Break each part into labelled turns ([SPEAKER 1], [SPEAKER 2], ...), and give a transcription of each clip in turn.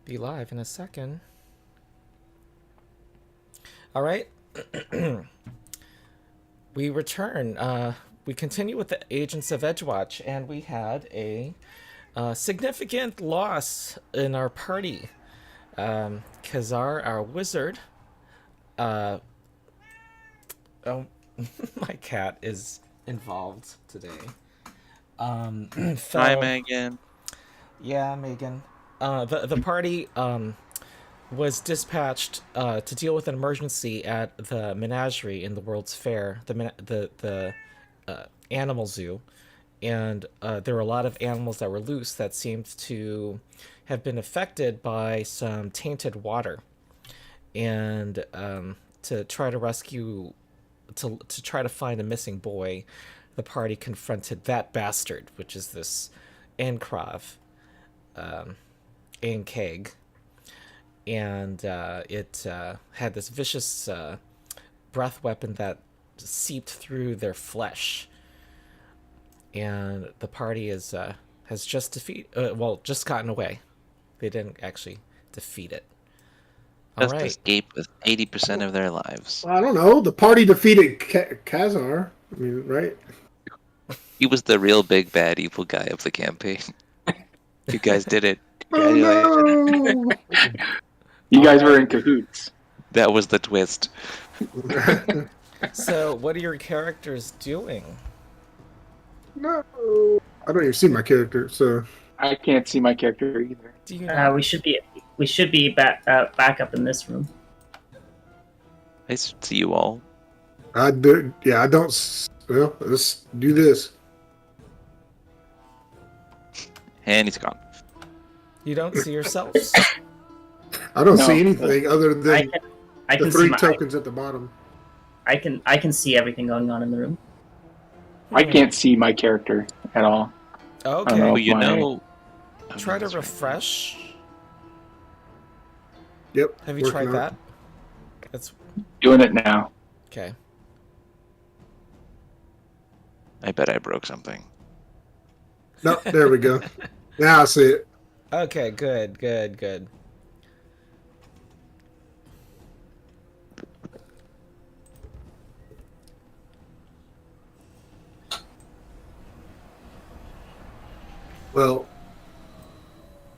[SPEAKER 1] Be live in a second. All right. We return. We continue with the Agents of Edgewatch, and we had a significant loss in our party. Kazar, our wizard. Oh, my cat is involved today.
[SPEAKER 2] Hi,
[SPEAKER 1] Fell.
[SPEAKER 2] Megan.
[SPEAKER 1] Yeah, Megan. The party was dispatched to deal with an emergency at the menagerie in the World's Fair, the animal zoo, and there were a lot of animals that were loose that seemed to have been affected by some tainted water, and to try to rescue, to try to find a missing boy, the party confronted that bastard, which is this Ankrov, Ankeg, and it had this vicious breath weapon that seeped through their flesh. And the party has just just gotten away. They didn't actually defeat it. All
[SPEAKER 2] Just
[SPEAKER 1] right.
[SPEAKER 2] escaped with 80% of their lives.
[SPEAKER 3] I don't know. The party defeated Kazar. I mean, right?
[SPEAKER 2] He was the real big bad evil guy of the campaign. You guys did it.
[SPEAKER 3] Oh no!
[SPEAKER 4] You guys were in cahoots.
[SPEAKER 2] That was the twist.
[SPEAKER 1] So, what are your characters doing?
[SPEAKER 3] No, I don't even see my character. So
[SPEAKER 4] I can't see my character either.
[SPEAKER 1] Do you know?
[SPEAKER 5] We should be back up in this room.
[SPEAKER 2] I see you all.
[SPEAKER 3] I do. Yeah, I don't. Well, let's do this.
[SPEAKER 2] And he's gone.
[SPEAKER 1] You don't see yourselves?
[SPEAKER 3] I don't
[SPEAKER 4] No.
[SPEAKER 3] see anything other than
[SPEAKER 5] I
[SPEAKER 3] the
[SPEAKER 5] can see
[SPEAKER 3] three
[SPEAKER 5] my,
[SPEAKER 3] tokens at the bottom.
[SPEAKER 5] I can see everything going on in the room.
[SPEAKER 4] I can't see my character at all.
[SPEAKER 1] Okay.
[SPEAKER 4] Oh,
[SPEAKER 2] Well, you
[SPEAKER 4] my.
[SPEAKER 2] know.
[SPEAKER 1] Try to
[SPEAKER 2] that's right.
[SPEAKER 1] refresh.
[SPEAKER 3] Yep.
[SPEAKER 1] Have you
[SPEAKER 3] working
[SPEAKER 1] tried
[SPEAKER 3] on it.
[SPEAKER 1] that? That's
[SPEAKER 4] Doing it now.
[SPEAKER 1] okay.
[SPEAKER 2] I bet I broke something.
[SPEAKER 3] No, there we go. Now I see it.
[SPEAKER 1] Okay, good.
[SPEAKER 3] Well,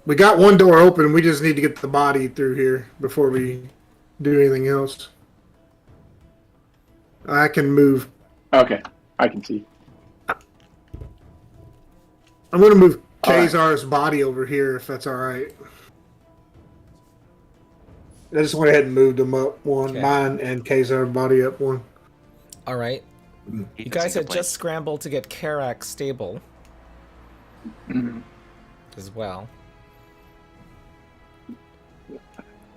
[SPEAKER 3] we got one door open. We just need to get the body through here before we do anything else. I can move.
[SPEAKER 4] Okay, I can see.
[SPEAKER 3] I'm going to move
[SPEAKER 4] All right.
[SPEAKER 3] Kazar's body over here if that's all right. I just went ahead and moved them up one.
[SPEAKER 1] Okay.
[SPEAKER 3] Mine and Kazar's body up one.
[SPEAKER 1] All right. You guys had just scrambled to get Karak stable
[SPEAKER 4] Mhm.
[SPEAKER 1] as well.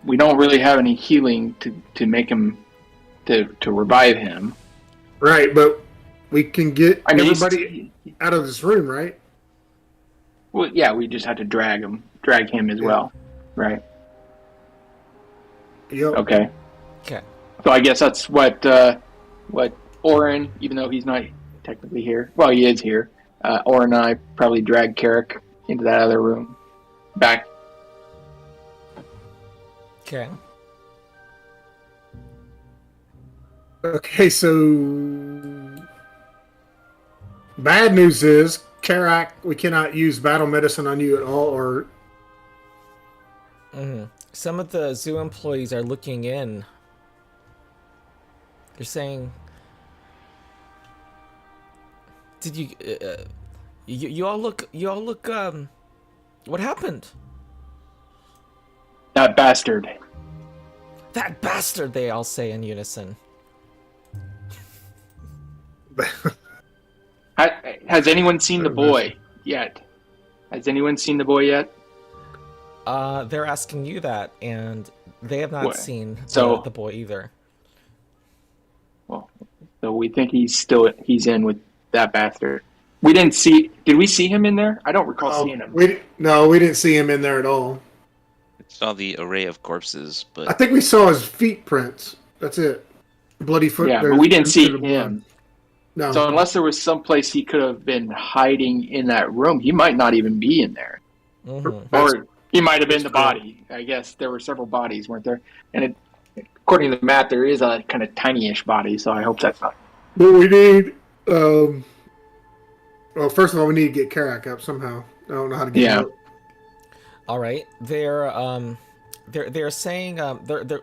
[SPEAKER 4] We don't really have any healing to make him to revive him.
[SPEAKER 3] Right, but we can get
[SPEAKER 4] I mean,
[SPEAKER 3] everybody out of this room, right?
[SPEAKER 4] Well, yeah, we just had to drag him as
[SPEAKER 3] Yeah.
[SPEAKER 4] well, right?
[SPEAKER 3] Yep.
[SPEAKER 4] Okay,
[SPEAKER 1] Okay.
[SPEAKER 4] so I guess that's what Oren, even though he's not technically here, well, he is here. Oren and I probably dragged Carrick into that other room, back.
[SPEAKER 1] Okay.
[SPEAKER 3] Okay, so bad news is, Karak, we cannot use battle medicine on you at all, or
[SPEAKER 1] Some of the zoo employees are looking in. They're saying, "Did you? You all look. You all look. What happened?
[SPEAKER 4] That bastard.
[SPEAKER 1] That bastard!" They all say in unison.
[SPEAKER 4] Has anyone seen the boy yet? Has anyone seen the boy yet?
[SPEAKER 1] They're asking you that, and they have not
[SPEAKER 4] What?
[SPEAKER 1] seen
[SPEAKER 4] So-
[SPEAKER 1] the boy either.
[SPEAKER 4] Well, so we think he's in with that bastard. We didn't see. Did we see him in there? I don't recall seeing him.
[SPEAKER 3] we didn't see him in there at all.
[SPEAKER 2] I saw the array of corpses,
[SPEAKER 3] I
[SPEAKER 2] but
[SPEAKER 3] think we saw his feet prints. That's it. Bloody foot.
[SPEAKER 4] Yeah,
[SPEAKER 3] there's
[SPEAKER 4] but we didn't see
[SPEAKER 3] the blood.
[SPEAKER 4] him.
[SPEAKER 3] No.
[SPEAKER 4] So unless there was some place he could have been hiding in that room, he might not even be in there.
[SPEAKER 1] Mm-hmm.
[SPEAKER 4] Or He might have been the body. I guess there were several bodies, weren't there? And according to the map, there is a kind of tiny-ish body, so I hope that's not.
[SPEAKER 3] But we need. Well, first of all, we need to get Karak up somehow. I don't know how to get him up.
[SPEAKER 1] All right, they're saying they're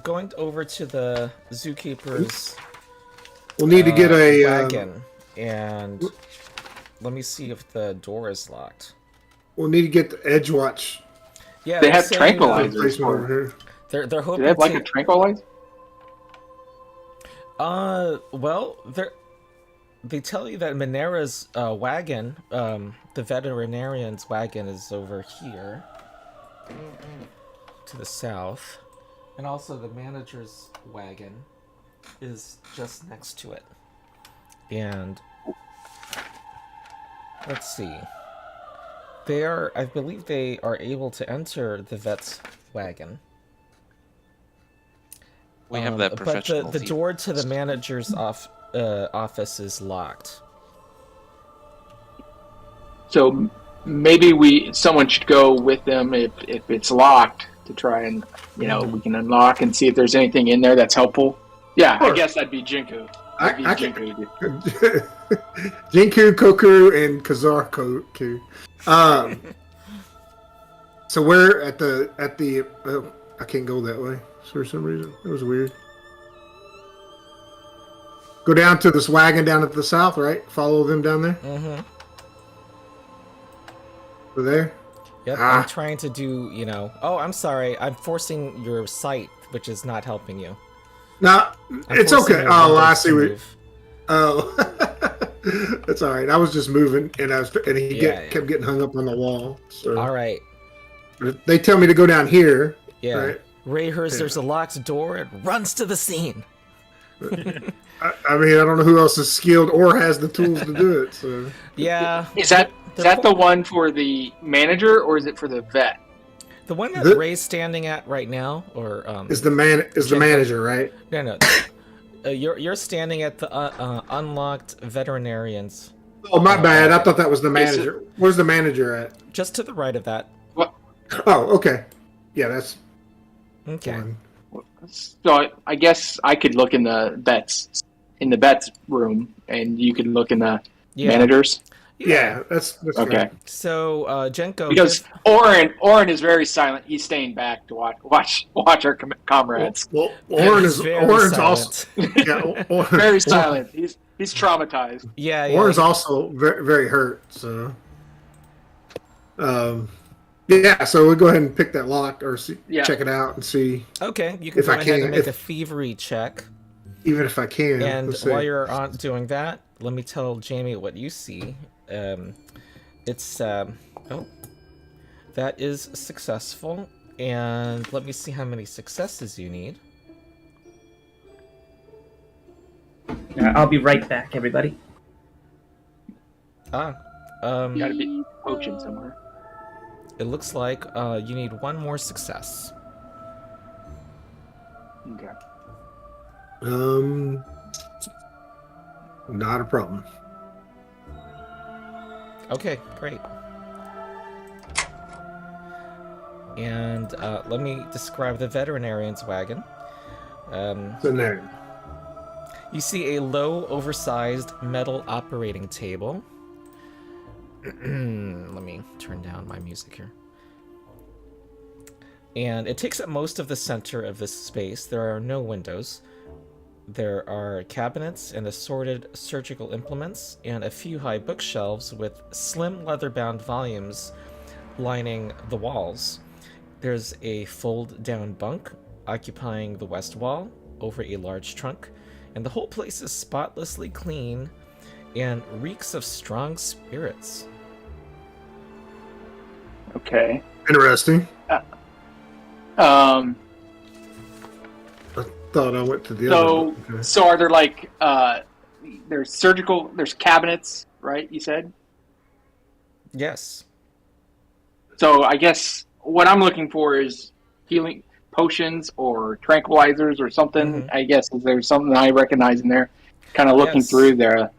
[SPEAKER 1] going over to the zookeeper's.
[SPEAKER 3] We'll need to get a
[SPEAKER 1] wagon, and let me see if the door is locked.
[SPEAKER 3] We'll need to get the Edgewatch.
[SPEAKER 1] Yeah,
[SPEAKER 4] they have
[SPEAKER 1] saying,
[SPEAKER 4] tranquilizers
[SPEAKER 3] over here.
[SPEAKER 1] They're hoping.
[SPEAKER 4] Do they have like a tranquilizer?
[SPEAKER 1] Well, they tell you that Minera's wagon, the veterinarian's wagon, is over here to the south, and also the manager's wagon is just next to it. And let's see. I believe they are able to enter the vet's wagon.
[SPEAKER 2] We have that professional.
[SPEAKER 1] But the door to the manager's office is locked.
[SPEAKER 4] So maybe someone should go with them if it's locked to try and we can unlock and see if there's anything in there that's helpful. Yeah, I guess that'd be Jinku.
[SPEAKER 3] Jinku, Koku, and Kazar Koku. So we're at the I can't go that way for some reason. That was weird. Go down to this wagon down at the south, right? Follow them down there.
[SPEAKER 1] Mm-hmm.
[SPEAKER 3] Over there.
[SPEAKER 1] Yep. I'm trying to do. Oh, I'm sorry. I'm forcing your sight, which is not helping you.
[SPEAKER 3] No, it's okay. Oh, I see what. Oh, that's all right. I was just moving, and he kept getting hung up on the wall. So. All
[SPEAKER 1] right.
[SPEAKER 3] They tell me to go down here.
[SPEAKER 1] Yeah.
[SPEAKER 3] Right?
[SPEAKER 1] Ray hears there's a locked door and runs to the scene.
[SPEAKER 3] I mean, I don't know who else is skilled or has the tools to do it. So.
[SPEAKER 1] Yeah.
[SPEAKER 4] Is that the one for the manager, or is it for the vet?
[SPEAKER 1] The one that Ray's standing at right now, or
[SPEAKER 3] is the manager, right?
[SPEAKER 1] No. You're standing at the unlocked veterinarians.
[SPEAKER 3] Oh, my bad. I thought that was the manager. Where's the manager at?
[SPEAKER 1] Just to the right of that.
[SPEAKER 4] What?
[SPEAKER 3] Oh, okay. Yeah, that's
[SPEAKER 1] okay.
[SPEAKER 3] Fine.
[SPEAKER 4] So I guess I could look in the vet's room, and you could look in the managers.
[SPEAKER 3] Yeah, that's
[SPEAKER 4] okay.
[SPEAKER 3] Right.
[SPEAKER 1] So Jenko,
[SPEAKER 4] because Oren is very silent. He's staying back to watch our comrades.
[SPEAKER 3] Well, Oren's also
[SPEAKER 4] very silent. He's traumatized.
[SPEAKER 1] Yeah.
[SPEAKER 3] Oren's also very, very hurt. So, yeah. So we'll go ahead and pick that lock or check it out and see.
[SPEAKER 1] Okay, you can go ahead and make a thievery check.
[SPEAKER 3] Even if I can.
[SPEAKER 1] And while you're doing that, let me tell Jamie what you see. It's that is successful, and let me see how many successes you need.
[SPEAKER 5] I'll be right back, everybody.
[SPEAKER 4] You gotta be potion somewhere.
[SPEAKER 1] It looks like you need one more success.
[SPEAKER 4] Okay.
[SPEAKER 3] Not a problem.
[SPEAKER 1] Okay, great. And let me describe the veterinarian's wagon.
[SPEAKER 3] It's in there.
[SPEAKER 1] You see a low, oversized metal operating table. Let me turn down my music here. And it takes up most of the center of this space. There are no windows. There are cabinets and assorted surgical implements, and a few high bookshelves with slim leather-bound volumes lining the walls. There's a fold-down bunk occupying the west wall over a large trunk, and the whole place is spotlessly clean and reeks of strong spirits.
[SPEAKER 4] Okay.
[SPEAKER 3] Interesting. Thought I went to the other. Okay.
[SPEAKER 4] So are there there's cabinets, right? You said.
[SPEAKER 1] Yes.
[SPEAKER 4] So I guess what I'm looking for is healing potions or tranquilizers or something.
[SPEAKER 1] Mm-hmm.
[SPEAKER 4] I guess is there something I recognize in there? Kind of looking through the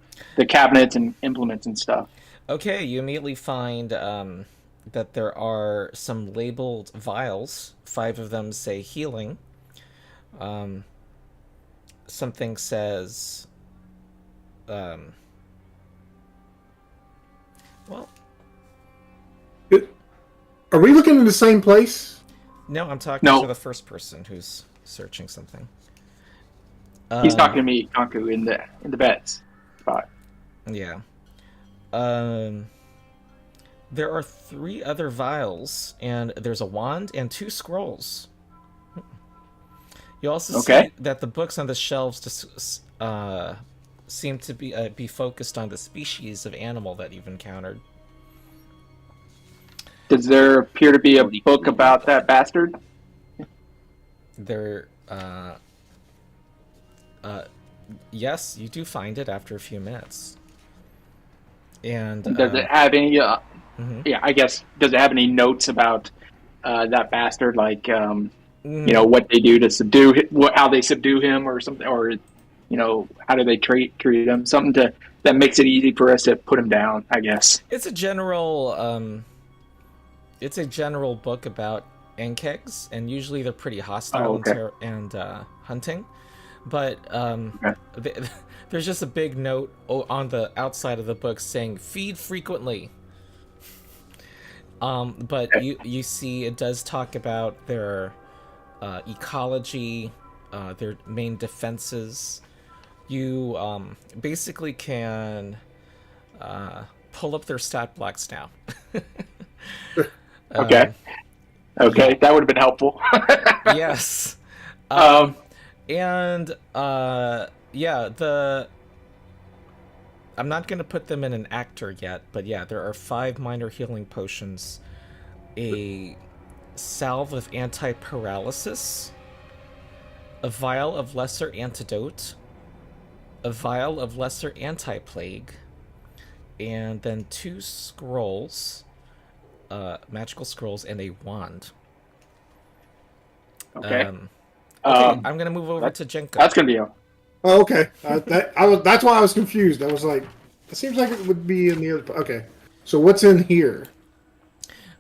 [SPEAKER 4] cabinets and implements and stuff.
[SPEAKER 1] Okay, you immediately find that there are some labeled vials. 5 of them say healing. Something says, well,
[SPEAKER 3] Are we looking in the same place?
[SPEAKER 1] no, I'm talking
[SPEAKER 4] No.
[SPEAKER 1] to the first person who's searching something.
[SPEAKER 4] He's talking to me, Kanku, in the vets spot.
[SPEAKER 1] Yeah. There are 3 other vials, and there's a wand and 2 scrolls. You also see that the books on the shelves just seem to be focused on the species of animal that you've encountered.
[SPEAKER 4] Does there appear to be a book about that bastard?
[SPEAKER 1] There, yes, you do find it after a few minutes. And
[SPEAKER 4] does it have any? Yeah, I guess. Does it have any notes about that bastard? Like, you know, what they do to subdue, how they subdue him, or something, or how do they treat him? Something that makes it easy for us to put him down. I guess
[SPEAKER 1] it's a general. It's a general book about Enkegs, and usually they're pretty hostile and hunting. But there's just a big note on the outside of the book saying "feed frequently." But you see, it does talk about their ecology, their main defenses. You basically can pull up their stat blocks now.
[SPEAKER 4] Okay, that would have been helpful.
[SPEAKER 1] Yes. I'm not going to put them in an actor yet, but yeah, there are 5 minor healing potions, a salve of anti-paralysis, a vial of lesser antidote, a vial of lesser anti-plague, and then 2 scrolls, magical scrolls, and a wand.
[SPEAKER 4] Okay.
[SPEAKER 1] I'm gonna move over to Jenko.
[SPEAKER 4] That's gonna be a...
[SPEAKER 3] Oh, okay. That's why I was confused. I was like, it seems like it would be in the other. Okay. So what's in here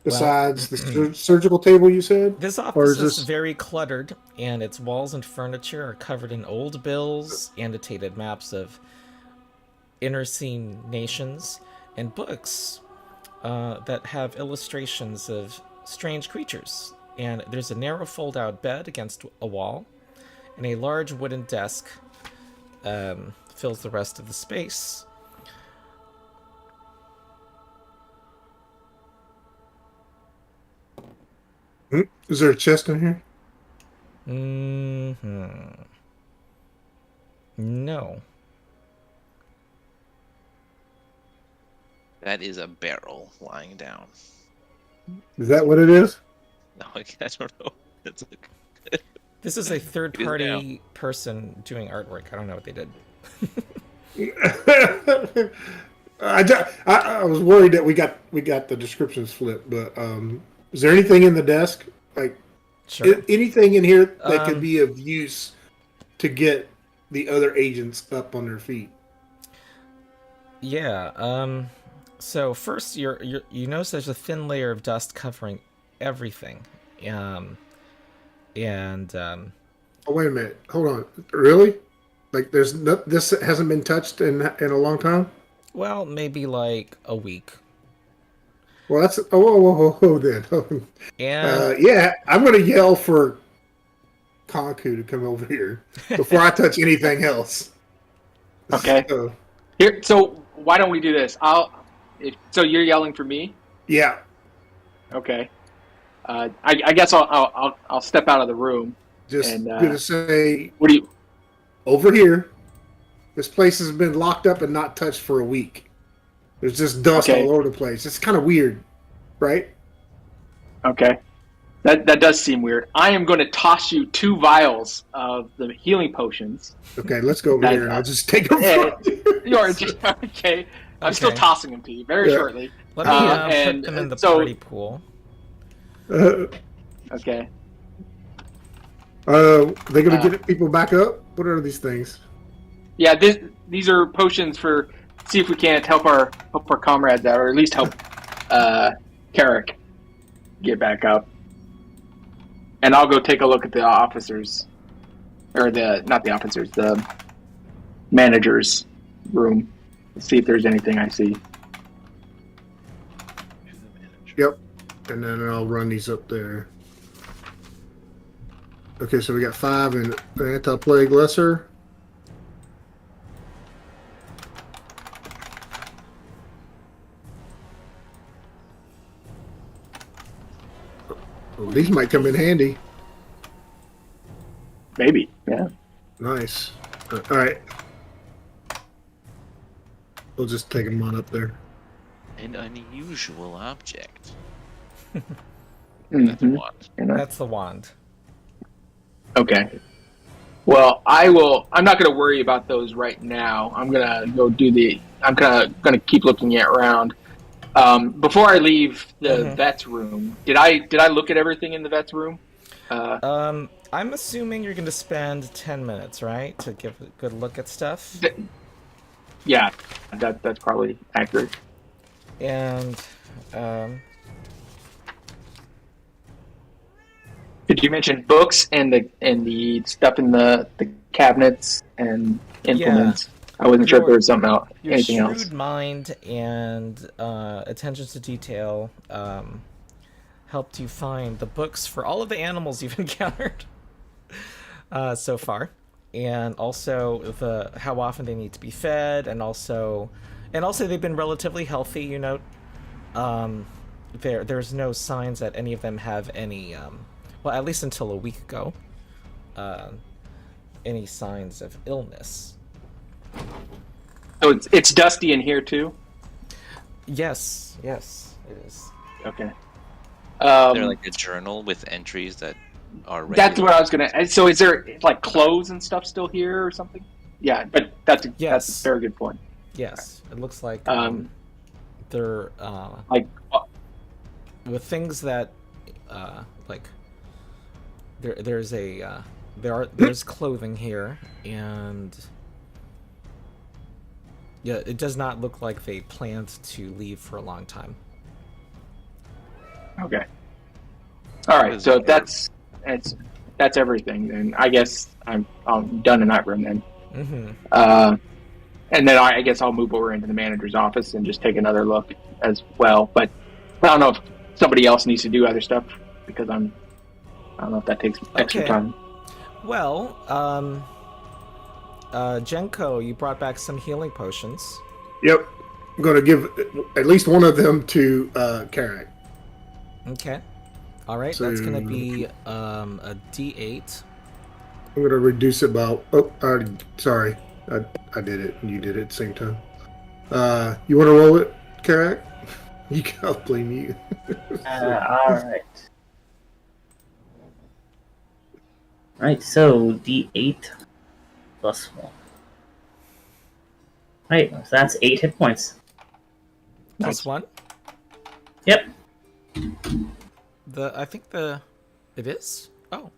[SPEAKER 3] besides the surgical table? You said
[SPEAKER 1] this office is very cluttered, and its walls and furniture are covered in old bills, annotated maps of inner-scene nations, and books that have illustrations of strange creatures. And there's a narrow fold-out bed against a wall, and a large wooden desk fills the rest of the space.
[SPEAKER 3] Is there a chest in here?
[SPEAKER 1] No.
[SPEAKER 2] That is a barrel lying down.
[SPEAKER 3] Is that what it is?
[SPEAKER 2] No, I don't know.
[SPEAKER 1] This is a third-party person doing artwork. I don't know what they did.
[SPEAKER 3] I was worried that we got the descriptions flipped, but is there anything in the desk, like anything in here that could be of use to get the other agents up on their feet?
[SPEAKER 1] Yeah. So first, you notice there's a thin layer of dust covering everything. Oh,
[SPEAKER 3] wait a minute. Hold on. Really? Like, this hasn't been touched in a long time?
[SPEAKER 1] Well, maybe like a week.
[SPEAKER 3] Well, that's whoa then.
[SPEAKER 1] And
[SPEAKER 3] yeah, I'm gonna yell for Kanku to come over here before I touch anything else.
[SPEAKER 4] Okay. Here. So why don't we do this? So you're yelling for me?
[SPEAKER 3] Yeah.
[SPEAKER 4] Okay. I guess I'll step out of the room.
[SPEAKER 3] Just gonna say,
[SPEAKER 4] what do you?
[SPEAKER 3] Over here, this place has been locked up and not touched for a week. There's just dust all over the place. It's kind of weird, right?
[SPEAKER 4] Okay. That does seem weird. I am going to toss you 2 vials of the healing potions.
[SPEAKER 3] Okay, let's go over here and I'll just take them from you.
[SPEAKER 4] You're just, okay. I'm still tossing them to you very shortly.
[SPEAKER 1] Let me put them in the party pool.
[SPEAKER 4] Okay.
[SPEAKER 3] They're going to get people back up? What are these things?
[SPEAKER 4] Yeah, these are potions for see if we can't help our comrades out, or at least help Carrick get back up. And I'll go take a look at the officers, or not the officers, the manager's room. See if there's anything I see.
[SPEAKER 3] Yep. And then I'll run these up there. Okay, so we got 5 in anti-plague lesser. Oh, these might come in handy.
[SPEAKER 4] Maybe, yeah.
[SPEAKER 3] Nice. All right. We'll just take them on up there.
[SPEAKER 2] An unusual object.
[SPEAKER 4] Mm-hmm.
[SPEAKER 2] What?
[SPEAKER 1] That's the wand.
[SPEAKER 4] Okay. Well, I'm not going to worry about those right now. I'm going to go do I'm going to keep looking around. Before I leave the vet's room, did I look at everything in the vet's room?
[SPEAKER 1] I'm assuming you're going to spend 10 minutes, right, to give a good look at stuff.
[SPEAKER 4] Yeah, that's probably accurate.
[SPEAKER 1] And
[SPEAKER 4] did you mention books and the stuff in the cabinets and implements? Yeah. I wasn't sure if there was something else. Anything else? Your
[SPEAKER 1] shrewd mind and attention to detail helped you find the books for all of the animals you've encountered so far, and also how often they need to be fed, and also they've been relatively healthy. You note there's no signs that any of them have any, well, at least until a week ago, any signs of illness.
[SPEAKER 4] So it's dusty in here too?
[SPEAKER 1] Yes, it is.
[SPEAKER 4] Okay.
[SPEAKER 2] They're like a journal with entries that are regular.
[SPEAKER 4] That's what I was gonna. So is there like clothes and stuff still here or something? Yeah, but that's a very good point.
[SPEAKER 1] Yes, it looks like they're
[SPEAKER 4] like
[SPEAKER 1] with things that like there's clothing here, and yeah, it does not look like they planned to leave for a long time.
[SPEAKER 4] Okay. All right. So if that's everything, then I guess I'm done in that room then.
[SPEAKER 1] Mm-hmm.
[SPEAKER 4] And then I guess I'll move over into the manager's office and just take another look as well. But I don't know if somebody else needs to do other stuff because I don't know if that takes extra time.
[SPEAKER 1] Well, Jenko, you brought back some healing potions.
[SPEAKER 3] Yep. I'm going to give at least one of them to Carrick.
[SPEAKER 1] Okay. All right, so that's going to be a D8.
[SPEAKER 3] I'm going to reduce it by... Oh, sorry. I did it, and you did it at the same time. You want to roll it, Carrick? I'll blame you.
[SPEAKER 5] All right. Right, so D8 plus 1. Right, so that's 8 hit points.
[SPEAKER 1] Plus 1?
[SPEAKER 5] Yep.
[SPEAKER 1] It is? Oh.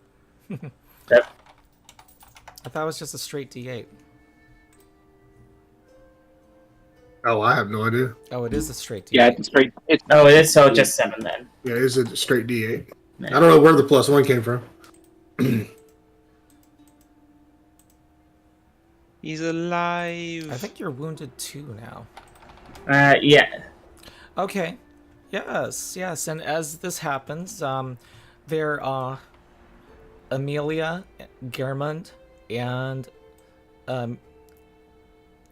[SPEAKER 5] Yep.
[SPEAKER 1] I thought it was just a straight D8.
[SPEAKER 3] Oh, I have no idea.
[SPEAKER 1] Oh, it is a straight D8.
[SPEAKER 4] Yeah, it's straight.
[SPEAKER 5] It is, so just 7 then.
[SPEAKER 3] Yeah, it's a straight D8.
[SPEAKER 5] Yeah.
[SPEAKER 3] I don't know where the plus 1 came from.
[SPEAKER 2] He's alive.
[SPEAKER 1] I think you're wounded 2 now.
[SPEAKER 5] Yeah.
[SPEAKER 1] Okay. Yes. And as this happens, there are Amelia, Germund, and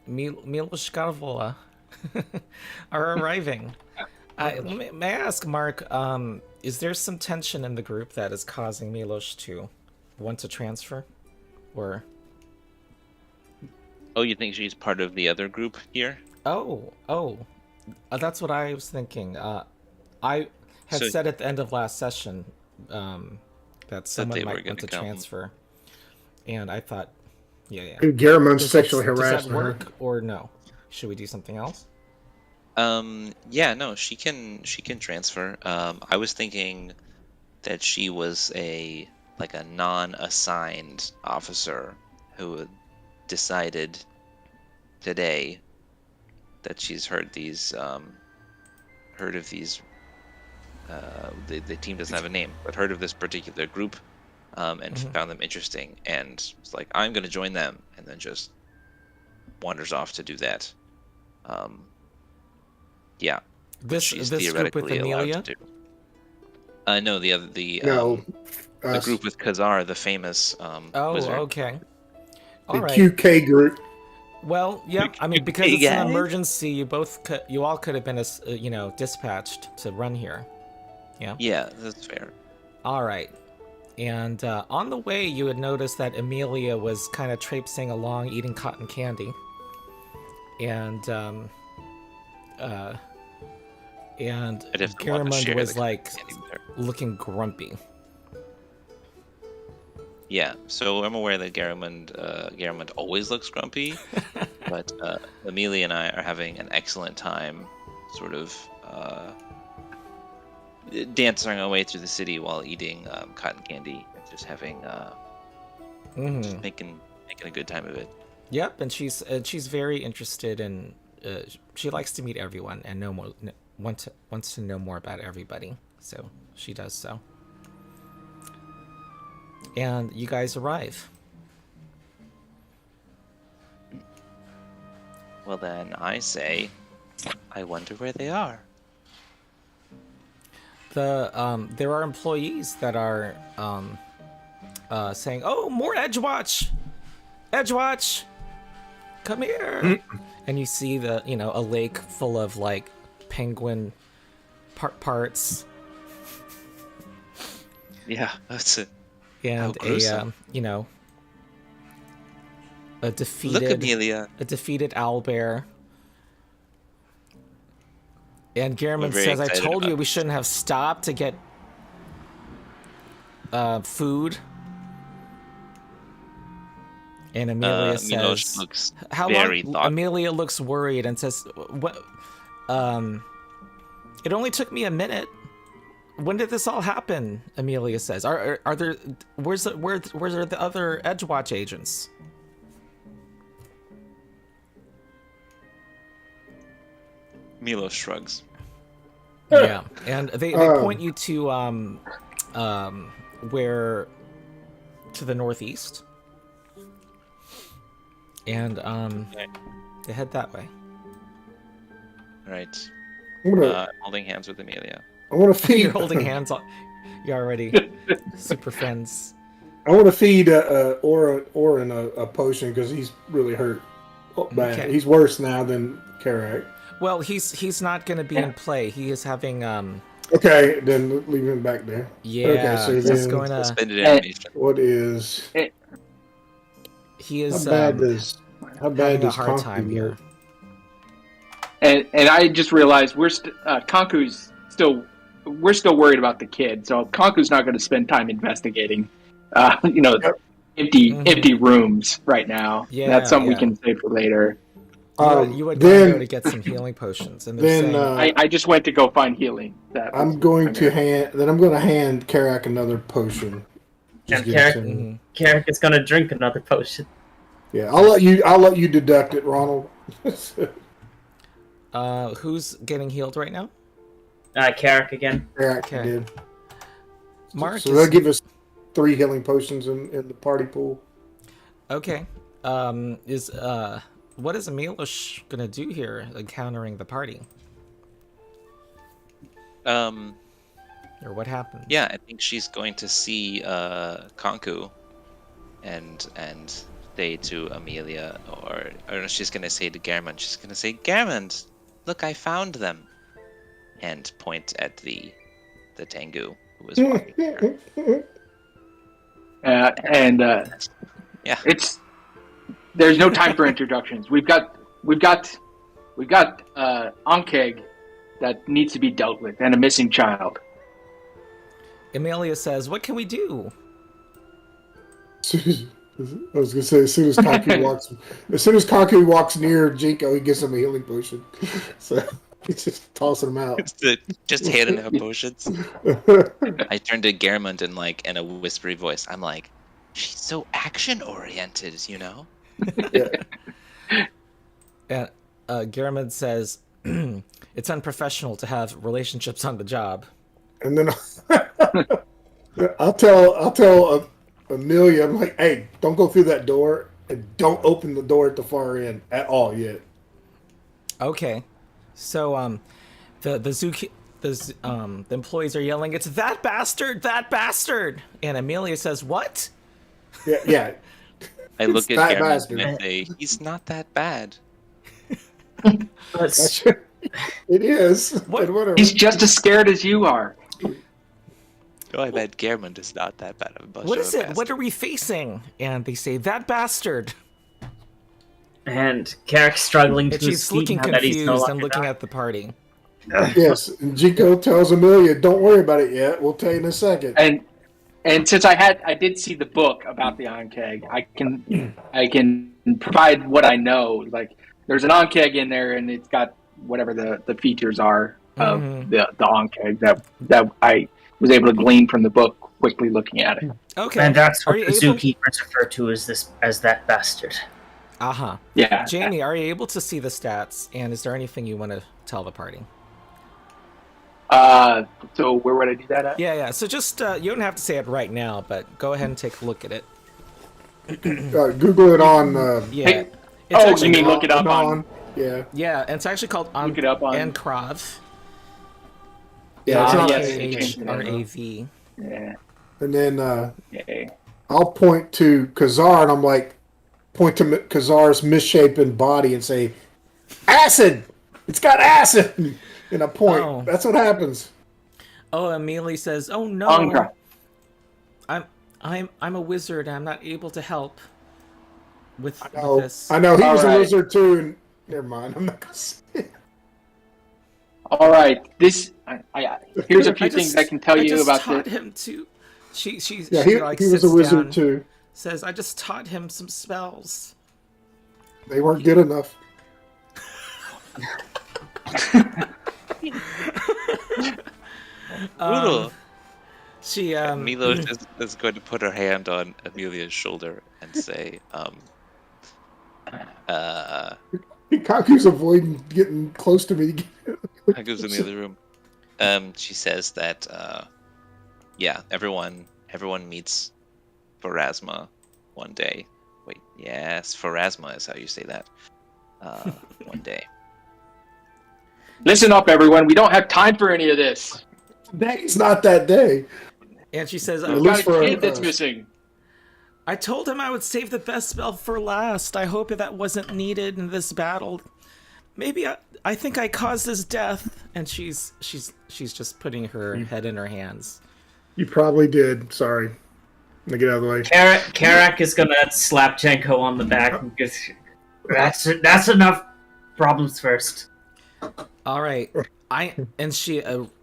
[SPEAKER 1] Milos Garvola are arriving. May I ask, Mark, is there some tension in the group that is causing Milos to want to transfer? Or...
[SPEAKER 2] Oh, you think she's part of the other group here?
[SPEAKER 1] Oh, that's what I was thinking. I had said at the end of last session that someone might want to transfer, and I thought, yeah.
[SPEAKER 3] Garamond's sexually harassing her.
[SPEAKER 1] Does that work, or no? Should we do something else?
[SPEAKER 2] Yeah, no, she can transfer. I was thinking that she was a non-assigned officer who decided today that she's heard of these. The team doesn't have a name, but heard of this particular group, and found them interesting, and was like, I'm going to join them, and then just wanders off to do that. Yeah.
[SPEAKER 1] This group with Amelia?
[SPEAKER 2] No, the group with Khazar, the famous wizard.
[SPEAKER 1] Okay.
[SPEAKER 3] The QK group.
[SPEAKER 1] Well, yeah. I mean, because it's an emergency, you all could have been, dispatched to run here. Yeah.
[SPEAKER 2] Yeah, that's fair.
[SPEAKER 1] All right. And on the way, you had noticed that Amelia was kind of traipsing along, eating cotton candy, and Garamond was like looking grumpy.
[SPEAKER 2] Yeah, so I'm aware that Garamond always looks grumpy, but Amelia and I are having an excellent time, sort of dancing our way through the city while eating cotton candy and just having just making a good time of it.
[SPEAKER 1] Yep, and she's very interested in. She likes to meet everyone and wants to know more about everybody, so she does so. And you guys arrive.
[SPEAKER 2] Well, then I say, I wonder where they are.
[SPEAKER 1] There are employees that are saying, "Oh, more Edgewatch! Edgewatch, come here!" And you see a lake full of like penguin parts.
[SPEAKER 2] Yeah, that's it.
[SPEAKER 1] And a defeated owlbear. And Garamond says, "I told you we shouldn't have stopped to get food." And Amelia says,
[SPEAKER 2] looks
[SPEAKER 1] "How
[SPEAKER 2] very
[SPEAKER 1] long?" Amelia looks worried and says, "What? It only took me a minute. When did this all happen?" Amelia says, "Are there? Where's the other Edgewatch agents?"
[SPEAKER 2] Milos shrugs.
[SPEAKER 1] Yeah, and they point you to to the northeast, and they head that way.
[SPEAKER 2] All right. I'm holding hands with Amelia.
[SPEAKER 3] I want to feed.
[SPEAKER 1] You're holding hands. You're already super friends.
[SPEAKER 3] I want to feed Orin a potion because he's really hurt. Bad.
[SPEAKER 1] Okay.
[SPEAKER 3] He's worse now than Karak.
[SPEAKER 1] Well, he's not going to be in play. He is having
[SPEAKER 3] Okay, then leave him back there.
[SPEAKER 1] Yeah.
[SPEAKER 3] Okay, so
[SPEAKER 1] he's
[SPEAKER 3] then
[SPEAKER 1] going to.
[SPEAKER 2] Suspended animation.
[SPEAKER 3] What is?
[SPEAKER 1] He is.
[SPEAKER 3] How bad does
[SPEAKER 1] having a hard time
[SPEAKER 3] here?
[SPEAKER 4] And I just realized Konku's still. We're still worried about the kid, so Konku's not going to spend time investigating. Empty rooms right now. Yeah, that's something we can save for later.
[SPEAKER 1] You would go to get some healing potions, and
[SPEAKER 4] then I just went to go find healing.
[SPEAKER 3] I'm going to hand Karak another potion.
[SPEAKER 5] And Karak is going to drink another potion.
[SPEAKER 3] Yeah, I'll let you deduct it, Ronald.
[SPEAKER 1] Who's getting healed right now?
[SPEAKER 5] Karak again.
[SPEAKER 3] Karak did.
[SPEAKER 1] Mark.
[SPEAKER 3] So they'll give us 3 healing potions in the party pool.
[SPEAKER 1] Okay. What is Amilosh gonna do here, encountering the party? Or what happened?
[SPEAKER 2] Yeah, I think she's going to see Konku, and say to Amelia, or she's gonna say to Garamond. She's gonna say, "Garamond, look, I found them," and point at the Tengu who was walking there.
[SPEAKER 4] Yeah, there's no time for introductions. We've got Ankeg that needs to be dealt with, and a missing child.
[SPEAKER 1] Amelia says, "What can we do?"
[SPEAKER 3] I was gonna say as soon as Konku walks near Jinko, he gives him a healing potion. So he's just tossing them out.
[SPEAKER 2] Just handing out potions. I turned to Garamond in a whispery voice. I'm like, she's so action oriented, you know.
[SPEAKER 3] Yeah.
[SPEAKER 1] Garamond says, "It's unprofessional to have relationships on the job."
[SPEAKER 3] And then I'll tell Amelia, I'm like, hey, don't go through that door and don't open the door at the far end at all yet.
[SPEAKER 1] Okay, so the employees are yelling, "It's that bastard! That bastard!" And Amelia says, "What?"
[SPEAKER 3] Yeah.
[SPEAKER 2] I look at
[SPEAKER 3] that
[SPEAKER 2] Garamond
[SPEAKER 3] bastard.
[SPEAKER 2] and I say, he's not that bad.
[SPEAKER 5] Let's,
[SPEAKER 3] It is.
[SPEAKER 1] What?
[SPEAKER 3] And whatever.
[SPEAKER 4] He's just as scared as you are.
[SPEAKER 2] Oh, I bet Garamond is not that bad of a bunch
[SPEAKER 1] What
[SPEAKER 2] of
[SPEAKER 1] is
[SPEAKER 2] a
[SPEAKER 1] it? What
[SPEAKER 2] bastard.
[SPEAKER 1] are we facing? And they say, "That bastard."
[SPEAKER 5] and Carrick's struggling
[SPEAKER 1] And
[SPEAKER 5] to
[SPEAKER 1] she's
[SPEAKER 5] speak
[SPEAKER 1] looking
[SPEAKER 5] now that he's no
[SPEAKER 1] confused
[SPEAKER 5] longer
[SPEAKER 1] and looking
[SPEAKER 5] back.
[SPEAKER 1] at the party.
[SPEAKER 3] Yes. And Jinko tells Amelia, don't worry about it yet. We'll tell you in a second.
[SPEAKER 4] And since I did see the book about the Onkeg, I can provide what I know. Like there's an Onkeg in there, and it's got whatever the features are of the Onkeg that I was able to glean from the book quickly looking at it.
[SPEAKER 1] Okay.
[SPEAKER 5] And that's
[SPEAKER 1] Are
[SPEAKER 5] what
[SPEAKER 1] you
[SPEAKER 5] the
[SPEAKER 1] able-
[SPEAKER 5] zookeepers refer to as that bastard.
[SPEAKER 1] Uh-huh.
[SPEAKER 4] Yeah.
[SPEAKER 1] Jamie, are you able to see the stats? And is there anything you want to tell the party?
[SPEAKER 4] So where would I do that at?
[SPEAKER 1] Yeah. So just, you don't have to say it right now, but go ahead and take a look at it.
[SPEAKER 3] Google it on.
[SPEAKER 1] Yeah.
[SPEAKER 4] Hey,
[SPEAKER 1] It's
[SPEAKER 4] you
[SPEAKER 1] actually
[SPEAKER 4] mean
[SPEAKER 1] called-
[SPEAKER 4] look it up on?
[SPEAKER 3] Yeah.
[SPEAKER 1] Yeah, and it's actually called
[SPEAKER 4] Look it up on-
[SPEAKER 1] Ankrav.
[SPEAKER 3] Yeah. It's on,
[SPEAKER 4] yes. they changed it.
[SPEAKER 1] Ankrav.
[SPEAKER 4] Yeah.
[SPEAKER 3] And then
[SPEAKER 4] Okay.
[SPEAKER 3] I'll point to Kazar, and I'm like, point to Kazar's misshapen body and say, acid! It's got acid! And I point.
[SPEAKER 1] Oh.
[SPEAKER 3] That's what happens.
[SPEAKER 1] Oh, Amelie says, "Oh no,
[SPEAKER 4] Angra.
[SPEAKER 1] I'm a wizard. I'm not able to help with
[SPEAKER 3] Oh,
[SPEAKER 1] this."
[SPEAKER 3] I know. He
[SPEAKER 4] All
[SPEAKER 3] was
[SPEAKER 4] right.
[SPEAKER 3] a wizard too, and never mind. I'm not going to say it.
[SPEAKER 4] All right. Here's a few
[SPEAKER 1] I
[SPEAKER 4] things
[SPEAKER 1] just-
[SPEAKER 4] I can tell
[SPEAKER 1] I
[SPEAKER 4] you
[SPEAKER 1] just
[SPEAKER 4] about
[SPEAKER 1] taught
[SPEAKER 4] this.
[SPEAKER 1] him to. She
[SPEAKER 3] Yeah,
[SPEAKER 1] she
[SPEAKER 3] he
[SPEAKER 1] like
[SPEAKER 3] was
[SPEAKER 1] sits
[SPEAKER 3] a wizard
[SPEAKER 1] down,
[SPEAKER 3] too.
[SPEAKER 1] says, "I just taught him some spells."
[SPEAKER 3] They weren't good enough.
[SPEAKER 2] Brutal.
[SPEAKER 1] She
[SPEAKER 2] Milo is going to put her hand on Amelia's shoulder and say,
[SPEAKER 3] Kaku's avoiding getting close to me.
[SPEAKER 2] Haku's in the other room. She says that, yeah, everyone meets Pharasma one day. Wait, yes, Pharasma is how you say that. One day.
[SPEAKER 4] Listen up, everyone. We don't have time for any of this.
[SPEAKER 3] It's not that day.
[SPEAKER 1] and she says,
[SPEAKER 3] At
[SPEAKER 4] We've
[SPEAKER 3] least
[SPEAKER 4] got a
[SPEAKER 3] for
[SPEAKER 4] kid that's
[SPEAKER 3] us.
[SPEAKER 4] missing.
[SPEAKER 1] "I told him I would save the best spell for last. I hope that wasn't needed in this battle. Maybe I think I caused his death." And she's just putting her head in her hands.
[SPEAKER 3] You probably did. Sorry. Let me get out of the way.
[SPEAKER 5] Carrick is gonna slap Jenko on the back and just, that's enough problems first.
[SPEAKER 1] All right.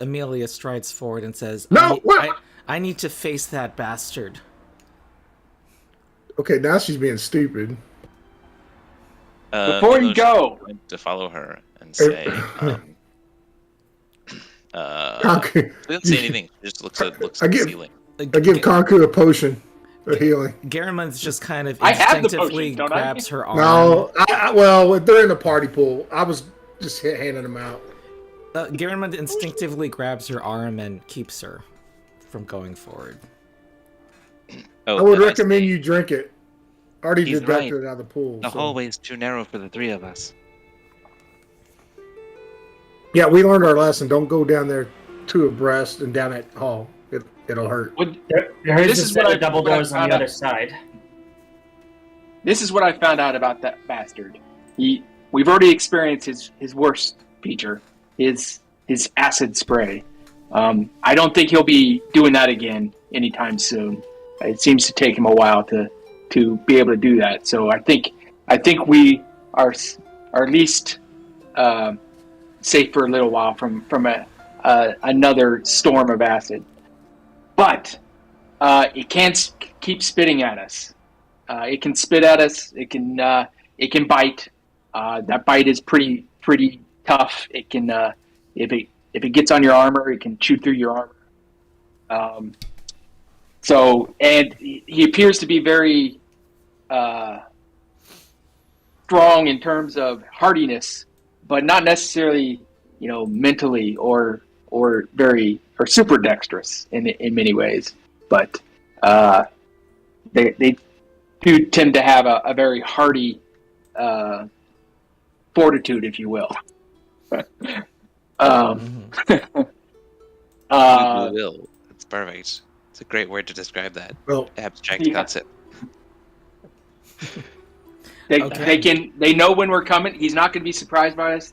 [SPEAKER 1] Amelia strides forward and says,
[SPEAKER 3] No, what?
[SPEAKER 1] I need to face that bastard."
[SPEAKER 3] Okay, now she's being stupid.
[SPEAKER 4] Before you
[SPEAKER 2] Milo's
[SPEAKER 4] go.
[SPEAKER 2] going to follow her and say,
[SPEAKER 3] Kaku,
[SPEAKER 2] she doesn't say anything. She just looks at the ceiling.
[SPEAKER 3] I give Kaku a potion of healing.
[SPEAKER 1] Garamond just kind of
[SPEAKER 4] I have the
[SPEAKER 1] instinctively
[SPEAKER 4] potion, don't I?
[SPEAKER 1] grabs her arm.
[SPEAKER 3] No, well, they're in the party pool. I was just handing them out.
[SPEAKER 1] Garamond instinctively grabs her arm and keeps her from going forward.
[SPEAKER 2] Oh,
[SPEAKER 3] I would
[SPEAKER 2] and
[SPEAKER 3] recommend
[SPEAKER 2] say,
[SPEAKER 3] you drink it. Already
[SPEAKER 2] He's
[SPEAKER 3] did that
[SPEAKER 2] right.
[SPEAKER 3] to it out of the pool.
[SPEAKER 2] The
[SPEAKER 3] so.
[SPEAKER 2] hallway's too narrow for the three of us.
[SPEAKER 3] Yeah, we learned our lesson. Don't go down there two abreast and down that hall. It'll hurt.
[SPEAKER 5] There
[SPEAKER 4] This
[SPEAKER 5] is
[SPEAKER 4] is
[SPEAKER 5] a set
[SPEAKER 4] what
[SPEAKER 5] of double
[SPEAKER 4] what I
[SPEAKER 5] doors on
[SPEAKER 4] found
[SPEAKER 5] the
[SPEAKER 4] out.
[SPEAKER 5] other side.
[SPEAKER 4] This is what I found out about that bastard. We've already experienced his worst feature, his acid spray. I don't think he'll be doing that again anytime soon. It seems to take him a while to be able to do that. So I think we are at least safe for a little while from another storm of acid. But it can't keep spitting at us. It can spit at us. It can bite. That bite is pretty tough. It can if it gets on your armor, it can chew through your armor. And he appears to be very strong in terms of hardiness. but not necessarily, mentally or super dexterous in many ways. But they do tend to have a very hardy fortitude, if you will.
[SPEAKER 2] Will. That's perfect. It's a great word to describe that.
[SPEAKER 3] Well,
[SPEAKER 2] Abstract concept.
[SPEAKER 4] They know when we're coming. He's not going to be surprised by us.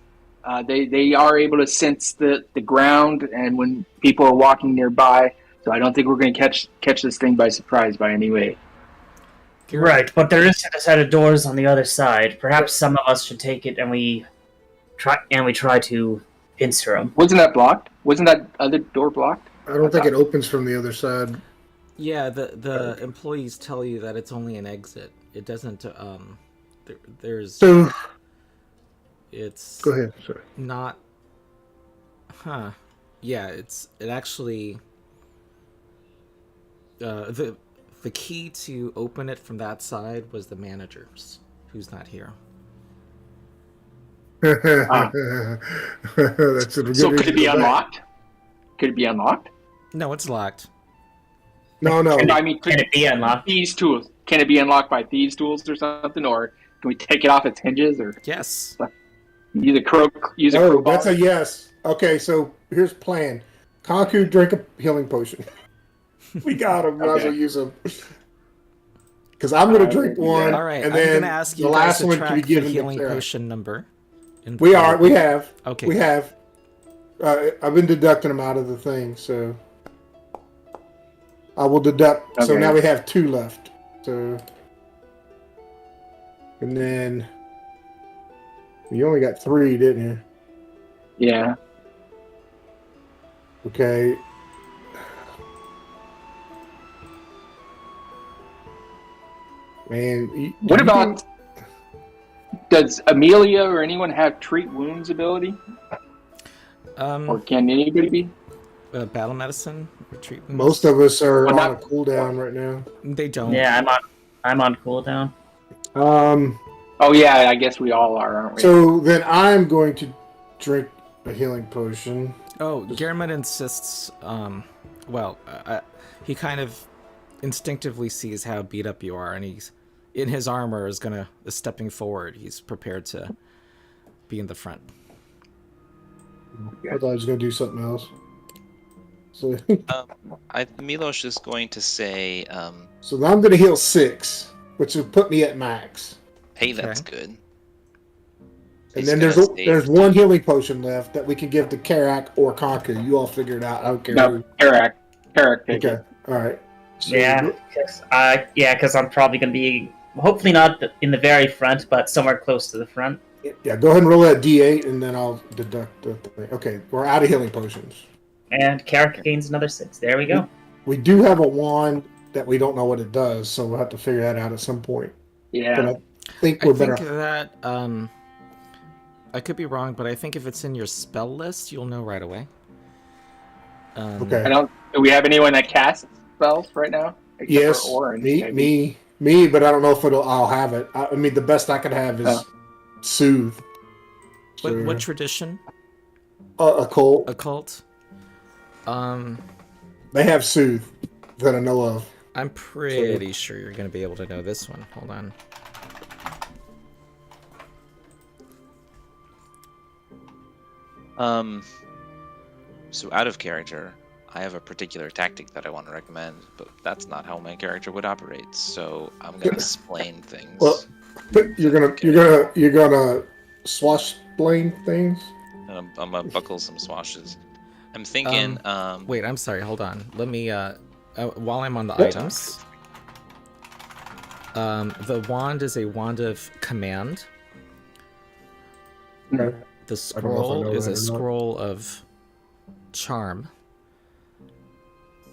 [SPEAKER 4] They are able to sense the ground and when people are walking nearby. So I don't think we're going to catch this thing by surprise by any way.
[SPEAKER 5] Right, but there is a set of doors on the other side. Perhaps some of us should take it and we try to pincer them.
[SPEAKER 4] Wasn't that blocked? Wasn't that other door blocked?
[SPEAKER 3] I don't think it opens from the other side.
[SPEAKER 1] Yeah, the employees tell you that it's only an exit. It doesn't. There's.
[SPEAKER 3] So.
[SPEAKER 1] It's.
[SPEAKER 3] Go ahead. Sorry.
[SPEAKER 1] Not. Huh. Yeah. It actually. The key to open it from that side was the manager's, who's not here.
[SPEAKER 3] That's a good
[SPEAKER 4] so could it be unlocked? Could it be unlocked?
[SPEAKER 1] No, it's locked.
[SPEAKER 3] No.
[SPEAKER 4] I mean,
[SPEAKER 5] can it be unlocked?
[SPEAKER 4] Thieves' tools. Can it be unlocked by thieves' tools or something, or can we take it off its hinges? Or
[SPEAKER 1] yes.
[SPEAKER 4] Use a crowbar.
[SPEAKER 3] That's a yes. Okay, so here's plan. Kanku, drink a healing potion. We got him. Might as well use him. Because I'm going to drink one.
[SPEAKER 1] All right,
[SPEAKER 3] and
[SPEAKER 1] I'm
[SPEAKER 3] then
[SPEAKER 1] going to ask you
[SPEAKER 3] the
[SPEAKER 1] guys
[SPEAKER 3] last
[SPEAKER 1] to
[SPEAKER 3] one
[SPEAKER 1] track
[SPEAKER 3] can be given
[SPEAKER 1] the healing
[SPEAKER 3] to
[SPEAKER 1] potion number.
[SPEAKER 3] We have.
[SPEAKER 1] Okay.
[SPEAKER 3] We have. I've been deducting them out of the thing, so I will deduct. Okay. So now we have 2 left. So, and then you only got 3, didn't you?
[SPEAKER 4] Yeah.
[SPEAKER 3] Okay. Man,
[SPEAKER 4] what about? Does Amelia or anyone have treat wounds ability? Or can anybody be?
[SPEAKER 1] Battle medicine, treat wounds.
[SPEAKER 3] Most of us are on a cooldown right now.
[SPEAKER 1] They don't.
[SPEAKER 5] Yeah, I'm on cooldown.
[SPEAKER 4] Oh yeah, I guess we all are, aren't we?
[SPEAKER 3] So then I'm going to drink a healing potion.
[SPEAKER 1] Oh, Gehrman insists. He kind of instinctively sees how beat up you are, and he's in his armor is stepping forward. He's prepared to be in the front.
[SPEAKER 3] I thought I was going to do something else. So,
[SPEAKER 2] Milos is going to say.
[SPEAKER 3] So now I'm going to heal 6, which will put me at max.
[SPEAKER 2] Hey, that's good.
[SPEAKER 3] And then there's 1 healing potion left that we can give to Karak or Kanku. You all figure it out. I don't care.
[SPEAKER 4] No, Karak.
[SPEAKER 3] Okay. All right.
[SPEAKER 5] So, because I'm probably going to be hopefully not in the very front, but somewhere close to the front.
[SPEAKER 3] Yeah, go ahead and roll that D8, and then I'll deduct the thing. Okay, we're out of healing potions.
[SPEAKER 5] And Karak gains another 6. There we go.
[SPEAKER 3] We do have a wand that we don't know what it does, so we'll have to figure that out at some point.
[SPEAKER 4] Yeah.
[SPEAKER 3] But I think we're better.
[SPEAKER 1] That I could be wrong, but I think if it's in your spell list, you'll know right away.
[SPEAKER 3] Okay.
[SPEAKER 4] Do we have anyone that casts spells right now?
[SPEAKER 3] Yes, me, but I don't know if I'll have it. I mean, the best I could have is Soothe. So,
[SPEAKER 1] what tradition?
[SPEAKER 3] Occult.
[SPEAKER 1] Occult.
[SPEAKER 3] They have Soothe that I know of.
[SPEAKER 1] I'm pretty sure you're going to be able to know this one. Hold on.
[SPEAKER 2] So out of character, I have a particular tactic that I want to recommend, but that's not how my character would operate. So I'm gonna explain things.
[SPEAKER 3] Well, but you're gonna swashblade things.
[SPEAKER 2] I'm gonna buckle some swashes. I'm thinking.
[SPEAKER 1] Wait, I'm sorry. Hold on. Let me. While I'm on the items, the wand is a wand of command.
[SPEAKER 3] No.
[SPEAKER 1] The scroll is a scroll of charm.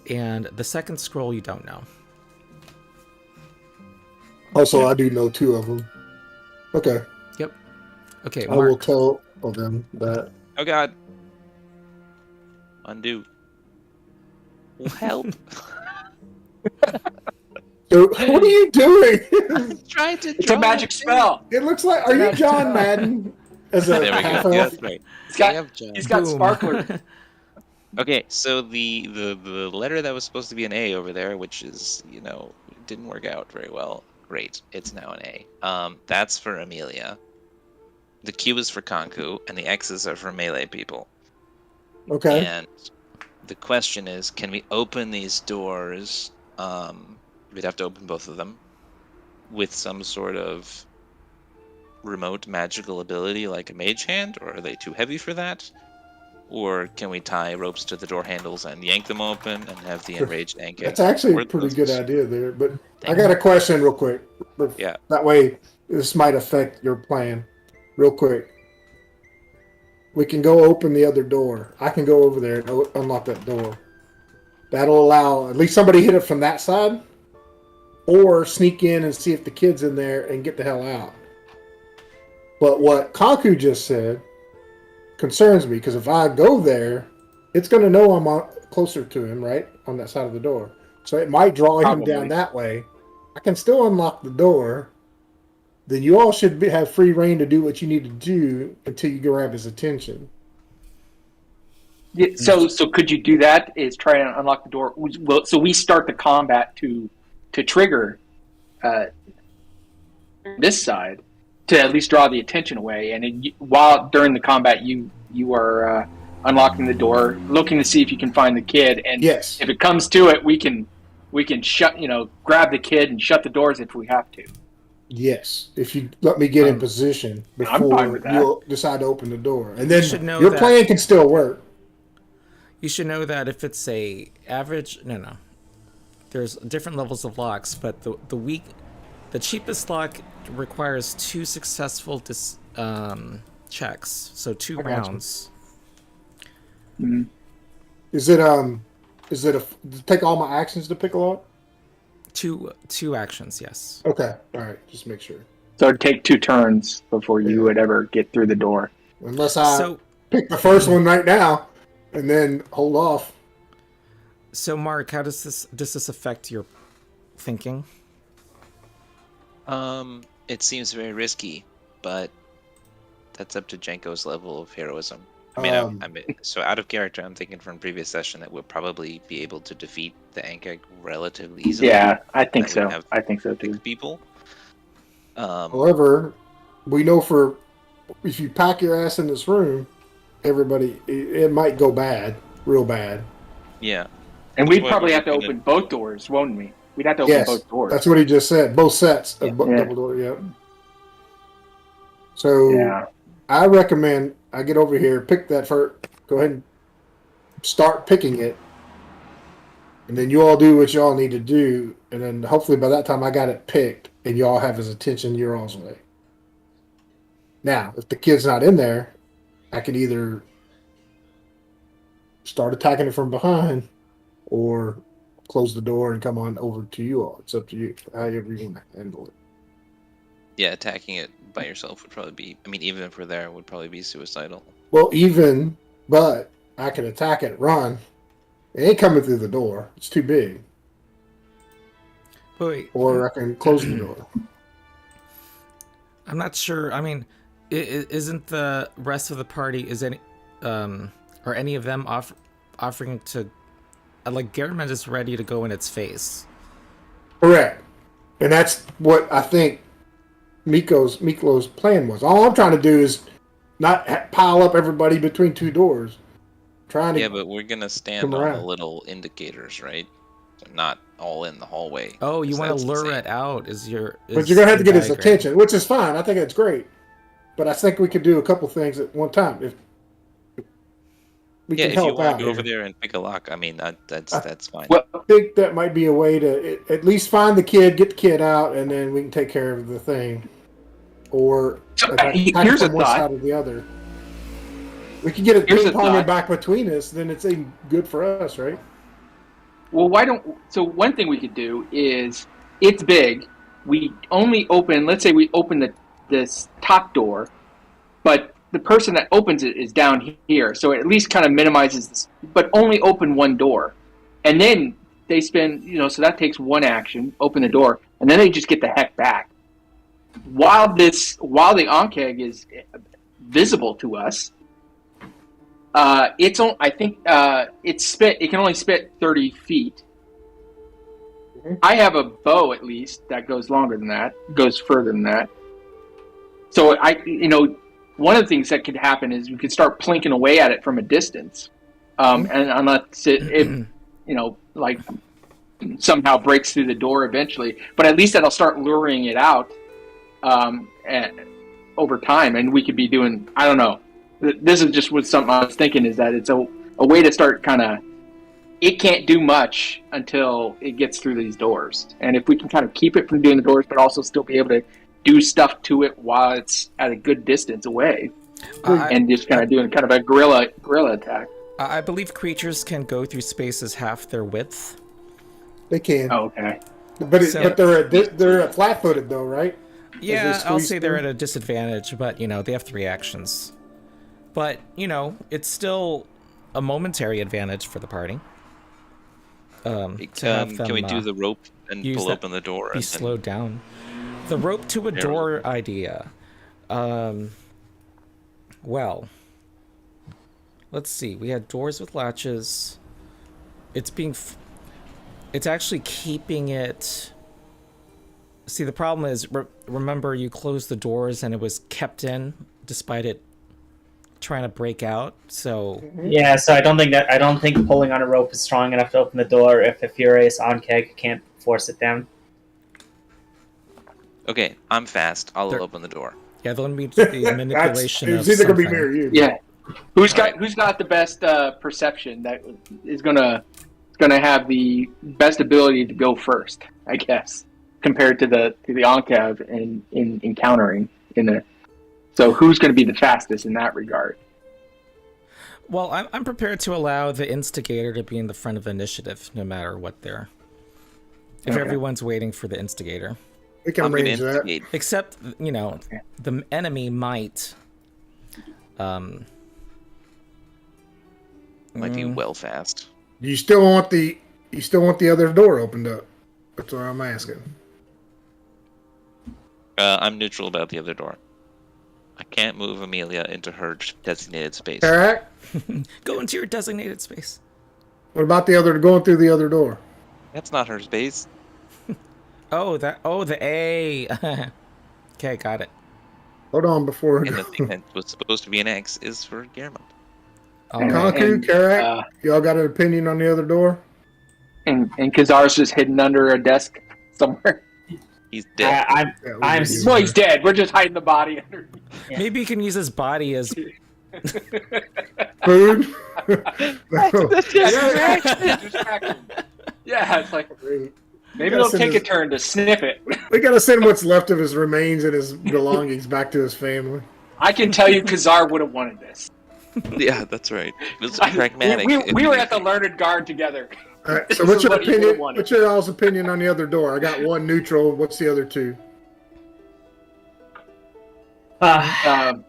[SPEAKER 1] And the second scroll you don't know.
[SPEAKER 3] Also, I do know 2 of them. Okay.
[SPEAKER 1] Yep. Okay,
[SPEAKER 3] I will tell them that.
[SPEAKER 2] Oh god. Undo. Help.
[SPEAKER 3] So, what are you doing?
[SPEAKER 2] Try to.
[SPEAKER 4] It's a magic spell.
[SPEAKER 3] It looks like. Are you John Madden? as a
[SPEAKER 2] There we
[SPEAKER 3] half
[SPEAKER 2] go. Yeah,
[SPEAKER 3] elf.
[SPEAKER 2] that's right.
[SPEAKER 4] He's got
[SPEAKER 1] Boom.
[SPEAKER 4] sparklers.
[SPEAKER 2] Okay, so the letter that was supposed to be an A over there, which is, didn't work out very well. Great, it's now an A. That's for Amelia. The Q is for Kanku, and the X's are for melee people.
[SPEAKER 3] Okay.
[SPEAKER 2] And the question is, can we open these doors? We'd have to open both of them with some sort of remote magical ability like a mage hand, or are they too heavy for that? Or can we tie ropes to the door handles and yank them open and have the enraged Ankh?
[SPEAKER 3] That's actually a pretty good idea there. But I got a question real quick.
[SPEAKER 2] Yeah.
[SPEAKER 3] That way, this might affect your plan. Real quick. We can go open the other door. I can go over there and unlock that door. That'll allow at least somebody hit it from that side, or sneak in and see if the kid's in there and get the hell out. But what Kaku just said concerns me, because if I go there, it's going to know I'm closer to him, right? On that side of the door. So it might draw him down that way. I can still unlock the door. Then you all should have free reign to do what you need to do until you grab his attention.
[SPEAKER 4] Yeah, so could you do that? Is try to unlock the door. So we start the combat to trigger this side to at least draw the attention away. And while during the combat, you are unlocking the door, looking to see if you can find the kid. And
[SPEAKER 3] yes,
[SPEAKER 4] if it comes to it, we can shut, grab the kid and shut the doors if we have to.
[SPEAKER 3] Yes, if you let me get in position before you decide to open the door, and then your plan can still work.
[SPEAKER 1] You should know that if it's a average, there's different levels of locks, but the cheapest lock requires 2 successful checks, so 2 rounds.
[SPEAKER 3] Mm-hmm. Is it take all my actions to pick a lock?
[SPEAKER 1] 2 actions, yes.
[SPEAKER 3] Okay, all right, just make sure.
[SPEAKER 4] So it'd take 2 turns before you would ever get through the door.
[SPEAKER 3] Unless I pick the first one right now and then hold off.
[SPEAKER 1] So Mark, how does this affect your thinking?
[SPEAKER 2] It seems very risky, but that's up to Jenko's level of heroism. I mean, so out of character, I'm thinking from previous session that we'll probably be able to defeat the Ankh relatively easily.
[SPEAKER 4] Yeah, I think so. I think so too.
[SPEAKER 2] People.
[SPEAKER 3] However, we know if you pack your ass in this room, everybody, it might go bad, real bad.
[SPEAKER 2] Yeah.
[SPEAKER 4] And we'd probably have to open both doors, won't we? We'd have to open both doors.
[SPEAKER 3] That's what he just said. Both sets of double door. Yeah. So I recommend I get over here, pick that first. Go ahead and start picking it, and then you all do what y'all need to do, and then hopefully by that time I got it picked, and y'all have his attention your all's way. Now, if the kid's not in there, I can either start attacking it from behind, or close the door and come on over to you all. It's up to you, however you want to handle it.
[SPEAKER 2] Yeah, attacking it by yourself would probably be, even if we're there, would probably be suicidal.
[SPEAKER 3] Well, but I can attack it, run. It ain't coming through the door. It's too big.
[SPEAKER 1] Wait.
[SPEAKER 3] Or I can close the door.
[SPEAKER 1] I'm not sure. Isn't the rest of the party, are any of them offering to, like, Garrett is ready to go in its face.
[SPEAKER 3] Correct. And that's what I think Miklo's plan was. All I'm trying to do is not pile up everybody between 2 doors. But
[SPEAKER 2] we're going to stand on the little indicators, right? So not all in the hallway.
[SPEAKER 1] Oh, you want to lure it out?
[SPEAKER 3] But you're going to have to get his attention, which is fine. I think that's great. But I think we could do a couple things at one time. If we can help out. If you want
[SPEAKER 2] to go over there and pick a lock, that's fine.
[SPEAKER 3] Well, I think that might be a way to at least find the kid, get the kid out, and then we can take care of the thing. Or
[SPEAKER 4] here's a
[SPEAKER 3] one
[SPEAKER 4] thought.
[SPEAKER 3] Side or the other. We can get it ping-ponging back between us, then it's even good for us, right?
[SPEAKER 4] Well, so one thing we could do is, it's big. We only open, let's say we open this top door, but the person that opens it is down here. So it at least kind of minimizes this, but only open one door. And then they spend, so that takes 1 action, open the door, and then they just get the heck back. While the Ankh is visible to us. I think it can only spit 30 feet. I have a bow at least that goes longer than that, goes further than that. So one of the things that could happen is we could start plinking away at it from a distance, and unless it like somehow breaks through the door eventually. But at least that'll start luring it out, over time, and we could be doing. I don't know. This is just what something I was thinking is that it's a way to start kind of. It can't do much until it gets through these doors, and if we can kind of keep it from doing the doors, but also still be able to do stuff to it while it's at a good distance away, and just kind of doing kind of a guerrilla attack.
[SPEAKER 1] I believe creatures can go through spaces half their width.
[SPEAKER 3] They can.
[SPEAKER 4] Oh, okay.
[SPEAKER 3] But they're flat-footed though, right?
[SPEAKER 1] Yeah, I'll say they're at a disadvantage, but they have 3 actions. But it's still a momentary advantage for the party.
[SPEAKER 2] Can we do the rope and pull open the door?
[SPEAKER 1] Be slowed down. The rope to a door idea. Well, let's see. We had doors with latches. It's actually keeping it. See, the problem is, remember you closed the doors and it was kept in despite it trying to break out. So
[SPEAKER 5] yeah, so I don't think pulling on a rope is strong enough to open the door if a furious onkeg can't force it down.
[SPEAKER 2] Okay, I'm fast. I'll open the door.
[SPEAKER 1] Yeah, there'll be the manipulation of
[SPEAKER 3] it's either
[SPEAKER 1] something.
[SPEAKER 3] gonna be me or you.
[SPEAKER 4] Yeah. Who's got the best perception that is gonna have the best ability to go first, I guess, compared to the Oncav in encountering in there. So who's going to be the fastest in that regard?
[SPEAKER 1] Well, I'm prepared to allow the instigator to be in the front of the initiative, no matter what they're. If everyone's waiting for the instigator,
[SPEAKER 3] we can arrange that.
[SPEAKER 1] Except the enemy might.
[SPEAKER 2] Might be well fast.
[SPEAKER 3] You still want the other door opened up? That's what I'm asking.
[SPEAKER 2] I'm neutral about the other door. I can't move Amelia into her designated space.
[SPEAKER 3] All right.
[SPEAKER 1] Go into your designated space.
[SPEAKER 3] What about the other going through the other door?
[SPEAKER 2] That's not her space.
[SPEAKER 1] the A. Okay, got it.
[SPEAKER 3] Hold on before.
[SPEAKER 2] And the thing that was supposed to be an X is for Guillermo.
[SPEAKER 3] Conku, Karak, y'all got an opinion on the other door?
[SPEAKER 4] And Kazar's just hidden under a desk somewhere.
[SPEAKER 2] He's dead.
[SPEAKER 4] He's dead. We're just hiding the body under.
[SPEAKER 1] Yeah. Maybe you can use his body as
[SPEAKER 3] food.
[SPEAKER 4] Yeah, it's like maybe they'll take a turn to sniff it.
[SPEAKER 3] We gotta send what's left of his remains and his belongings back to his family.
[SPEAKER 4] I can tell you, Kazar would have wanted this.
[SPEAKER 2] Yeah, that's right. This is pragmatic.
[SPEAKER 4] We were at the Learned Guard together.
[SPEAKER 3] All right, so what's your opinion? What's your all's opinion on the other door? I got one neutral. What's the other two?
[SPEAKER 5] I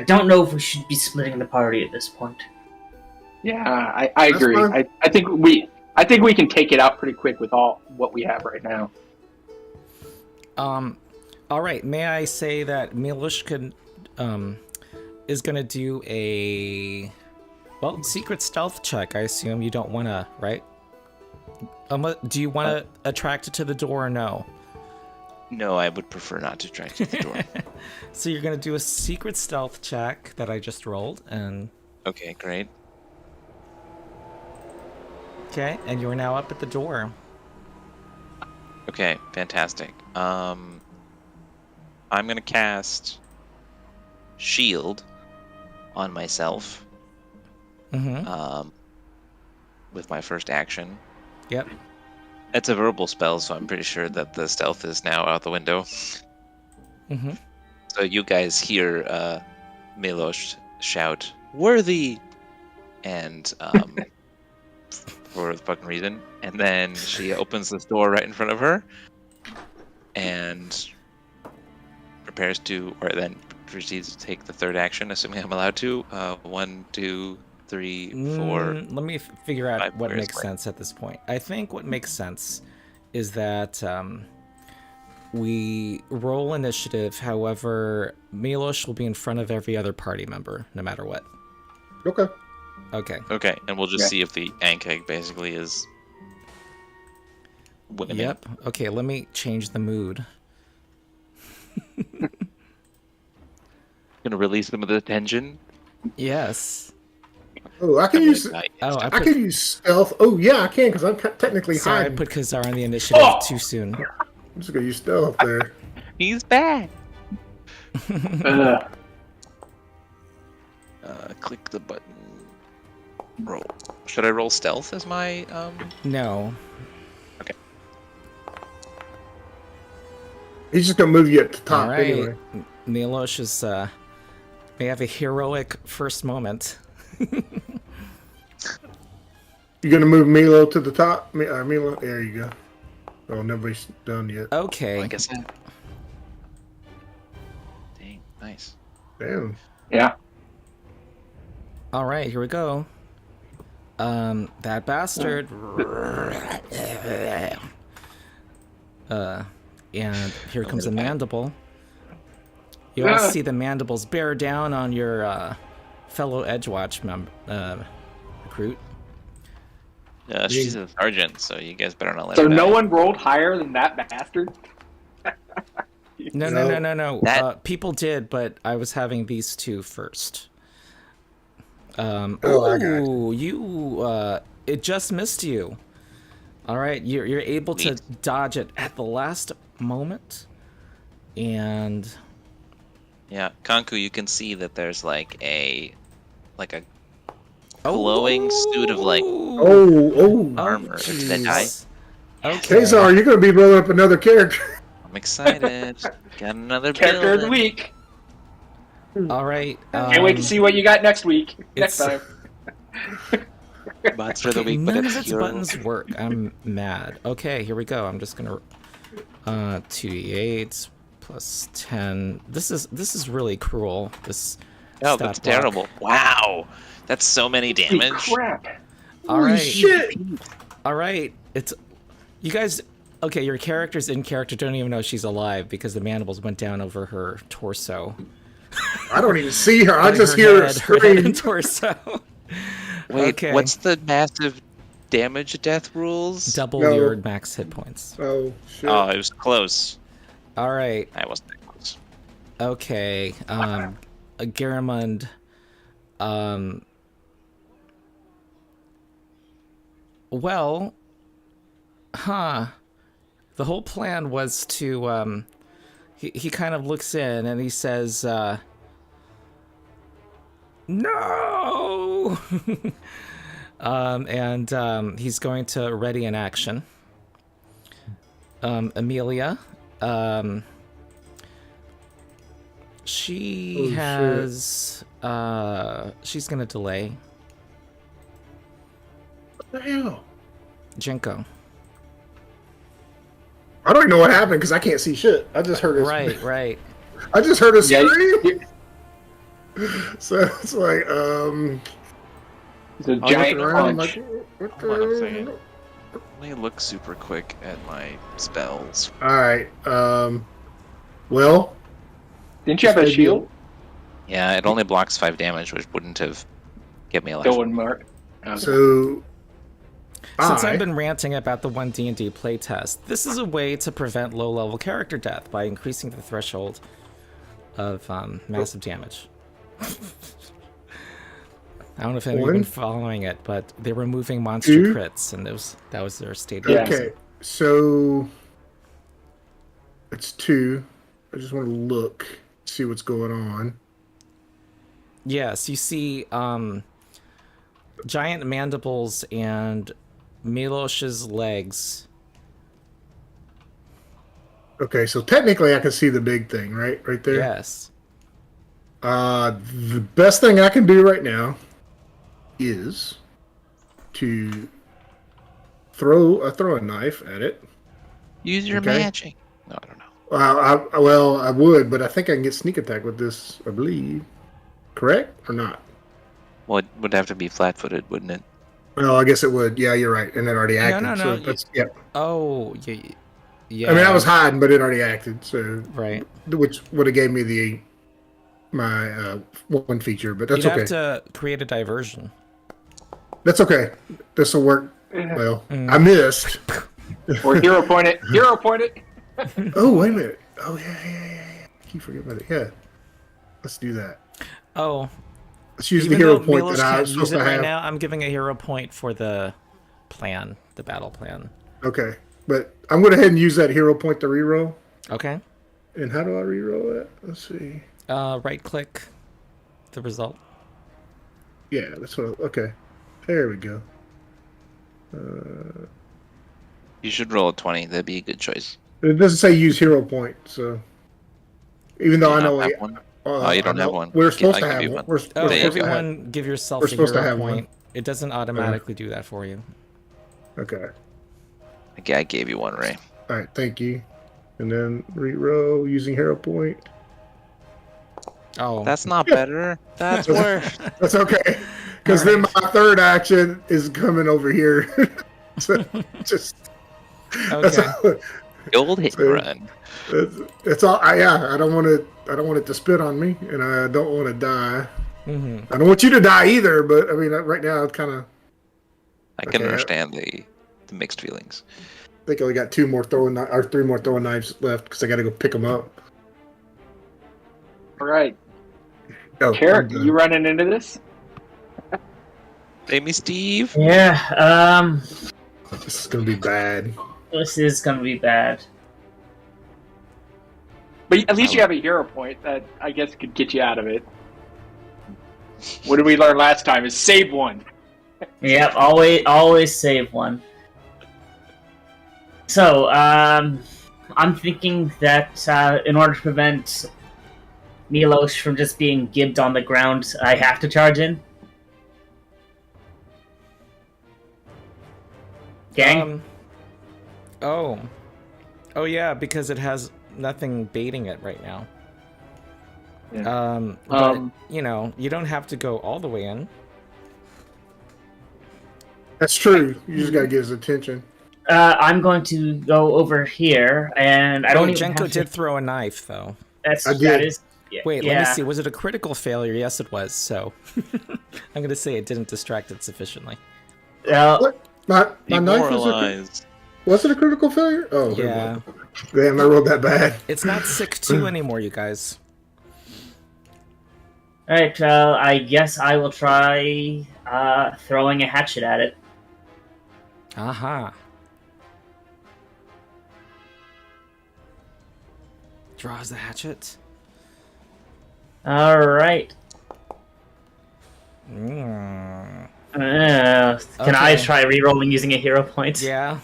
[SPEAKER 5] don't know if we should be splitting the party at this point.
[SPEAKER 4] Yeah, I agree. I think we can take it out pretty quick with all what we have right now.
[SPEAKER 1] All right. May I say that Milush is gonna do a secret stealth check. I assume you don't want to, right? Do you want to attract it to the door or no?
[SPEAKER 2] No, I would prefer not to attract it to the door.
[SPEAKER 1] So you're gonna do a secret stealth check that I just rolled, and
[SPEAKER 2] okay, great.
[SPEAKER 1] Okay, and you're now up at the door.
[SPEAKER 2] Okay, fantastic. I'm gonna cast Shield on myself.
[SPEAKER 1] Mm-hmm.
[SPEAKER 2] With my first action.
[SPEAKER 1] Yep.
[SPEAKER 2] It's a verbal spell, so I'm pretty sure that the stealth is now out the window.
[SPEAKER 1] Mm-hmm.
[SPEAKER 2] So you guys hear Milosh shout, "Worthy!" And for the fucking reason. And then she opens this door right in front of her and prepares to, or then proceeds to take the third action, assuming I'm allowed to. 1, 2, 3, 4.
[SPEAKER 1] Let me figure out
[SPEAKER 2] 5
[SPEAKER 1] what
[SPEAKER 2] squares
[SPEAKER 1] makes sense at this point. I think what makes sense is that we roll initiative. However, Milos will be in front of every other party member, no matter what.
[SPEAKER 3] Okay.
[SPEAKER 1] Okay.
[SPEAKER 2] Okay, and we'll just see if the Ankeg basically is winning.
[SPEAKER 1] Yep. Okay, let me change the mood.
[SPEAKER 2] Gonna release them with the tension.
[SPEAKER 1] Yes.
[SPEAKER 3] Oh, I can use.
[SPEAKER 1] Oh,
[SPEAKER 3] I can use stealth. Oh yeah, I can because I'm technically
[SPEAKER 1] Sorry, I
[SPEAKER 3] hiding.
[SPEAKER 1] put Kazar on the initiative too soon.
[SPEAKER 3] I'm just gonna use stealth there.
[SPEAKER 2] He's back. Click the button. Roll. Should I roll stealth as my
[SPEAKER 1] No.
[SPEAKER 2] Okay.
[SPEAKER 3] He's just gonna move you at the top
[SPEAKER 1] All right.
[SPEAKER 3] anyway.
[SPEAKER 1] Milos is may have a heroic first moment.
[SPEAKER 3] You gonna move Milo to the top? Milo, there you go. Oh, nobody's done yet.
[SPEAKER 1] Okay.
[SPEAKER 2] I guess that. Dang, nice.
[SPEAKER 3] Damn.
[SPEAKER 4] Yeah.
[SPEAKER 1] All right, here we go. That bastard. And here comes a mandible. You all see the mandibles bear down on your fellow Edgewatch recruit.
[SPEAKER 2] She's a sergeant, so you guys better not let
[SPEAKER 4] So
[SPEAKER 2] her
[SPEAKER 4] no
[SPEAKER 2] die.
[SPEAKER 4] one rolled higher than that bastard?
[SPEAKER 1] No.
[SPEAKER 2] That-
[SPEAKER 1] People did, but I was having these two first.
[SPEAKER 3] I got
[SPEAKER 1] You it just missed you. All right, you're able to dodge it at the last moment, and
[SPEAKER 2] Yeah, Kanku, you can see that there's like a glowing suit of like armor. Did I die?
[SPEAKER 1] Okay.
[SPEAKER 3] Kazar, you're gonna be rolling up another character.
[SPEAKER 2] I'm excited. Got another
[SPEAKER 4] Character of the
[SPEAKER 2] build.
[SPEAKER 4] week.
[SPEAKER 1] All right.
[SPEAKER 4] Can't wait to see what you got next week. Next time.
[SPEAKER 2] Bots for the week, but
[SPEAKER 1] None
[SPEAKER 2] it's
[SPEAKER 1] of its
[SPEAKER 2] hero.
[SPEAKER 1] buttons work. I'm mad. Okay, here we go. I'm just gonna 2d8 plus 10. This is really cruel. This.
[SPEAKER 2] Oh,
[SPEAKER 1] stat
[SPEAKER 2] that's
[SPEAKER 1] block.
[SPEAKER 2] terrible. Wow. That's so many
[SPEAKER 4] Holy
[SPEAKER 2] damage.
[SPEAKER 4] crap.
[SPEAKER 1] All right.
[SPEAKER 3] Shit.
[SPEAKER 1] All right. It's you guys. Okay, your characters in character don't even know she's alive because the mandibles went down over her torso.
[SPEAKER 3] I don't even see her. I
[SPEAKER 1] Like
[SPEAKER 3] just
[SPEAKER 1] her
[SPEAKER 3] hear her
[SPEAKER 1] head, her head
[SPEAKER 3] scream.
[SPEAKER 1] and torso.
[SPEAKER 2] Wait,
[SPEAKER 1] Okay.
[SPEAKER 2] what's the massive damage death rules?
[SPEAKER 1] Double
[SPEAKER 3] No.
[SPEAKER 1] your max hit points.
[SPEAKER 3] Oh shit.
[SPEAKER 2] Oh, it was close.
[SPEAKER 1] All right.
[SPEAKER 2] I wasn't that close.
[SPEAKER 1] Okay. Garamond. Well. The whole plan was to he kind of looks in and he says no. He's going to ready an action. Amelia, she has she's gonna delay.
[SPEAKER 3] What the hell?
[SPEAKER 1] Jinko.
[SPEAKER 3] I don't even know what happened because I can't see shit. I just heard it.
[SPEAKER 1] Right.
[SPEAKER 3] I just heard a
[SPEAKER 4] Yeah,
[SPEAKER 3] scream. So it's like,
[SPEAKER 4] It's a
[SPEAKER 2] I'll
[SPEAKER 4] giant
[SPEAKER 3] look around,
[SPEAKER 4] punch.
[SPEAKER 3] like, what
[SPEAKER 2] Hold on a
[SPEAKER 3] the?
[SPEAKER 2] second. Let me look super quick at my spells.
[SPEAKER 3] All right. Well,
[SPEAKER 4] Didn't you have a shield?
[SPEAKER 2] Yeah, it only blocks 5 damage, which wouldn't have given me a
[SPEAKER 4] Still
[SPEAKER 2] life.
[SPEAKER 4] wouldn't work.
[SPEAKER 3] so
[SPEAKER 1] Since I've been ranting about the 1 D&D playtest, this is a way to prevent low-level character death by increasing the threshold of massive damage. I don't know if anyone's been following it, but they're removing monster
[SPEAKER 3] Two.
[SPEAKER 1] crits, and that was their stated
[SPEAKER 4] Yeah.
[SPEAKER 1] reason.
[SPEAKER 3] Okay, so it's 2. I just want to look, see what's going on.
[SPEAKER 1] Yes, you see giant mandibles and Milos's legs.
[SPEAKER 3] Okay, so technically I can see the big thing, right there.
[SPEAKER 1] Yes.
[SPEAKER 3] The best thing I can do right now is to throw a knife at it.
[SPEAKER 2] Use your
[SPEAKER 3] Okay.
[SPEAKER 2] magic. No, I don't know.
[SPEAKER 3] I would, but I think I can get sneak attack with this, I believe. Correct or not?
[SPEAKER 2] Well, it would have to be flat-footed, wouldn't it?
[SPEAKER 3] Well, I guess it would. Yeah, you're right. And it already acted.
[SPEAKER 1] no,
[SPEAKER 3] So
[SPEAKER 1] you-
[SPEAKER 3] that's, yep.
[SPEAKER 1] Oh, Yeah.
[SPEAKER 3] I mean, I was hiding, but it already acted, so
[SPEAKER 1] right.
[SPEAKER 3] Which would have gave me my one feature, but that's
[SPEAKER 1] You'd
[SPEAKER 3] okay.
[SPEAKER 1] have to create a diversion.
[SPEAKER 3] That's okay. This will work. Well, I missed.
[SPEAKER 4] Or hero point it. Hero point it.
[SPEAKER 3] Oh, wait a minute. Oh, yeah. I keep forgetting about it. Yeah. Let's do that.
[SPEAKER 1] Oh.
[SPEAKER 3] Let's use the
[SPEAKER 1] Even
[SPEAKER 3] hero
[SPEAKER 1] though
[SPEAKER 3] point
[SPEAKER 1] Milos
[SPEAKER 3] that I
[SPEAKER 1] can't
[SPEAKER 3] was supposed
[SPEAKER 1] use it
[SPEAKER 3] to
[SPEAKER 1] right
[SPEAKER 3] have.
[SPEAKER 1] now, I'm giving a hero point for the plan, the battle plan.
[SPEAKER 3] Okay. But I'm going to go ahead and use that hero point to reroll.
[SPEAKER 1] Okay.
[SPEAKER 3] And how do I reroll it? Let's see.
[SPEAKER 1] Right click the result.
[SPEAKER 3] Yeah, that's what. Okay. There we go.
[SPEAKER 2] You should roll a 20. That'd be a good choice.
[SPEAKER 3] It doesn't say use hero point, so. Even though I know
[SPEAKER 2] have one? Oh, you don't have one.
[SPEAKER 3] We're supposed
[SPEAKER 2] I
[SPEAKER 3] to
[SPEAKER 2] give
[SPEAKER 3] have
[SPEAKER 2] you
[SPEAKER 3] one.
[SPEAKER 2] one.
[SPEAKER 1] Oh,
[SPEAKER 2] There you go.
[SPEAKER 1] everyone give yourself
[SPEAKER 3] We're
[SPEAKER 1] a
[SPEAKER 3] supposed to
[SPEAKER 1] hero
[SPEAKER 3] have one.
[SPEAKER 1] point. It doesn't automatically do that for you.
[SPEAKER 3] Okay.
[SPEAKER 2] Okay, I gave you one, Ray.
[SPEAKER 3] All right, thank you. And then reroll using hero point.
[SPEAKER 1] Oh.
[SPEAKER 2] That's not better. That's worse.
[SPEAKER 3] That's okay, because then my third action is coming over here. So just that's
[SPEAKER 1] Okay.
[SPEAKER 3] all,
[SPEAKER 2] The old hit and run.
[SPEAKER 3] it's all. I don't want it. I don't want it to spit on me, and I don't want to die.
[SPEAKER 1] Mm-hmm.
[SPEAKER 3] I don't want you to die either. But I mean, right now it's kind of.
[SPEAKER 2] I can
[SPEAKER 3] Okay.
[SPEAKER 2] understand the mixed feelings.
[SPEAKER 3] I think I only got 3 more throwing knives left because I got to go pick them up.
[SPEAKER 4] All right.
[SPEAKER 3] Oh,
[SPEAKER 4] Carrick,
[SPEAKER 3] I'm done.
[SPEAKER 4] you running into this?
[SPEAKER 2] Amy Steve?
[SPEAKER 5] Yeah,
[SPEAKER 3] This is gonna be bad.
[SPEAKER 5] this is gonna be bad.
[SPEAKER 4] But at least you have a hero point that I guess could get you out of it. What did we learn last time? Is save one.
[SPEAKER 5] Yep, always save one. So, I'm thinking that in order to prevent Milos from just being gibbed on the ground, I have to charge in. Gang?
[SPEAKER 1] Oh yeah, because it has nothing baiting it right now.
[SPEAKER 4] Yeah.
[SPEAKER 1] But, you know, you don't have to go all the way in.
[SPEAKER 3] That's true. You just gotta get his attention.
[SPEAKER 5] I'm going to go over here, and I don't even
[SPEAKER 1] Jenko
[SPEAKER 5] have to...
[SPEAKER 1] did throw a knife, though.
[SPEAKER 3] I did.
[SPEAKER 5] That is...
[SPEAKER 1] Wait,
[SPEAKER 5] yeah.
[SPEAKER 1] let me see. Was it a critical failure? Yes, it was. So I'm going to say it didn't distract it sufficiently.
[SPEAKER 3] What? My knife
[SPEAKER 2] Demoralized.
[SPEAKER 3] was it a critical failure? Oh,
[SPEAKER 1] Yeah.
[SPEAKER 3] Damn, I rolled that bad.
[SPEAKER 1] It's not sick 2 anymore, you guys.
[SPEAKER 5] Alright, I guess I will try throwing a hatchet at it.
[SPEAKER 1] Aha. Draws the hatchet.
[SPEAKER 5] Alright.
[SPEAKER 1] Mm.
[SPEAKER 5] Can I try rerolling using a hero point?
[SPEAKER 1] Yeah.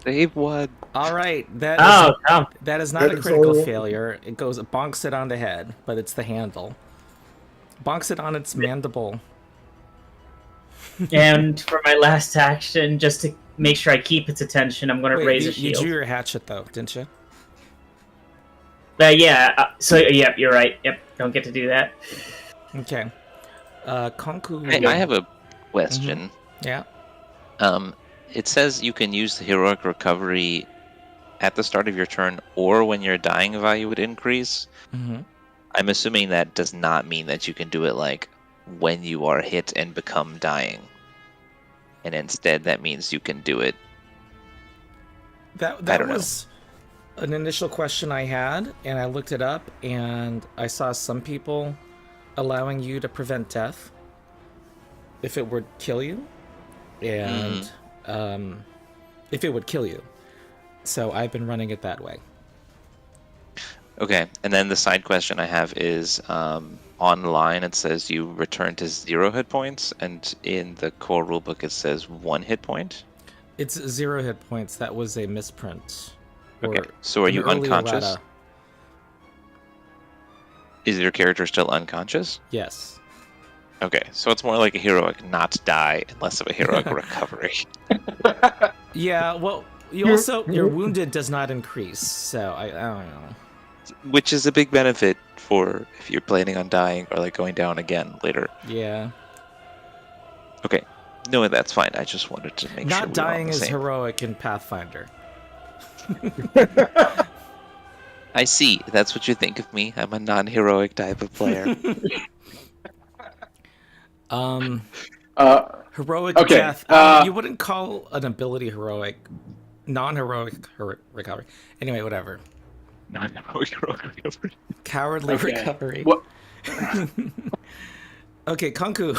[SPEAKER 2] Save one.
[SPEAKER 1] All right. That is not a
[SPEAKER 3] That is
[SPEAKER 1] critical
[SPEAKER 3] all-
[SPEAKER 1] failure. It goes bonks it on the head, but it's the handle. Bonks it on its mandible.
[SPEAKER 5] And for my last action, just to make sure I keep its attention, I'm going to raise a
[SPEAKER 1] You
[SPEAKER 5] shield.
[SPEAKER 1] drew your hatchet though, didn't you?
[SPEAKER 5] Yep, you're right. Yep, don't get to do that.
[SPEAKER 1] Okay. Konku.
[SPEAKER 2] Hey, I have a question.
[SPEAKER 1] Yeah.
[SPEAKER 2] It says you can use the heroic recovery at the start of your turn or when your dying value would increase.
[SPEAKER 1] Mm-hmm.
[SPEAKER 2] I'm assuming that does not mean that you can do it like when you are hit and become dying. And instead that means you can do it.
[SPEAKER 1] That was an initial question I had, and I looked it up, and I saw some people allowing you to prevent death if it would kill you, and if it would kill you. So I've been running it that way.
[SPEAKER 2] Okay, and then the side question I have is online it says you return to 0 hit points, and in the core rulebook it says 1 hit point.
[SPEAKER 1] It's 0 hit points. That was a misprint.
[SPEAKER 2] Okay,
[SPEAKER 1] Or
[SPEAKER 2] so are
[SPEAKER 1] an
[SPEAKER 2] you
[SPEAKER 1] early
[SPEAKER 2] unconscious?
[SPEAKER 1] errata.
[SPEAKER 2] Is your character still unconscious?
[SPEAKER 1] Yes.
[SPEAKER 2] Okay, so it's more like a heroic not die and less of a heroic recovery.
[SPEAKER 1] Yeah, well, your wounded does not increase, so I don't know.
[SPEAKER 2] Which is a big benefit for if you're planning on dying or like going down again later.
[SPEAKER 1] Yeah.
[SPEAKER 2] Okay, no, that's fine. I just wanted to make sure
[SPEAKER 1] Not
[SPEAKER 2] we were on
[SPEAKER 1] dying
[SPEAKER 2] the
[SPEAKER 1] is
[SPEAKER 2] same.
[SPEAKER 1] heroic in Pathfinder.
[SPEAKER 2] I see. That's what you think of me. I'm a non-heroic type of player.
[SPEAKER 1] Heroic
[SPEAKER 4] Okay,
[SPEAKER 1] death. You wouldn't call an ability heroic. Non-heroic recovery. Anyway, whatever.
[SPEAKER 2] Non-heroic recovery.
[SPEAKER 1] Cowardly recovery.
[SPEAKER 4] What?
[SPEAKER 1] Okay, Kanku.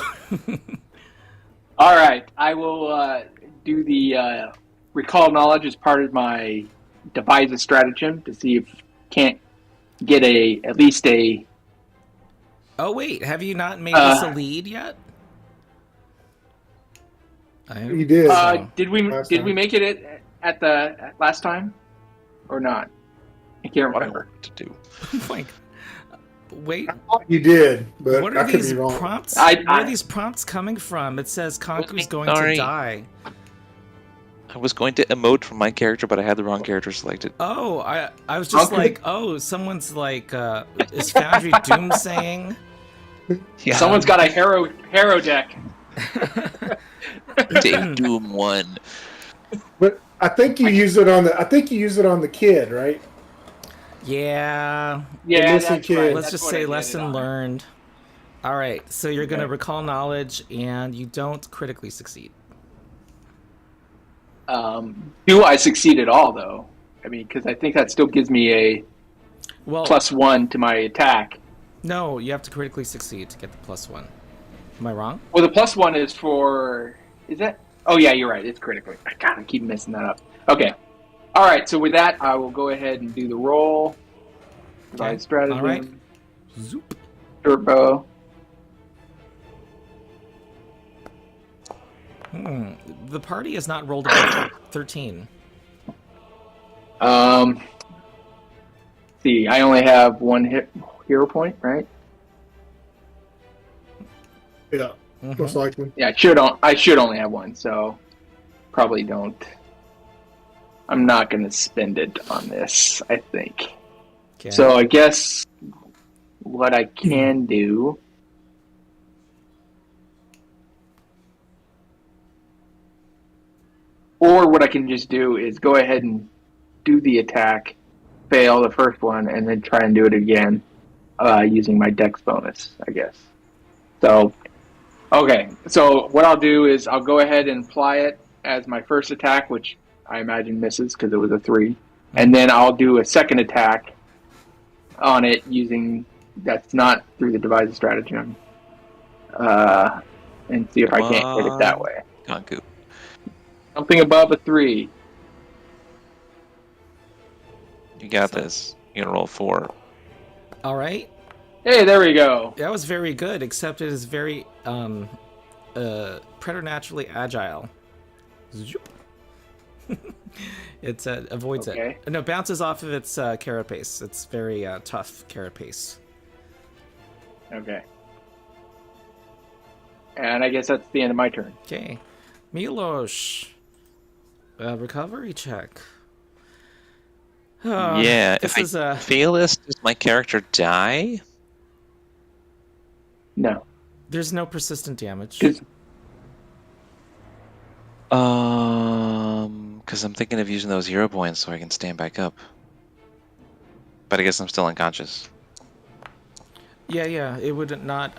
[SPEAKER 4] All right, I will do the recall knowledge as part of my devise a stratagem to see if can't get at least a.
[SPEAKER 1] Oh wait, have you not made this a lead yet?
[SPEAKER 3] You did.
[SPEAKER 4] Did we make it at the last time or not? I can't remember.
[SPEAKER 2] What to do?
[SPEAKER 1] Like, wait.
[SPEAKER 3] You did, but
[SPEAKER 1] What
[SPEAKER 3] I
[SPEAKER 1] are
[SPEAKER 3] could
[SPEAKER 1] these
[SPEAKER 3] be wrong.
[SPEAKER 1] prompts?
[SPEAKER 4] I-
[SPEAKER 1] Where are these prompts coming from? It says Kanku's going to
[SPEAKER 2] Sorry.
[SPEAKER 1] die.
[SPEAKER 2] I was going to emote from my character, but I had the wrong character selected.
[SPEAKER 1] Oh, I was just
[SPEAKER 4] Okay.
[SPEAKER 1] like, oh, someone's like, is Foundry Doom saying?
[SPEAKER 2] Yeah.
[SPEAKER 4] Someone's got a hero deck.
[SPEAKER 2] Take Doom 1.
[SPEAKER 3] But I think you use it on the kid, right?
[SPEAKER 1] Yeah.
[SPEAKER 4] Yeah,
[SPEAKER 3] missing
[SPEAKER 4] that's
[SPEAKER 3] kid.
[SPEAKER 4] right.
[SPEAKER 1] Let's
[SPEAKER 4] That's
[SPEAKER 1] just
[SPEAKER 4] what I
[SPEAKER 1] say
[SPEAKER 4] did it
[SPEAKER 1] lesson
[SPEAKER 4] on.
[SPEAKER 1] learned. All right, so you're going to
[SPEAKER 4] Okay.
[SPEAKER 1] recall knowledge, and you don't critically succeed.
[SPEAKER 4] Do I succeed at all, though? I mean, because I think that still gives me a
[SPEAKER 1] Well,
[SPEAKER 4] +1 to my attack.
[SPEAKER 1] no, you have to critically succeed to get the +1. Am I wrong?
[SPEAKER 4] Well, the +1 is for. Is that? Oh, yeah, you're right. It's critically. God, I keep messing that up. Okay. All right. So with that, I will go ahead and do the roll. Devise stratagem.
[SPEAKER 1] All right. Zoop.
[SPEAKER 4] Turbo.
[SPEAKER 1] The party has not rolled above 13.
[SPEAKER 4] See, I only have one hero point, right?
[SPEAKER 3] Yeah, most likely.
[SPEAKER 4] Yeah, I should only have one, so probably don't. I'm not going to spend it on this, I think.
[SPEAKER 1] Okay.
[SPEAKER 4] So I guess what I can do. Or what I can just do is go ahead and do the attack, fail the first one, and then try and do it again using my dex bonus, I guess. So, okay. So what I'll do is I'll go ahead and apply it as my first attack, which I imagine misses because it was a 3. And then I'll do a second attack on it using, that's not through the devise stratagem, and see if I can't hit it that way.
[SPEAKER 2] Kanku.
[SPEAKER 4] Something above a 3.
[SPEAKER 2] You got this. You're gonna roll 4.
[SPEAKER 1] All right.
[SPEAKER 4] Hey, there we go.
[SPEAKER 1] That was very good, except it is very preternaturally agile. Zoop. It avoids
[SPEAKER 4] Okay.
[SPEAKER 1] it. No, bounces off of its carapace. It's very tough carapace.
[SPEAKER 4] Okay. And I guess that's the end of my turn.
[SPEAKER 1] Okay. Milos. Recovery check.
[SPEAKER 2] Yeah,
[SPEAKER 1] This
[SPEAKER 2] if
[SPEAKER 1] is
[SPEAKER 2] I fail this, does my character die?
[SPEAKER 4] No.
[SPEAKER 1] There's no persistent damage.
[SPEAKER 4] Because
[SPEAKER 2] Because I'm thinking of using those hero points so I can stand back up. But I guess I'm still unconscious.
[SPEAKER 1] Yeah, it would not,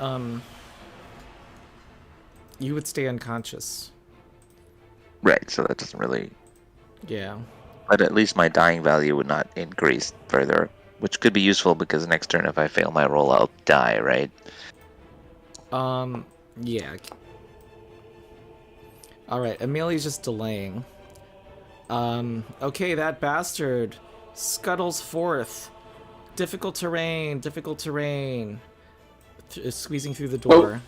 [SPEAKER 1] you would stay unconscious.
[SPEAKER 2] Right, so that doesn't really...
[SPEAKER 1] Yeah.
[SPEAKER 2] But at least my dying value would not increase further, which could be useful because next turn if I fail my roll, I'll die, right?
[SPEAKER 1] Yeah. Alright, Amelia's just delaying. Okay, that bastard scuttles forth. Difficult terrain. Squeezing through the door.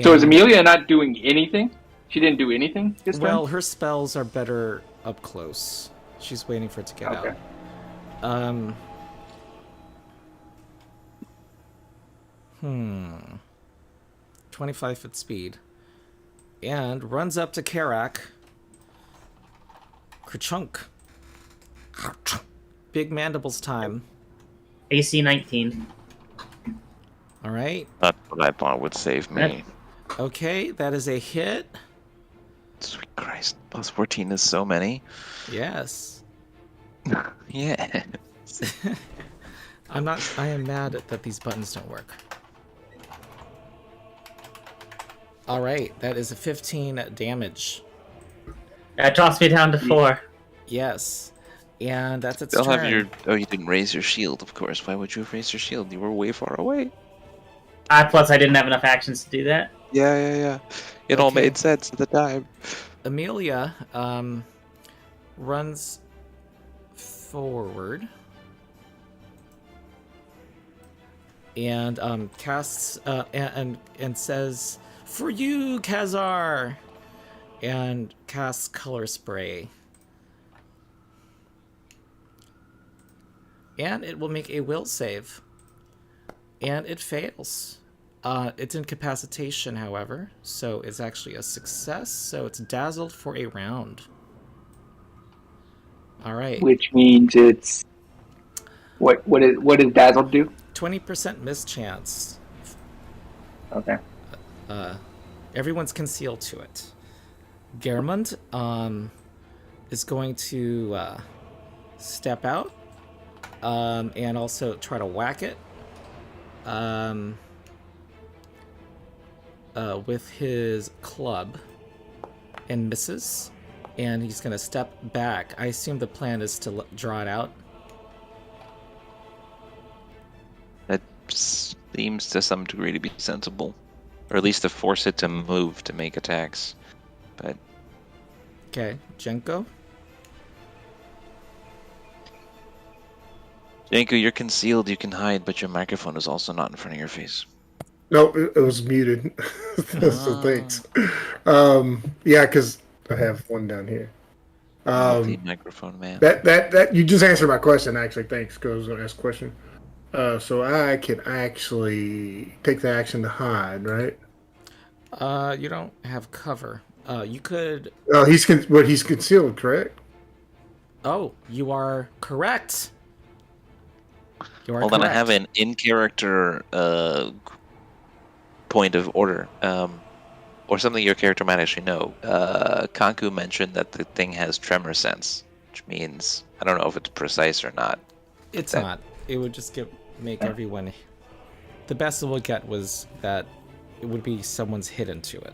[SPEAKER 4] So is
[SPEAKER 1] And-
[SPEAKER 4] Amelia not doing anything? She didn't do anything this
[SPEAKER 1] Well,
[SPEAKER 4] time?
[SPEAKER 1] her spells are better up close. She's waiting for it to get
[SPEAKER 4] Okay.
[SPEAKER 1] out. 25-foot speed. And runs up to Karak. Kerchunk. Big mandibles time.
[SPEAKER 5] AC 19.
[SPEAKER 1] Alright.
[SPEAKER 2] That's what I thought would save me.
[SPEAKER 1] Okay, that is a hit.
[SPEAKER 2] Sweet Christ, plus 14 is so many.
[SPEAKER 1] Yes.
[SPEAKER 2] Yeah.
[SPEAKER 1] I am mad that these buttons don't work. All right, that is a 15 damage.
[SPEAKER 5] That drops me down to 4.
[SPEAKER 1] Yes. And that's its
[SPEAKER 2] They'll
[SPEAKER 1] turn.
[SPEAKER 2] have your. Oh, you didn't raise your shield, of course. Why would you have raised your shield? You were way far away.
[SPEAKER 5] Plus, I didn't have enough actions to do that.
[SPEAKER 2] Yeah. It all made sense at the time.
[SPEAKER 1] Amelia runs forward and casts and says, "For you, Khazar," and casts color spray. And it will make a will save. And it fails. It's incapacitation, however, so it's actually a success, so it's dazzled for a round. All right.
[SPEAKER 4] Which means it's... What does dazzled do?
[SPEAKER 1] 20% mischance.
[SPEAKER 4] Okay.
[SPEAKER 1] Everyone's concealed to it. Germund is going to step out and also try to whack it with his club and misses. And he's going to step back. I assume the plan is to draw it out.
[SPEAKER 2] That seems to some degree to be sensible. Or at least to force it to move to make attacks. But
[SPEAKER 1] Okay, Jenko?
[SPEAKER 2] Janko, you're concealed, you can hide, but your microphone is also not in front of your face.
[SPEAKER 3] No, it was muted. So thanks. Yeah, because I have one down here.
[SPEAKER 2] The microphone man.
[SPEAKER 3] That you just answered my question, actually. Thanks, because I was going to ask a question. So I can actually take the action to hide, right?
[SPEAKER 1] You don't have cover. You could...
[SPEAKER 3] Oh, he's concealed, correct?
[SPEAKER 1] Oh, you are correct. You are
[SPEAKER 2] Well,
[SPEAKER 1] correct.
[SPEAKER 2] then I have an in-character point of order, or something your character might actually know. Kanku mentioned that the thing has tremor sense, which means I don't know if it's precise or not.
[SPEAKER 1] It's not. It would just make everyone... The best it would get was that it would be someone's hidden to it.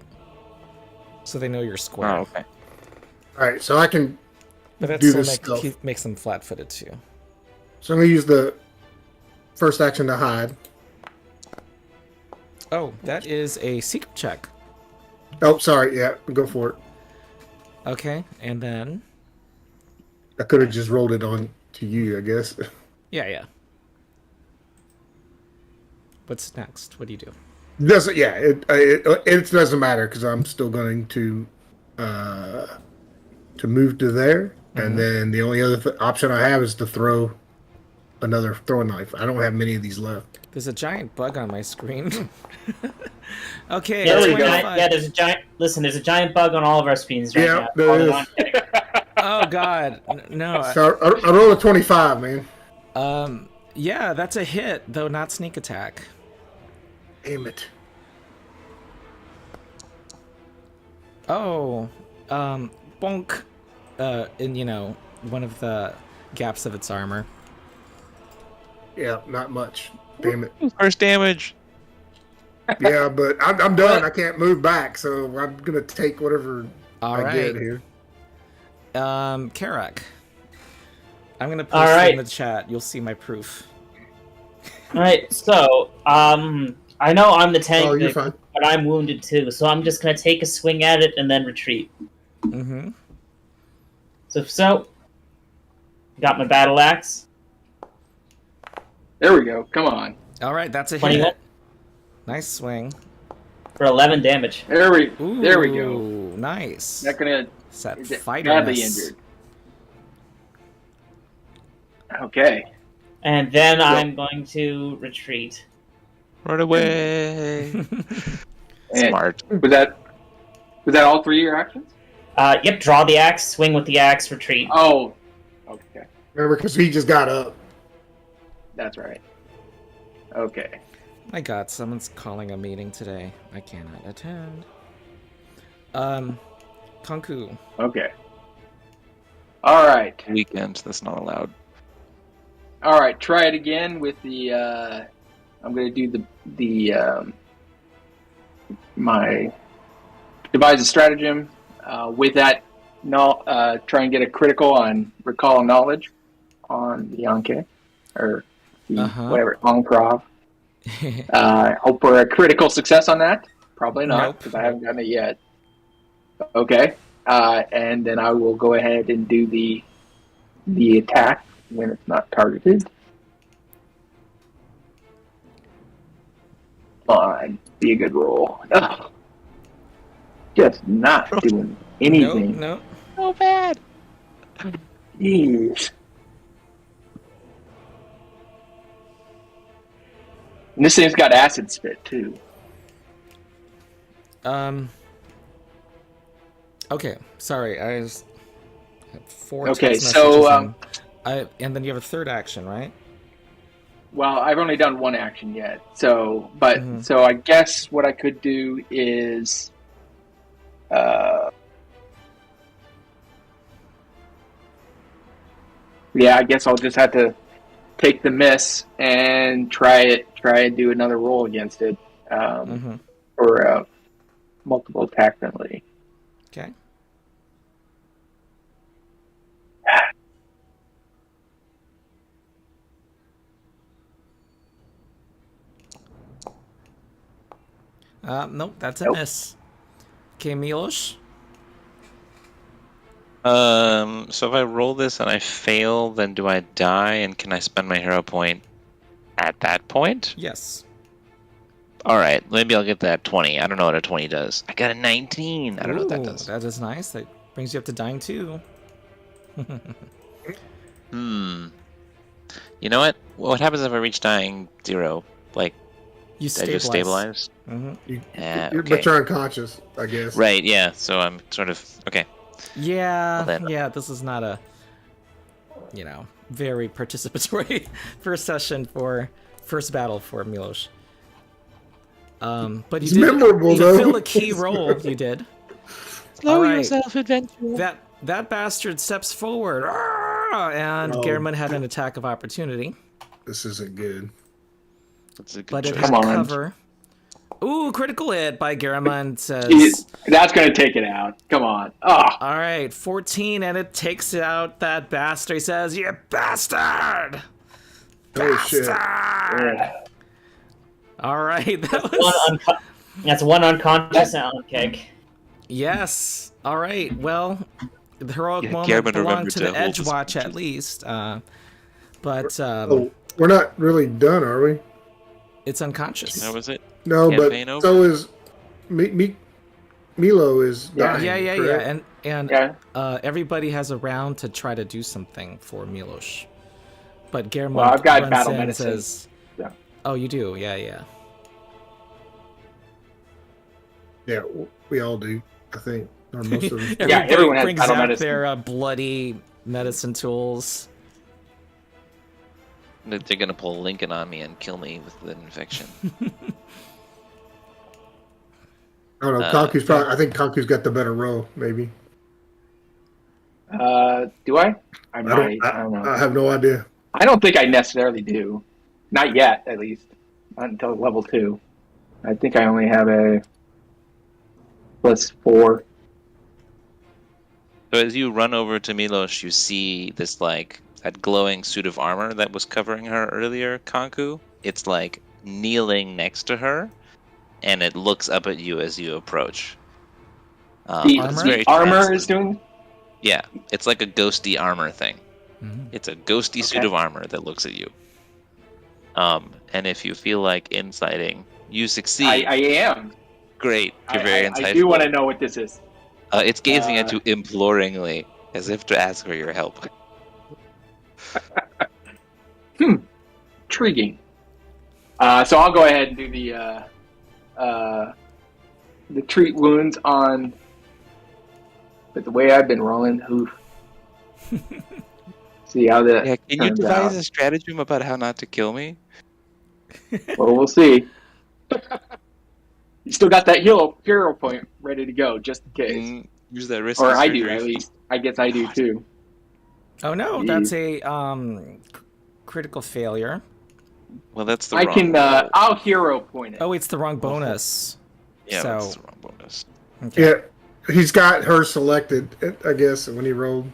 [SPEAKER 1] So they know you're square.
[SPEAKER 2] Oh, okay.
[SPEAKER 3] All right, so I can
[SPEAKER 1] But that
[SPEAKER 3] do
[SPEAKER 1] still
[SPEAKER 3] this stuff.
[SPEAKER 1] makes them flat-footed too.
[SPEAKER 3] So I'm going to use the first action to hide.
[SPEAKER 1] Oh, that is a secret check.
[SPEAKER 3] Oh, sorry. Yeah, go for it.
[SPEAKER 1] Okay, and then...
[SPEAKER 3] I could have just rolled it on to you, I guess.
[SPEAKER 1] Yeah. What's next? What do you do?
[SPEAKER 3] Doesn't it doesn't matter because I'm still going to move to there, and then the only other option I have is to throw another throwing knife. I don't have many of these left.
[SPEAKER 1] There's a giant bug on my screen. Okay,
[SPEAKER 5] Yeah, there's a giant. Listen, there's a giant bug on all of our screens right now.
[SPEAKER 3] There is.
[SPEAKER 1] Oh God, no.
[SPEAKER 3] So I rolled a 25, man.
[SPEAKER 1] Yeah, that's a hit, though not sneak attack.
[SPEAKER 3] Damn it.
[SPEAKER 1] Oh, bonk. In one of the gaps of its armor.
[SPEAKER 3] Yeah, not much. Damn it.
[SPEAKER 2] First damage.
[SPEAKER 3] Yeah, but I'm done. I can't move back, so I'm gonna take whatever I get here.
[SPEAKER 1] Karak. I'm gonna post it in the chat. You'll see my proof.
[SPEAKER 5] All right, so I know I'm the tank,
[SPEAKER 3] Oh, you're fine.
[SPEAKER 5] but I'm wounded too, so I'm just gonna take a swing at it and then retreat.
[SPEAKER 1] Mm-hmm.
[SPEAKER 5] So got my battle axe.
[SPEAKER 4] There we go. Come on.
[SPEAKER 1] All right, that's a
[SPEAKER 5] 21.
[SPEAKER 1] hit. Nice swing.
[SPEAKER 5] For 11 damage.
[SPEAKER 4] There we go.
[SPEAKER 1] Ooh, nice.
[SPEAKER 4] Not gonna.
[SPEAKER 1] It's that
[SPEAKER 4] Is it
[SPEAKER 1] fighterness.
[SPEAKER 4] badly injured? Okay.
[SPEAKER 5] And then I'm going to retreat.
[SPEAKER 2] Run away.
[SPEAKER 4] And
[SPEAKER 2] Smart.
[SPEAKER 4] Was that all 3 of your actions?
[SPEAKER 5] Yep, draw the axe, swing with the axe, retreat.
[SPEAKER 4] Oh. Okay.
[SPEAKER 3] Remember, because he just got up.
[SPEAKER 4] That's right. Okay.
[SPEAKER 1] My God, someone's calling a meeting today. I cannot attend. Kanku.
[SPEAKER 4] Okay. All right.
[SPEAKER 2] Weekend. That's not allowed.
[SPEAKER 4] All right. Try it again with the. I'm going to do my devise a stratagem. With that, try and get a critical on recall knowledge on the Anke or the whatever Ankrov. Hope for a critical success on that. Probably not because I haven't gotten it yet. Okay, and then I will go ahead and do the attack when it's not targeted. Fine, be a good roll. Ugh. Just not doing anything.
[SPEAKER 1] No.
[SPEAKER 2] So bad.
[SPEAKER 4] Jeez. And this thing's got acid spit too.
[SPEAKER 1] Okay, sorry. I have 4
[SPEAKER 4] Okay,
[SPEAKER 1] text
[SPEAKER 4] so
[SPEAKER 1] messages and then you have a third action, right?
[SPEAKER 4] well, I've only done one action yet. So I guess what I could do is yeah, I guess I'll just have to take the miss and try and do another roll against it for multiple attack penalty.
[SPEAKER 1] Okay. Nope, that's a miss. Okay, Milos.
[SPEAKER 2] So if I roll this and I fail, then do I die? And can I spend my hero point at that point?
[SPEAKER 1] Yes.
[SPEAKER 2] All right, maybe I'll get that 20. I don't know what a 20 does. I got a 19. I don't know what that does.
[SPEAKER 1] That is nice. That brings you up to dying 2.
[SPEAKER 2] You know what? What happens if I reach dying 0? Like,
[SPEAKER 1] You
[SPEAKER 2] I just stabilize?
[SPEAKER 1] Mm-hmm.
[SPEAKER 3] But you're unconscious, I guess.
[SPEAKER 2] Right, yeah. So I'm sort of... Okay.
[SPEAKER 1] Yeah,
[SPEAKER 2] Well, then-
[SPEAKER 1] yeah, this is not a, very participatory first session first battle for Milos. But
[SPEAKER 3] It's
[SPEAKER 1] you did
[SPEAKER 3] memorable, though.
[SPEAKER 1] fill a key role, you did.
[SPEAKER 2] Slow
[SPEAKER 1] All right.
[SPEAKER 2] yourself, adventure.
[SPEAKER 1] That bastard steps forward, and Gehrman had an attack of opportunity.
[SPEAKER 3] This isn't good.
[SPEAKER 2] That's a good
[SPEAKER 1] But it
[SPEAKER 2] choice.
[SPEAKER 1] had
[SPEAKER 4] Come on.
[SPEAKER 1] cover. Ooh, critical hit by Gehrman says...
[SPEAKER 4] That's going to take it out. Come on. Oh.
[SPEAKER 1] All right, 14, and it takes out that bastard. He says, "You bastard!
[SPEAKER 3] Oh, shit.
[SPEAKER 1] Bastard!" All right, that was...
[SPEAKER 5] That's one unconscious Anke.
[SPEAKER 1] Yes. All right, well, the heroic
[SPEAKER 2] Yeah,
[SPEAKER 1] moment
[SPEAKER 2] Gehrman
[SPEAKER 1] belonged
[SPEAKER 2] remembered
[SPEAKER 1] to
[SPEAKER 2] to
[SPEAKER 1] the
[SPEAKER 2] hold his
[SPEAKER 1] Edgewatch at
[SPEAKER 2] punches.
[SPEAKER 1] least. But
[SPEAKER 3] Oh, we're not really done, are we?
[SPEAKER 1] it's unconscious.
[SPEAKER 2] That was it.
[SPEAKER 3] No,
[SPEAKER 2] Campaign
[SPEAKER 3] but
[SPEAKER 2] over?
[SPEAKER 3] so is Milo is dying.
[SPEAKER 1] Yeah.
[SPEAKER 3] correct?
[SPEAKER 1] And
[SPEAKER 4] Yeah.
[SPEAKER 1] everybody has a round to try to do something for Milos. But Gehrman
[SPEAKER 4] Well, I've got
[SPEAKER 1] runs
[SPEAKER 4] battle
[SPEAKER 1] in and
[SPEAKER 4] medicine.
[SPEAKER 1] says,
[SPEAKER 4] Yeah.
[SPEAKER 1] "Oh, you do? Yeah.
[SPEAKER 3] Yeah, we all do, I think. Or most of us.
[SPEAKER 1] Everybody
[SPEAKER 4] everyone has
[SPEAKER 1] brings
[SPEAKER 4] battle
[SPEAKER 1] out
[SPEAKER 4] medicine.
[SPEAKER 1] their bloody medicine tools.
[SPEAKER 2] They're gonna pull Lincoln on me and kill me with the infection.
[SPEAKER 3] I don't know. Kaku's probably. I think Kaku's got the better roll. Maybe.
[SPEAKER 4] Do I? I might. I don't know.
[SPEAKER 3] I have no idea.
[SPEAKER 4] I don't think I necessarily do. Not yet, at least. Not until level 2. I think I only have a +4.
[SPEAKER 2] So as you run over to Milos, you see this that glowing suit of armor that was covering her earlier, Kanku. It's kneeling next to her, and it looks up at you as you approach.
[SPEAKER 4] The armor is doing.
[SPEAKER 2] Yeah, it's like a ghosty armor thing.
[SPEAKER 1] Mhm.
[SPEAKER 2] It's a ghosty suit of armor that looks at you. And if you feel like inciting, you succeed.
[SPEAKER 4] I am.
[SPEAKER 2] Great, you're very insightful.
[SPEAKER 4] I do want to know what this is.
[SPEAKER 2] It's gazing at you imploringly, as if to ask for your help.
[SPEAKER 4] Intriguing. So I'll go ahead and do the treat wounds on. But the way I've been rolling, oof. See how that.
[SPEAKER 2] Yeah, can you
[SPEAKER 4] turns
[SPEAKER 2] devise
[SPEAKER 4] out.
[SPEAKER 2] a stratagem about how not to kill me?
[SPEAKER 4] Well, we'll see. You still got that hero point ready to go, just in case.
[SPEAKER 2] Use that risk.
[SPEAKER 4] Or I do, at least. I guess I do too.
[SPEAKER 1] Oh no, that's a critical failure.
[SPEAKER 2] Well, that's the
[SPEAKER 4] I
[SPEAKER 2] wrong.
[SPEAKER 4] can. I'll hero point it.
[SPEAKER 1] Oh, it's the wrong bonus.
[SPEAKER 2] Yeah,
[SPEAKER 1] so
[SPEAKER 2] that's the wrong bonus.
[SPEAKER 1] okay.
[SPEAKER 3] Yeah, he's got her selected, I guess, when he rolled.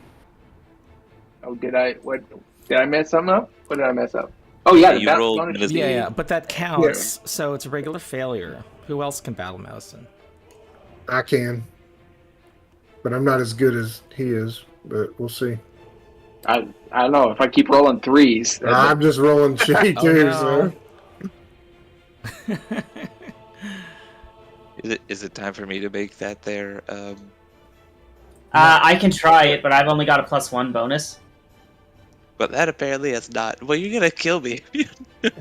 [SPEAKER 4] Oh, did I? What? Did I mess something up? What did I mess up? Oh yeah,
[SPEAKER 2] You
[SPEAKER 4] that's
[SPEAKER 2] rolled
[SPEAKER 4] bonus.
[SPEAKER 2] medicine.
[SPEAKER 1] Yeah, but that counts. So it's a regular failure. Who else can battle medicine?
[SPEAKER 3] I can, but I'm not as good as he is. But we'll see.
[SPEAKER 4] I don't know if I keep rolling threes.
[SPEAKER 3] I'm just rolling shitty too.
[SPEAKER 1] no.
[SPEAKER 3] So
[SPEAKER 2] Is it time for me to make that there?
[SPEAKER 5] I can try it, but I've only got a +1 bonus.
[SPEAKER 2] But that apparently is not. Well, you're gonna kill me.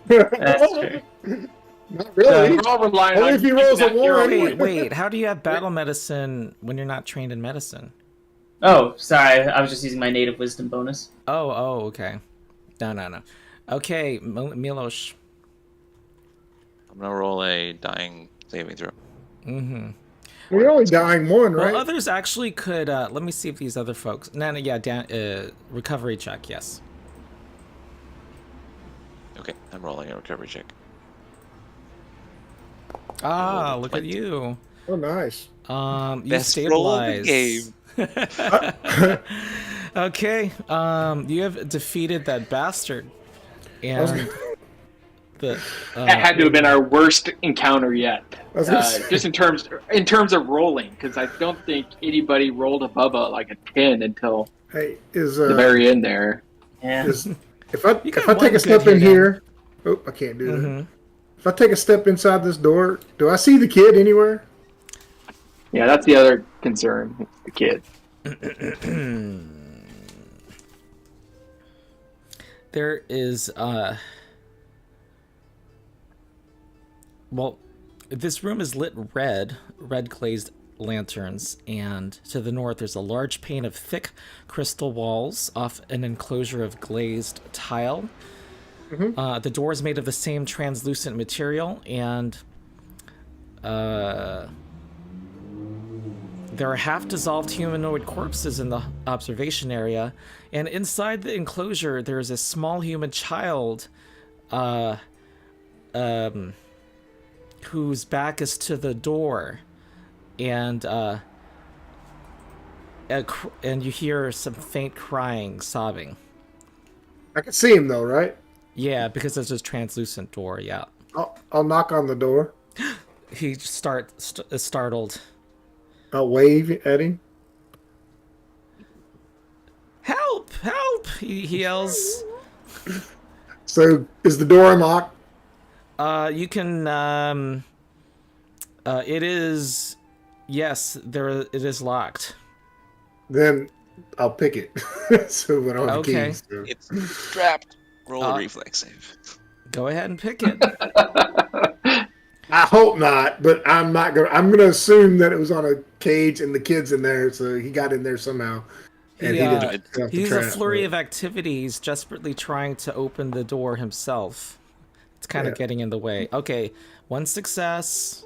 [SPEAKER 5] That's true.
[SPEAKER 3] not really.
[SPEAKER 4] We're all relying
[SPEAKER 3] Only
[SPEAKER 4] on
[SPEAKER 3] if he
[SPEAKER 4] you
[SPEAKER 3] rolls a
[SPEAKER 4] keeping that hero
[SPEAKER 3] one.
[SPEAKER 4] point.
[SPEAKER 1] Wait. How do you have battle medicine when you're not trained in medicine?
[SPEAKER 5] Oh, sorry. I was just using my native wisdom bonus.
[SPEAKER 1] Oh, okay. No. Okay, Milos.
[SPEAKER 2] I'm gonna roll a dying saving throw.
[SPEAKER 1] Mm-hmm.
[SPEAKER 3] We're only dying one, right?
[SPEAKER 1] Well, others actually could. Let me see if these other folks. No, yeah, recovery check. Yes.
[SPEAKER 2] Okay, I'm rolling a recovery check.
[SPEAKER 1] Ah, look at you.
[SPEAKER 3] Oh, nice.
[SPEAKER 1] You
[SPEAKER 2] Best roll of the
[SPEAKER 1] stabilize.
[SPEAKER 2] game.
[SPEAKER 1] Okay. You have defeated that bastard, and the
[SPEAKER 4] That had to have been our worst encounter yet.
[SPEAKER 3] I was gonna say.
[SPEAKER 4] Just in terms of rolling, because I don't think anybody rolled above like a 10 until
[SPEAKER 3] Hey, is
[SPEAKER 4] the very end there.
[SPEAKER 5] Yeah.
[SPEAKER 3] if I
[SPEAKER 1] got
[SPEAKER 3] take a
[SPEAKER 1] one
[SPEAKER 3] step
[SPEAKER 1] good
[SPEAKER 3] in
[SPEAKER 1] hit
[SPEAKER 3] here? Oh, I can't do that.
[SPEAKER 1] Mhm.
[SPEAKER 3] If I take a step inside this door, do I see the kid anywhere?
[SPEAKER 4] Yeah, that's the other concern. It's the kid.
[SPEAKER 1] There is well, this room is lit red glazed lanterns, and to the north there's a large pane of thick crystal walls off an enclosure of glazed tile. The door is made of the same translucent material, and there are half-dissolved humanoid corpses in the observation area, and inside the enclosure there is a small human child whose back is to the door, and you hear some faint crying, sobbing.
[SPEAKER 3] I can see him though, right?
[SPEAKER 1] Yeah, because there's this translucent door. Yeah,
[SPEAKER 3] I'll knock on the door.
[SPEAKER 1] he is startled.
[SPEAKER 3] I'll wave at him.
[SPEAKER 1] Help! He yells.
[SPEAKER 3] So is the door unlocked?
[SPEAKER 1] You can. It is. Yes, it is locked.
[SPEAKER 3] Then I'll pick it. So we don't have the
[SPEAKER 1] Okay.
[SPEAKER 3] keys. So.
[SPEAKER 2] It's trapped. Roll a reflex save.
[SPEAKER 1] Go ahead and pick it.
[SPEAKER 3] I hope not, but I'm not gonna. I'm gonna assume that it was on a cage and the kid's in there, so he got in there somehow. And he didn't. have the
[SPEAKER 1] He's a
[SPEAKER 3] trap,
[SPEAKER 1] flurry
[SPEAKER 3] but-
[SPEAKER 1] of activities, desperately trying to open the door himself. It's kind of getting in the way. Okay, one success.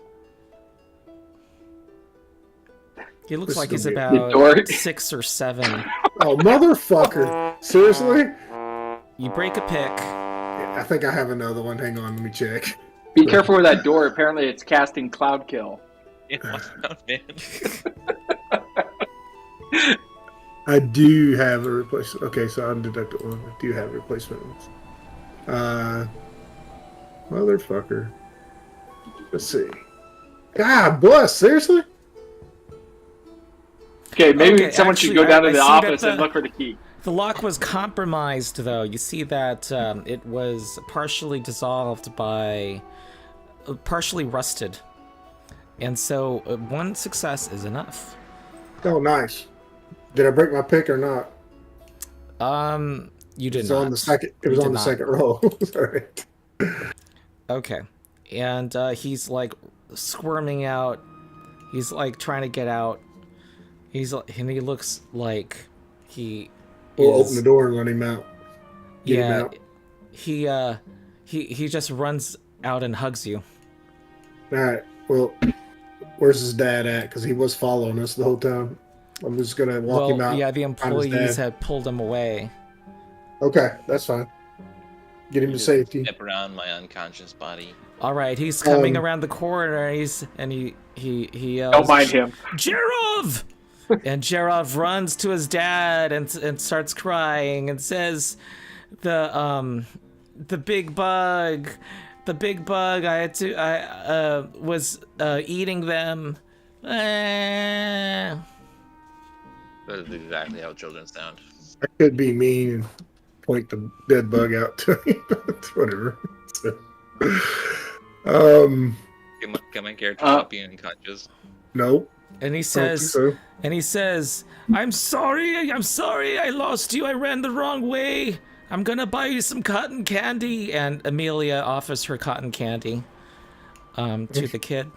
[SPEAKER 1] He looks
[SPEAKER 3] This
[SPEAKER 1] like
[SPEAKER 3] is
[SPEAKER 1] he's
[SPEAKER 3] gonna
[SPEAKER 4] be- The door-
[SPEAKER 1] about 6 or 7.
[SPEAKER 3] Oh, motherfucker! Seriously?
[SPEAKER 1] You break a pick.
[SPEAKER 3] I think I have another one. Hang on, let me check.
[SPEAKER 4] Be careful with that door. Apparently, it's casting cloud kill.
[SPEAKER 3] I do have a replacement. Okay, so I'm deducted one. I do have replacement ones. Motherfucker. Let's see. God bless. Seriously?
[SPEAKER 4] Okay, maybe
[SPEAKER 1] Okay,
[SPEAKER 4] someone
[SPEAKER 1] actually,
[SPEAKER 4] should go down
[SPEAKER 1] I
[SPEAKER 4] to the
[SPEAKER 1] see that
[SPEAKER 4] office and
[SPEAKER 1] the-
[SPEAKER 4] look for the key.
[SPEAKER 1] The lock was compromised, though. You see that it was partially dissolved by... partially rusted. And so one success is enough.
[SPEAKER 3] Oh, nice. Did I break my pick or not?
[SPEAKER 1] You did
[SPEAKER 3] It's
[SPEAKER 1] not.
[SPEAKER 3] on the second. It
[SPEAKER 1] You
[SPEAKER 3] was
[SPEAKER 1] did
[SPEAKER 3] on the
[SPEAKER 1] not.
[SPEAKER 3] second roll. Sorry.
[SPEAKER 1] Okay. And he's like squirming out. He's like trying to get out. And he looks like he
[SPEAKER 3] We'll
[SPEAKER 1] is,
[SPEAKER 3] open the door and let him out. Get him out.
[SPEAKER 1] He just runs out and hugs you.
[SPEAKER 3] All right. Well, where's his dad at? Because he was following us the whole time. I'm just gonna walk him out.
[SPEAKER 1] Yeah, the
[SPEAKER 3] find his
[SPEAKER 1] employees
[SPEAKER 3] dad.
[SPEAKER 1] had pulled him away.
[SPEAKER 3] Okay, that's fine. Get him to
[SPEAKER 2] Just
[SPEAKER 3] safety.
[SPEAKER 2] Step around my unconscious body.
[SPEAKER 1] All right, he's coming
[SPEAKER 3] Um,
[SPEAKER 1] around the corner. He yells,
[SPEAKER 4] Don't mind him.
[SPEAKER 1] Jerov! And Jerov runs to his dad and starts crying and says, the big bug, I was eating them.
[SPEAKER 2] That is exactly how children sound.
[SPEAKER 3] I could be mean and point the dead bug out to him, but whatever. So,
[SPEAKER 2] Can my character help you unconscious?
[SPEAKER 3] nope.
[SPEAKER 1] And he
[SPEAKER 3] I don't think
[SPEAKER 1] says,
[SPEAKER 3] so.
[SPEAKER 1] I'm sorry, I lost you, I ran the wrong way. I'm gonna buy you some cotton candy. And Amelia offers her cotton candy to the kid.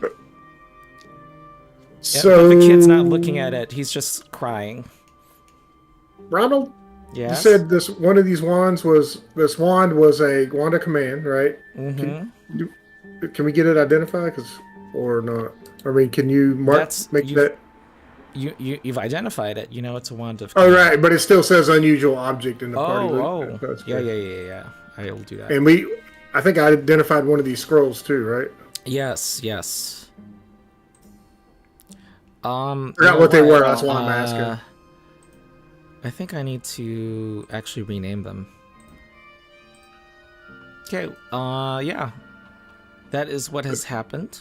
[SPEAKER 3] So
[SPEAKER 1] But the kid's not looking at it, he's just crying.
[SPEAKER 3] Ronald,
[SPEAKER 1] Yes?
[SPEAKER 3] you said this one of these wands was a wand of command, right?
[SPEAKER 1] Mm-hmm.
[SPEAKER 3] Can we get it identified, or not? I mean, can you that?
[SPEAKER 1] You've identified it. You know it's a wand of.
[SPEAKER 3] Oh, right, but it still says unusual object in the party. That's
[SPEAKER 1] Yeah.
[SPEAKER 3] good.
[SPEAKER 1] I'll do that.
[SPEAKER 3] And I think I identified one of these scrolls too, right?
[SPEAKER 1] Yes.
[SPEAKER 3] Forgot what they were. That's why I'm asking.
[SPEAKER 1] I think I need to actually rename them. Okay. Yeah. That is what has happened.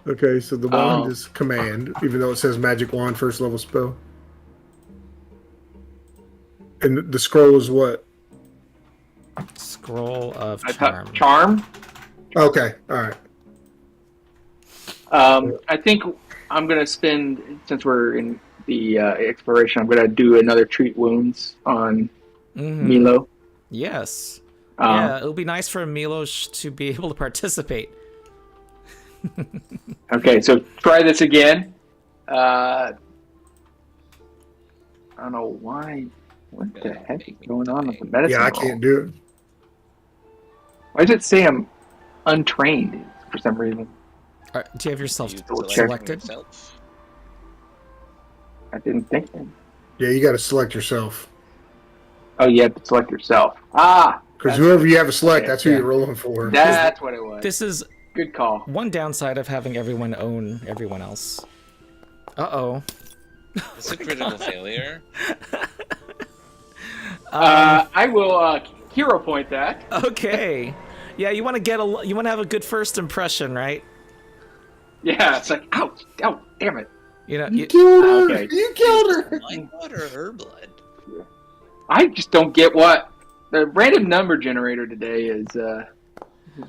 [SPEAKER 3] Okay, so the wand is command, even though it says magic wand, first level spell. And the scroll is what?
[SPEAKER 1] Scroll of
[SPEAKER 4] I
[SPEAKER 1] charm.
[SPEAKER 4] thought charm.
[SPEAKER 3] Okay, all right.
[SPEAKER 4] I think I'm gonna spend, since we're in the exploration, I'm gonna do another treat wounds on Milo.
[SPEAKER 1] Yes. Yeah, it'll be nice for Milos to be able to participate.
[SPEAKER 4] Okay, so try this again. I don't know why. What the heck is going on with the medicine?
[SPEAKER 3] Yeah, I
[SPEAKER 4] roll?
[SPEAKER 3] can't do it.
[SPEAKER 4] Why does it say I'm untrained for some reason?
[SPEAKER 1] Do you have yourself
[SPEAKER 2] You
[SPEAKER 1] selected?
[SPEAKER 2] yourself?
[SPEAKER 4] I didn't think that.
[SPEAKER 3] Yeah, you got to select yourself.
[SPEAKER 4] Oh, you have to select yourself.
[SPEAKER 3] Because whoever you have to select,
[SPEAKER 4] okay,
[SPEAKER 3] that's who you're rolling for.
[SPEAKER 4] That's what it was.
[SPEAKER 1] This is
[SPEAKER 4] Good call.
[SPEAKER 1] one downside of having everyone own everyone else. Uh-oh.
[SPEAKER 2] It's a critical failure.
[SPEAKER 4] I will hero point that.
[SPEAKER 1] Okay. Yeah, you want to have a good first impression, right?
[SPEAKER 4] Yeah, it's like, ouch, damn it.
[SPEAKER 1] You know,
[SPEAKER 3] You killed her!
[SPEAKER 4] Okay.
[SPEAKER 3] You killed her!
[SPEAKER 2] My blood or her blood?
[SPEAKER 4] I just don't get what the random number generator today is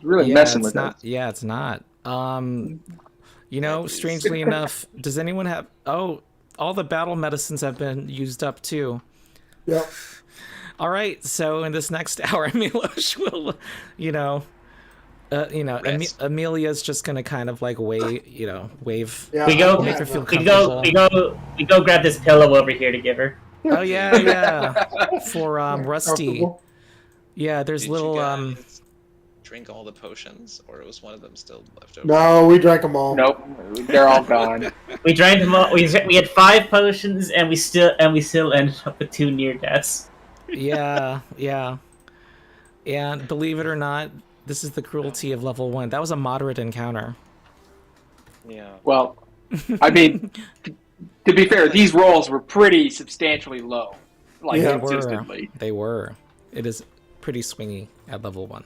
[SPEAKER 4] really messing with us.
[SPEAKER 1] Yeah, it's not. You know, strangely enough, does anyone have? Oh, all the battle medicines have been used up too.
[SPEAKER 3] Yep.
[SPEAKER 1] All right, so in this next hour, Milos will, Amelia's just gonna kind of like wave.
[SPEAKER 3] Yeah,
[SPEAKER 5] We go,
[SPEAKER 1] Make her feel
[SPEAKER 5] we go grab this pillow over here to give her.
[SPEAKER 1] Oh yeah. For Rusty.
[SPEAKER 3] Comfortable.
[SPEAKER 1] Yeah, there's
[SPEAKER 2] Did
[SPEAKER 1] little
[SPEAKER 2] you guys drink all the potions, or was one of them still left over?
[SPEAKER 3] No, we drank them all.
[SPEAKER 4] Nope, they're all gone.
[SPEAKER 5] We drank them all. We had 5 potions, and we still ended up with 2 near deaths.
[SPEAKER 1] Yeah. And believe it or not, this is the cruelty of level 1. That was a moderate encounter.
[SPEAKER 2] Yeah.
[SPEAKER 4] Well, I mean, to be fair, these rolls were pretty substantially low, like
[SPEAKER 3] Yeah,
[SPEAKER 4] consistently.
[SPEAKER 1] They were. It is pretty swingy at level 1.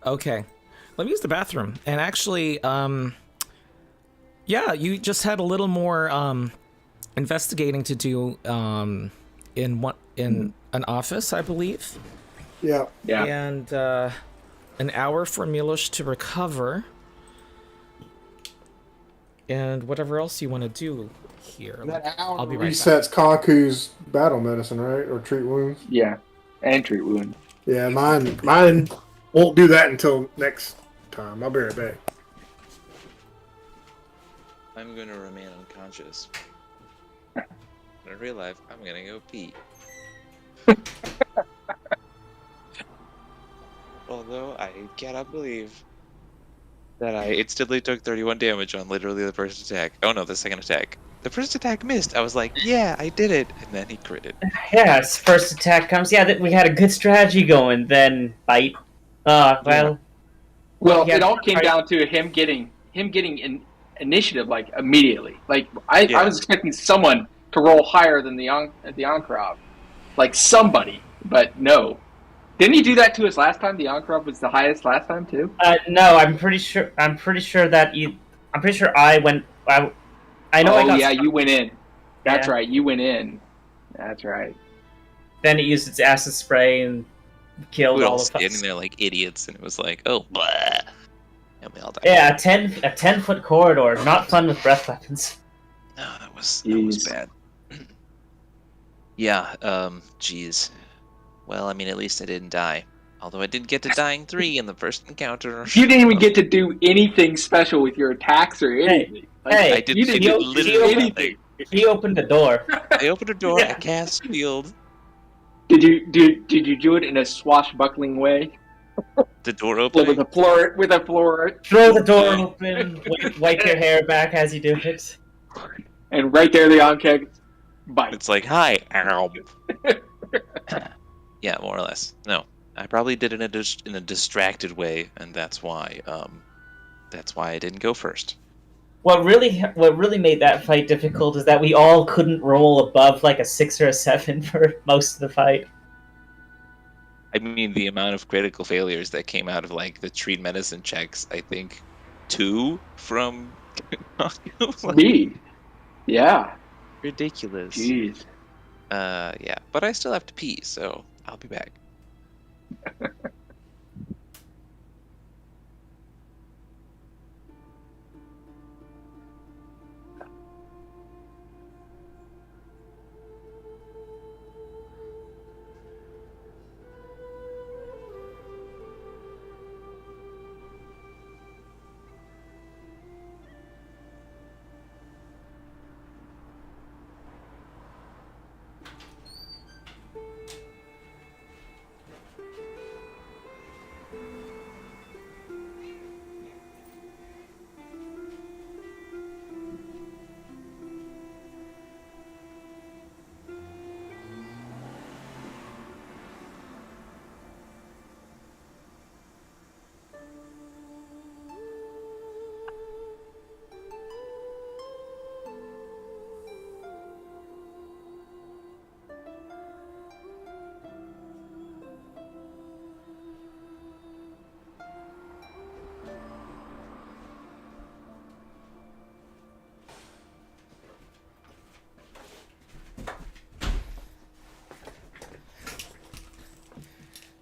[SPEAKER 1] Okay, let me use the bathroom. And actually, yeah, you just had a little more investigating to do in an office, I believe.
[SPEAKER 3] Yeah.
[SPEAKER 4] Yeah.
[SPEAKER 1] And an hour for Milos to recover. And whatever else you want to do here.
[SPEAKER 3] That hour
[SPEAKER 1] I'll be right
[SPEAKER 3] resets Kaku's battle medicine, right? Or treat wounds?
[SPEAKER 4] Yeah. And treat wound.
[SPEAKER 3] Yeah, mine won't do that until next time. I'll be right back.
[SPEAKER 2] I'm gonna remain unconscious. In real life, I'm gonna go pee. Although I cannot believe that I instantly took 31 damage on literally the first attack. Oh no, the second attack. The first attack missed. I was like, yeah, I did it. And then he critted.
[SPEAKER 5] Yeah, his first attack comes. Yeah, we had a good strategy going. Then bite. Well,
[SPEAKER 4] Well,
[SPEAKER 5] yeah,
[SPEAKER 4] it all came down to him getting initiative like immediately. Like I was expecting someone to roll higher than the Ankrov, like somebody, but no. Didn't he do that to us last time? The Ankrov was the highest last time too.
[SPEAKER 5] No, I'm pretty sure that you. I'm pretty sure I went. I know.
[SPEAKER 4] Oh yeah, you went in. That's right. You went in. That's right.
[SPEAKER 5] Then it used its acid spray and killed
[SPEAKER 2] We were
[SPEAKER 5] all
[SPEAKER 2] all
[SPEAKER 5] of
[SPEAKER 2] standing
[SPEAKER 5] us.
[SPEAKER 2] there like idiots, and it was like, oh, blah. And we all died.
[SPEAKER 5] Yeah, a 10-foot corridor. Not fun with breath weapons.
[SPEAKER 2] No, that was bad. Yeah, geez. Well, I mean, at least I didn't die. Although I did get to dying 3 in the first encounter.
[SPEAKER 4] You didn't even get to do anything special with your attacks or anything.
[SPEAKER 5] Hey,
[SPEAKER 2] I did literally anything.
[SPEAKER 5] He opened the door.
[SPEAKER 2] I opened a door, I cast shield.
[SPEAKER 4] Did you do it in a swashbuckling way?
[SPEAKER 2] The door opened.
[SPEAKER 4] With a floor.
[SPEAKER 5] Throw the door open. Wipe your hair back as you do it.
[SPEAKER 4] And right there, the Ankeg bite.
[SPEAKER 2] It's like, hi, ow. Yeah, more or less. No, I probably did it in a distracted way, and that's why I didn't go first.
[SPEAKER 5] What really made that fight difficult is that we all couldn't roll above like a 6 or a 7 for most of the fight.
[SPEAKER 2] I mean, the amount of critical failures that came out of like the treat medicine checks, I think 2 from
[SPEAKER 4] Me. Yeah.
[SPEAKER 2] Ridiculous.
[SPEAKER 4] Jeez.
[SPEAKER 2] Yeah, but I still have to pee, so I'll be back.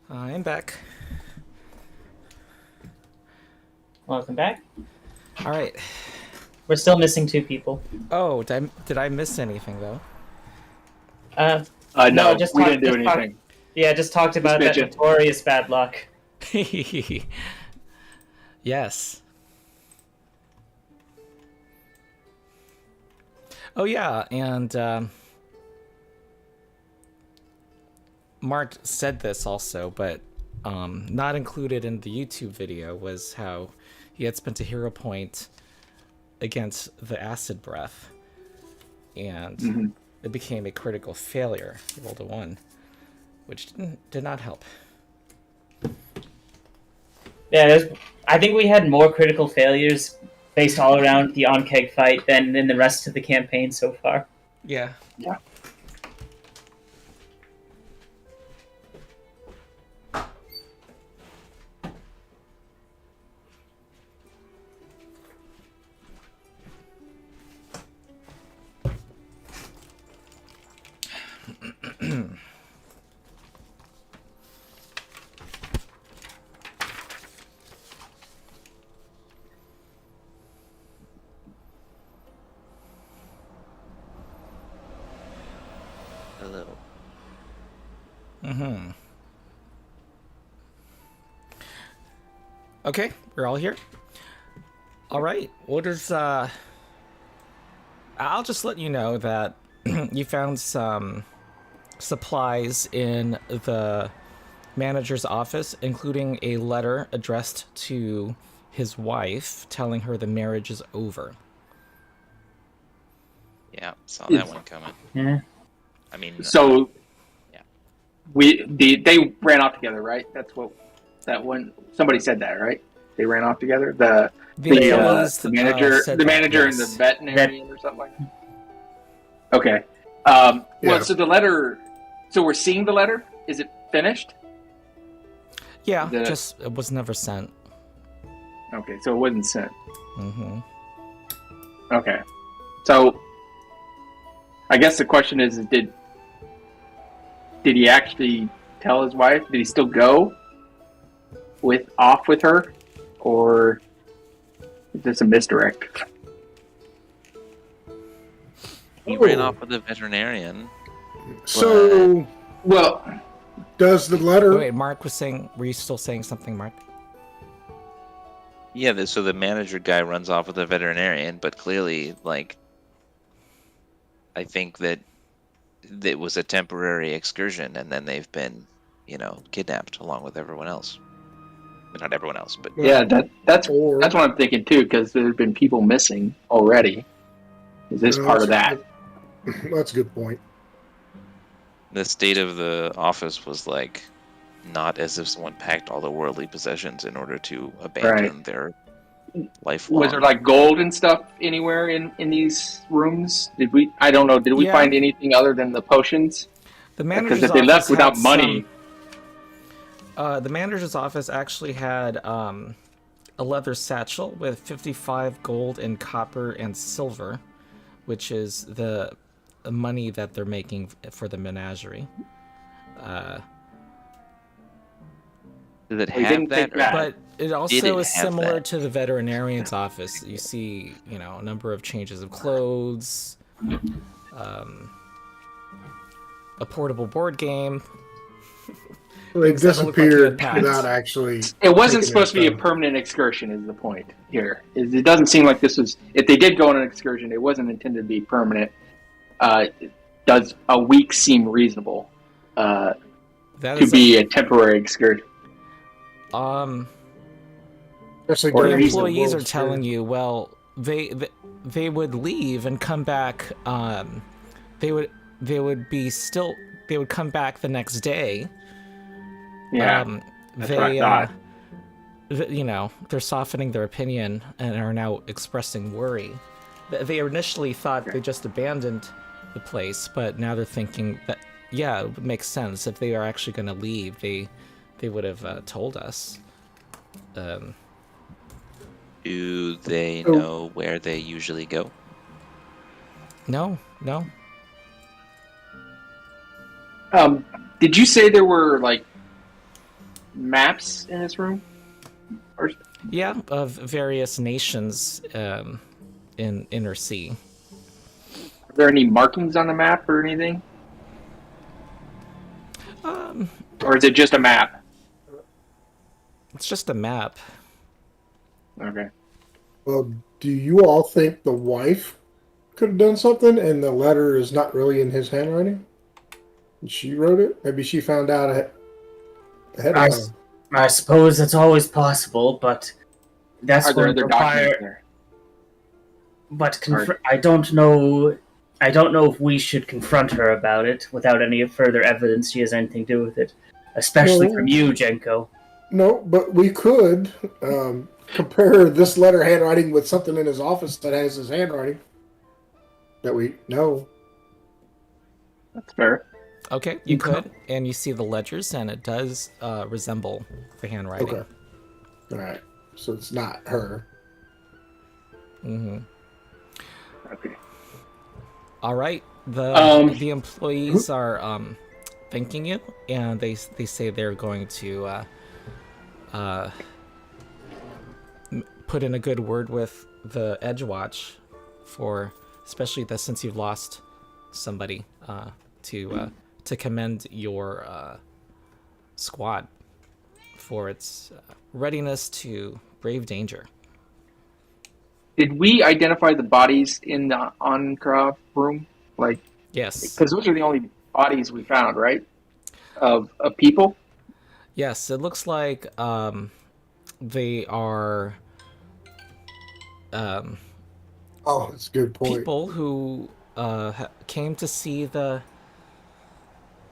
[SPEAKER 1] I'm back.
[SPEAKER 5] Welcome back.
[SPEAKER 1] All right.
[SPEAKER 5] We're still missing 2 people.
[SPEAKER 1] Oh, did I miss anything though?
[SPEAKER 4] No,
[SPEAKER 5] just
[SPEAKER 4] we didn't do anything.
[SPEAKER 5] Just talked about that notorious bad luck.
[SPEAKER 1] Yes. Oh yeah, and Mark said this also, but not included in the YouTube video was how he had spent a hero point against the acid breath, and it became a critical failure. He rolled a 1, which did not help.
[SPEAKER 5] Yeah, I think we had more critical failures based all around the Ankeg fight than in the rest of the campaign so far.
[SPEAKER 1] Yeah.
[SPEAKER 4] Yeah.
[SPEAKER 2] Hello.
[SPEAKER 1] Okay, we're all here. All right. What is I'll just let you know that you found some supplies in the manager's office, including a letter addressed to his wife telling her the marriage is over.
[SPEAKER 2] Yeah, saw that one coming.
[SPEAKER 5] Yeah.
[SPEAKER 2] I mean,
[SPEAKER 4] So
[SPEAKER 2] yeah.
[SPEAKER 4] they ran off together, right? That's what that one. Somebody said that, right? They ran off together. The
[SPEAKER 1] employees,
[SPEAKER 4] manager,
[SPEAKER 1] said
[SPEAKER 4] the
[SPEAKER 1] that,
[SPEAKER 4] manager, and the
[SPEAKER 1] yes.
[SPEAKER 4] veterinarian, or something like that. Okay.
[SPEAKER 3] Yeah.
[SPEAKER 4] Well, so the letter. So we're seeing the letter. Is it finished?
[SPEAKER 1] Yeah, it was never sent.
[SPEAKER 4] Okay, so it wasn't sent.
[SPEAKER 1] Mm-hmm.
[SPEAKER 4] Okay. So I guess the question is did he actually tell his wife? Did he still go off with her? Or is this a misdirect?
[SPEAKER 2] He ran off with a veterinarian.
[SPEAKER 3] So,
[SPEAKER 4] Well,
[SPEAKER 3] does the letter...
[SPEAKER 1] Wait, Mark was saying... Were you still saying something, Mark?
[SPEAKER 2] Yeah, so the manager guy runs off with a veterinarian, but clearly, like, I think that it was a temporary excursion, and then they've been, kidnapped along with everyone else. Not everyone else, but
[SPEAKER 4] yeah, that's what I'm thinking too, because there have been people missing already. Is this part of that?
[SPEAKER 3] That's a good point.
[SPEAKER 2] the state of the office was like not as if someone packed all the worldly possessions in order to abandon their lifelong.
[SPEAKER 4] Was there like gold and stuff anywhere in these rooms? Did we? I don't know. Did we find anything other than the potions?
[SPEAKER 1] The manager's
[SPEAKER 4] because if they left
[SPEAKER 1] office
[SPEAKER 4] without
[SPEAKER 1] had
[SPEAKER 4] money,
[SPEAKER 1] the manager's office actually had a leather satchel with 55 gold and copper and silver, which is the money that they're making for the menagerie.
[SPEAKER 2] Did it have that?
[SPEAKER 1] But it also is similar to the veterinarian's office. You see, a number of changes of clothes, a portable board game.
[SPEAKER 3] They disappeared without actually...
[SPEAKER 4] It wasn't supposed to be a permanent excursion, is the point here. It doesn't seem like this was... If they did go on an excursion, it wasn't intended to be permanent. Does a week seem reasonable to be a temporary excursion?
[SPEAKER 1] The employees are telling you, well, they would leave and come back. They would come back the next day.
[SPEAKER 4] Yeah, that's what I thought.
[SPEAKER 1] They're softening their opinion and are now expressing worry. They initially thought they just abandoned the place, but now they're thinking that, yeah, it would make sense if they are actually going to leave. They would have told us.
[SPEAKER 2] Do they know where they usually go?
[SPEAKER 1] No.
[SPEAKER 4] Did you say there were like maps in this room?
[SPEAKER 1] Yeah, of various nations in Inner Sea.
[SPEAKER 4] Are there any markings on the map or anything? Or is it just a map?
[SPEAKER 1] It's just a map.
[SPEAKER 4] Okay.
[SPEAKER 3] Well, do you all think the wife could have done something and the letter is not really in his handwriting? And she wrote it? Maybe she found out ahead of time.
[SPEAKER 5] I suppose it's always possible, but that's
[SPEAKER 4] going
[SPEAKER 5] to
[SPEAKER 4] require...
[SPEAKER 5] But I don't know if we should confront her about it without any further evidence she has anything to do with it. Especially from you, Jenko.
[SPEAKER 3] No, but we could compare this letter handwriting with something in his office that has his handwriting that we know.
[SPEAKER 4] That's fair.
[SPEAKER 1] Okay, you could, and you see the ledgers, and it does resemble the handwriting.
[SPEAKER 3] Okay. All right. So it's not her.
[SPEAKER 1] Mm-hmm.
[SPEAKER 4] Okay.
[SPEAKER 1] All right. The employees are thanking you, and they say they're going to put in a good word with the Edgewatch especially since you've lost somebody, to commend your squad for its readiness to brave danger.
[SPEAKER 4] Did we identify the bodies in the Ankara room?
[SPEAKER 1] Yes.
[SPEAKER 4] Because those are the only bodies we found, right? Of people?
[SPEAKER 1] Yes, it looks like they are
[SPEAKER 3] that's a good point.
[SPEAKER 1] people who came to see the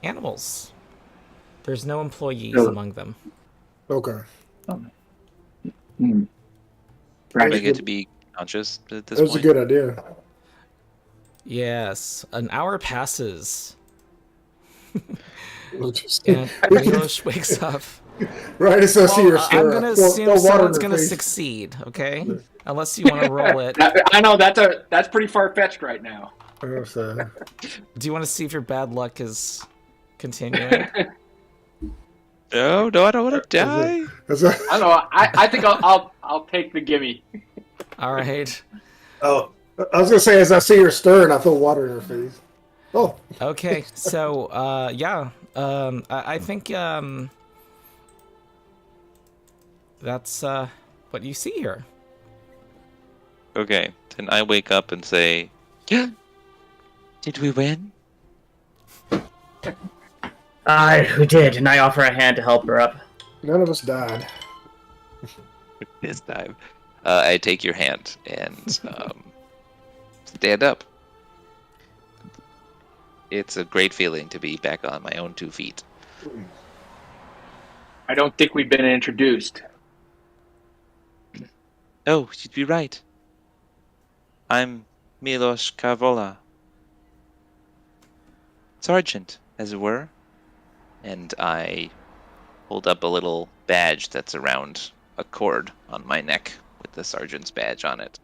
[SPEAKER 1] animals. There's no employees
[SPEAKER 4] No.
[SPEAKER 1] among them.
[SPEAKER 3] Okay.
[SPEAKER 4] Hmm.
[SPEAKER 2] I
[SPEAKER 4] Right.
[SPEAKER 2] get to be conscious at this
[SPEAKER 3] That was a
[SPEAKER 2] point.
[SPEAKER 3] good idea.
[SPEAKER 1] Yes, an hour passes,
[SPEAKER 3] We'll just-
[SPEAKER 1] and Milos wakes up.
[SPEAKER 3] right as I see her
[SPEAKER 1] I'm
[SPEAKER 3] stir,
[SPEAKER 1] gonna
[SPEAKER 3] pour
[SPEAKER 1] assume
[SPEAKER 3] water in
[SPEAKER 1] someone's
[SPEAKER 3] her
[SPEAKER 1] gonna
[SPEAKER 3] face.
[SPEAKER 1] succeed, okay? Unless you want to roll it.
[SPEAKER 4] I know that's pretty far fetched right now.
[SPEAKER 3] I'm sorry.
[SPEAKER 1] Do you want to see if your bad luck is continuing?
[SPEAKER 2] No, I don't want to die.
[SPEAKER 3] That's a-
[SPEAKER 4] I don't know. I think I'll take the gimme.
[SPEAKER 1] All right.
[SPEAKER 3] oh, I was gonna say as I see her stir and I throw water in her face. Oh,
[SPEAKER 1] Okay. So, yeah. I think that's what you see here.
[SPEAKER 2] Okay, then I wake up and say, "Yeah, did we win?"
[SPEAKER 5] We did, and I offer a hand to help her up.
[SPEAKER 3] none of us died.
[SPEAKER 2] This time, I take your hand and stand up. It's a great feeling to be back on my own 2 feet.
[SPEAKER 4] I don't think we've been introduced.
[SPEAKER 2] Oh, you'd be right. I'm Milos Kavola. Sergeant, as it were. And I hold up a little badge that's around a cord on my neck with the sergeant's badge on it.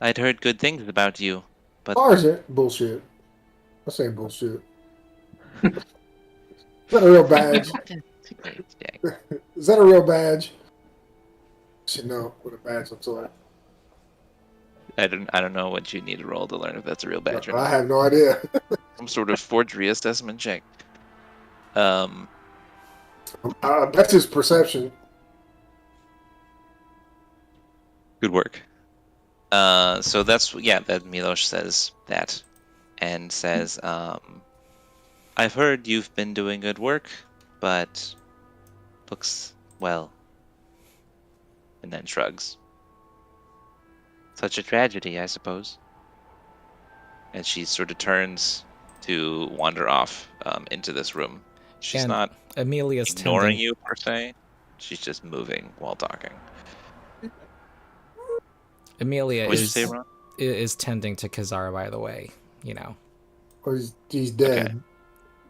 [SPEAKER 2] I'd heard good things about you, but
[SPEAKER 3] Sergeant, bullshit. I say bullshit. Is that a real badge?
[SPEAKER 2] Yeah.
[SPEAKER 3] Is that a real badge? Should know what a badge looks like.
[SPEAKER 2] I don't know what you need to roll to learn if that's a real badge or not.
[SPEAKER 3] I have no idea.
[SPEAKER 2] Some sort of forgery assessment check.
[SPEAKER 3] That's his perception.
[SPEAKER 2] Good work. So that's that Milos says that, and says, I've heard you've been doing good work, but looks well. And then shrugs. Such a tragedy, I suppose. And she sort of turns to wander off into this room. She's
[SPEAKER 1] And
[SPEAKER 2] not
[SPEAKER 1] Amelia's
[SPEAKER 2] ignoring
[SPEAKER 1] tending.
[SPEAKER 2] you per se. She's just moving while talking.
[SPEAKER 1] Amelia
[SPEAKER 2] What'd you say, Ron?
[SPEAKER 1] is tending to Kazara, by the way. You know.
[SPEAKER 3] Or he's dead.
[SPEAKER 2] Okay.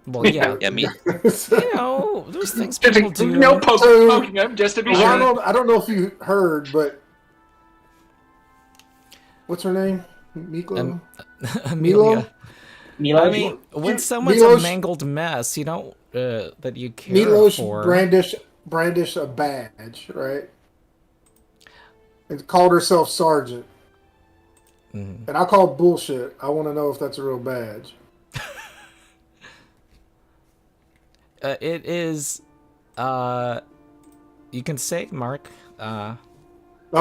[SPEAKER 1] Well, yeah.
[SPEAKER 2] Yeah, me.
[SPEAKER 1] You know, there's things people do.
[SPEAKER 4] No
[SPEAKER 3] So-
[SPEAKER 4] poking him, just to be sure.
[SPEAKER 3] Ronald, I don't know if you heard, but what's her name? Milo?
[SPEAKER 1] Amelia.
[SPEAKER 5] Milo?
[SPEAKER 1] I mean, when someone's
[SPEAKER 3] Milos-
[SPEAKER 1] a mangled mess, you don't that you care
[SPEAKER 3] Milos
[SPEAKER 1] for.
[SPEAKER 3] brandish a badge, right? And called herself Sergeant.
[SPEAKER 1] Mhm.
[SPEAKER 3] And I call bullshit. I want to know if that's a real badge.
[SPEAKER 1] It is. You can say, Mark.
[SPEAKER 3] I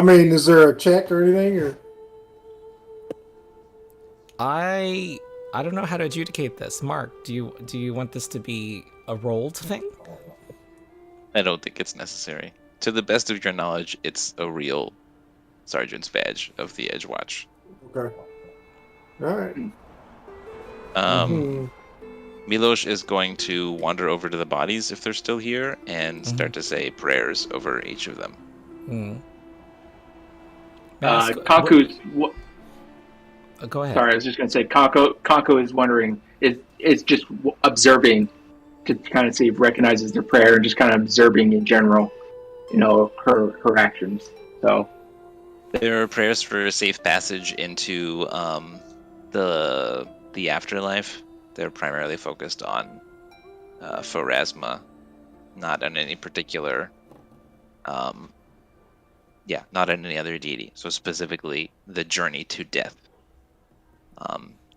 [SPEAKER 3] mean, is there a check or anything? Or
[SPEAKER 1] I don't know how to adjudicate this. Mark, do you want this to be a rolled thing?
[SPEAKER 2] I don't think it's necessary. To the best of your knowledge, it's a real sergeant's badge of the Edgewatch.
[SPEAKER 3] okay, all right.
[SPEAKER 2] Um, Milos is going to wander over to the bodies if they're still here and start to say prayers over each of them.
[SPEAKER 1] Hmm.
[SPEAKER 4] Kaku's.
[SPEAKER 1] Go ahead.
[SPEAKER 4] Sorry, I was just going to say Kaku is wondering, is just observing to kind of see if recognizes their prayer and just kind of observing in general, her actions. So
[SPEAKER 2] There are prayers for safe passage into the afterlife. They're primarily focused on Pharasma, not on any particular, not on any other deity. So specifically, the journey to death,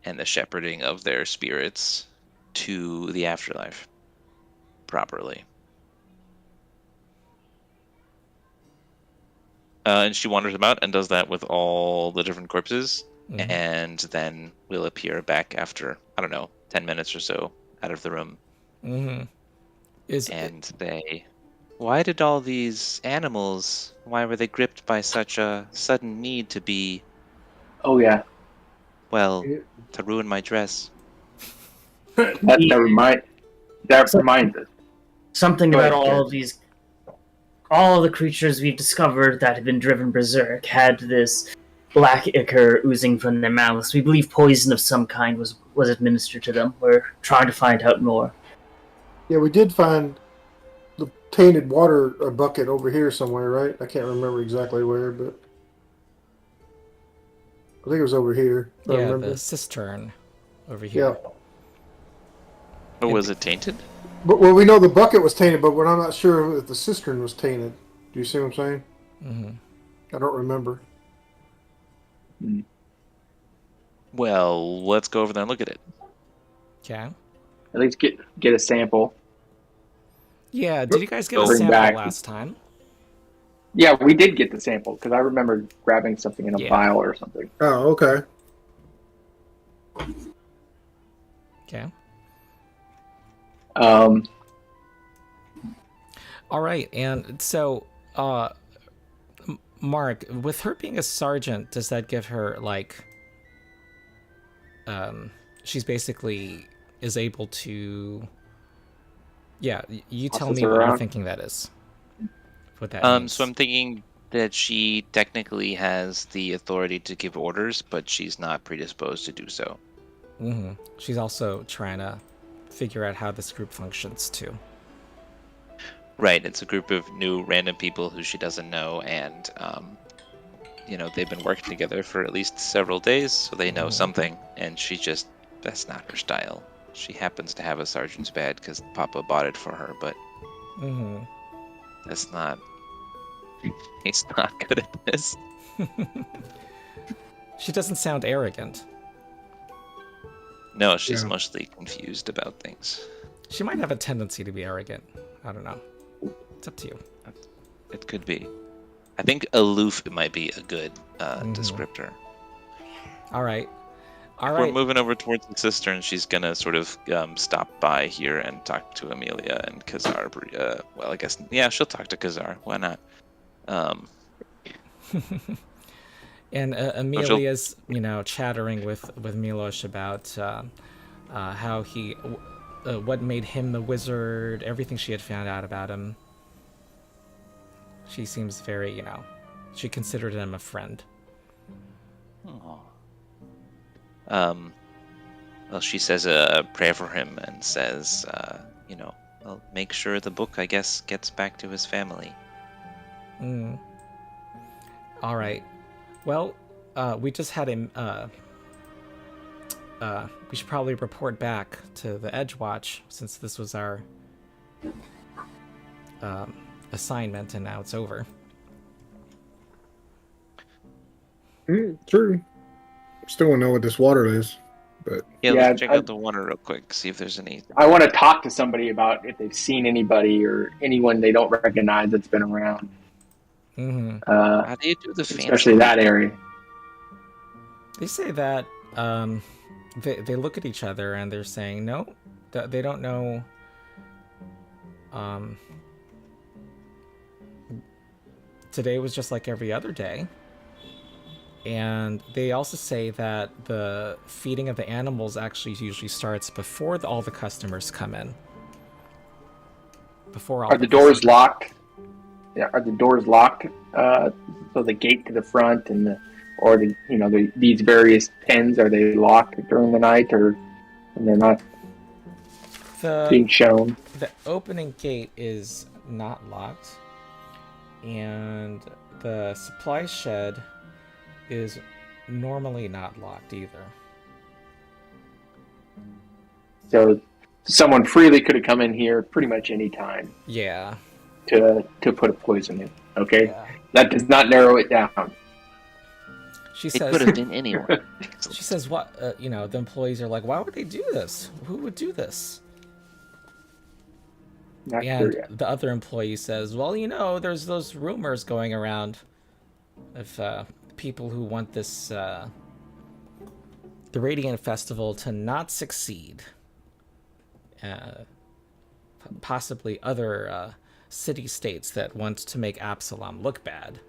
[SPEAKER 2] and the shepherding of their spirits to the afterlife properly. And she wanders about and does that with all the different corpses, and then will appear back after, 10 minutes or so out of the room.
[SPEAKER 1] Mm-hmm.
[SPEAKER 2] And they, why did all these animals, why were they gripped by such a sudden need to be
[SPEAKER 4] oh yeah,
[SPEAKER 2] Well, to ruin my dress.
[SPEAKER 4] That reminds us.
[SPEAKER 5] Something
[SPEAKER 4] Go
[SPEAKER 5] about
[SPEAKER 4] ahead,
[SPEAKER 5] all of these, all the creatures we've discovered that have been driven berserk had this black ichor oozing from their mouths. We believe poison of some kind was administered to them. We're trying to find out more.
[SPEAKER 3] Yeah, we did find the tainted water bucket over here somewhere, right? I can't remember exactly where, but I think it was over here. If I
[SPEAKER 1] Yeah,
[SPEAKER 3] remember.
[SPEAKER 1] the cistern over here.
[SPEAKER 3] Yeah.
[SPEAKER 2] Or was it tainted?
[SPEAKER 3] But well, we know the bucket was tainted, but I'm not sure if the cistern was tainted. Do you see what I'm saying?
[SPEAKER 1] Mm-hmm.
[SPEAKER 3] I don't remember.
[SPEAKER 2] Well, let's go over there and look at it.
[SPEAKER 1] Okay.
[SPEAKER 4] At least get a sample.
[SPEAKER 1] Yeah, did you guys get a
[SPEAKER 4] Bring
[SPEAKER 1] sample
[SPEAKER 4] back-
[SPEAKER 1] last time?
[SPEAKER 4] Yeah, we did get the sample because I remember grabbing something in a
[SPEAKER 1] Yeah.
[SPEAKER 4] vial or something.
[SPEAKER 3] Oh, okay.
[SPEAKER 1] Okay. All right, and so, Mark, with her being a sergeant, does that give her, like, she's basically is able to, yeah, you tell me what you're thinking that is. What that means.
[SPEAKER 2] So I'm thinking that she technically has the authority to give orders, but she's not predisposed to do so.
[SPEAKER 1] Mm-hmm. She's also trying to figure out how this group functions, too.
[SPEAKER 2] Right, it's a group of new random people who she doesn't know, and they've been working together for at least several days, so they know something, and that's not her style. She happens to have a sergeant's badge because Papa bought it for her, but that's not... He's not good at this.
[SPEAKER 1] She doesn't sound arrogant.
[SPEAKER 2] No, she's mostly confused about things.
[SPEAKER 1] She might have a tendency to be arrogant. I don't know. It's up to you.
[SPEAKER 2] It could be. I think aloof might be a good descriptor.
[SPEAKER 1] All right.
[SPEAKER 2] We're moving over towards the cistern. She's gonna sort of stop by here and talk to Amelia and Kazar. Well, I guess she'll talk to Kazar. Why not?
[SPEAKER 1] And Amelia's, chattering with Milos about how he, what made him the wizard, everything she had found out about him. She seems very, she considered him a friend.
[SPEAKER 2] Well, she says a prayer for him and says, well, make sure the book, I guess, gets back to his family.
[SPEAKER 1] All right. Well, we just had him. We should probably report back to the Edgewatch since this was our assignment, and now it's over.
[SPEAKER 3] True. Still don't know what this water is, but
[SPEAKER 2] let's check out the water real quick, see if there's any.
[SPEAKER 4] I want to talk to somebody about if they've seen anybody or anyone they don't recognize that's been around.
[SPEAKER 2] How do you do the fancy?
[SPEAKER 4] Especially that area.
[SPEAKER 1] They say that they look at each other and they're saying no, they don't know. Today was just like every other day. And they also say that the feeding of the animals actually usually starts before all the customers come in.
[SPEAKER 4] Are the doors locked? Yeah, are the doors locked? So the gate to the front and these various pens, are they locked during the night, or they're not being shown?
[SPEAKER 1] The opening gate is not locked, and the supply shed is normally not locked either.
[SPEAKER 4] So someone freely could have come in here pretty much any time.
[SPEAKER 1] Yeah.
[SPEAKER 4] To put a poison in. Okay?
[SPEAKER 1] Yeah.
[SPEAKER 4] That does not narrow it down.
[SPEAKER 1] She
[SPEAKER 2] It
[SPEAKER 1] says
[SPEAKER 2] could have been anyone.
[SPEAKER 1] she says what the employees are like, why would they do this? Who would do this?
[SPEAKER 4] Not
[SPEAKER 1] And
[SPEAKER 4] sure yet.
[SPEAKER 1] the other employee says, well, there's those rumors going around of people who want this the Radiant Festival to not succeed. Possibly other city-states that want to make Absalom look bad.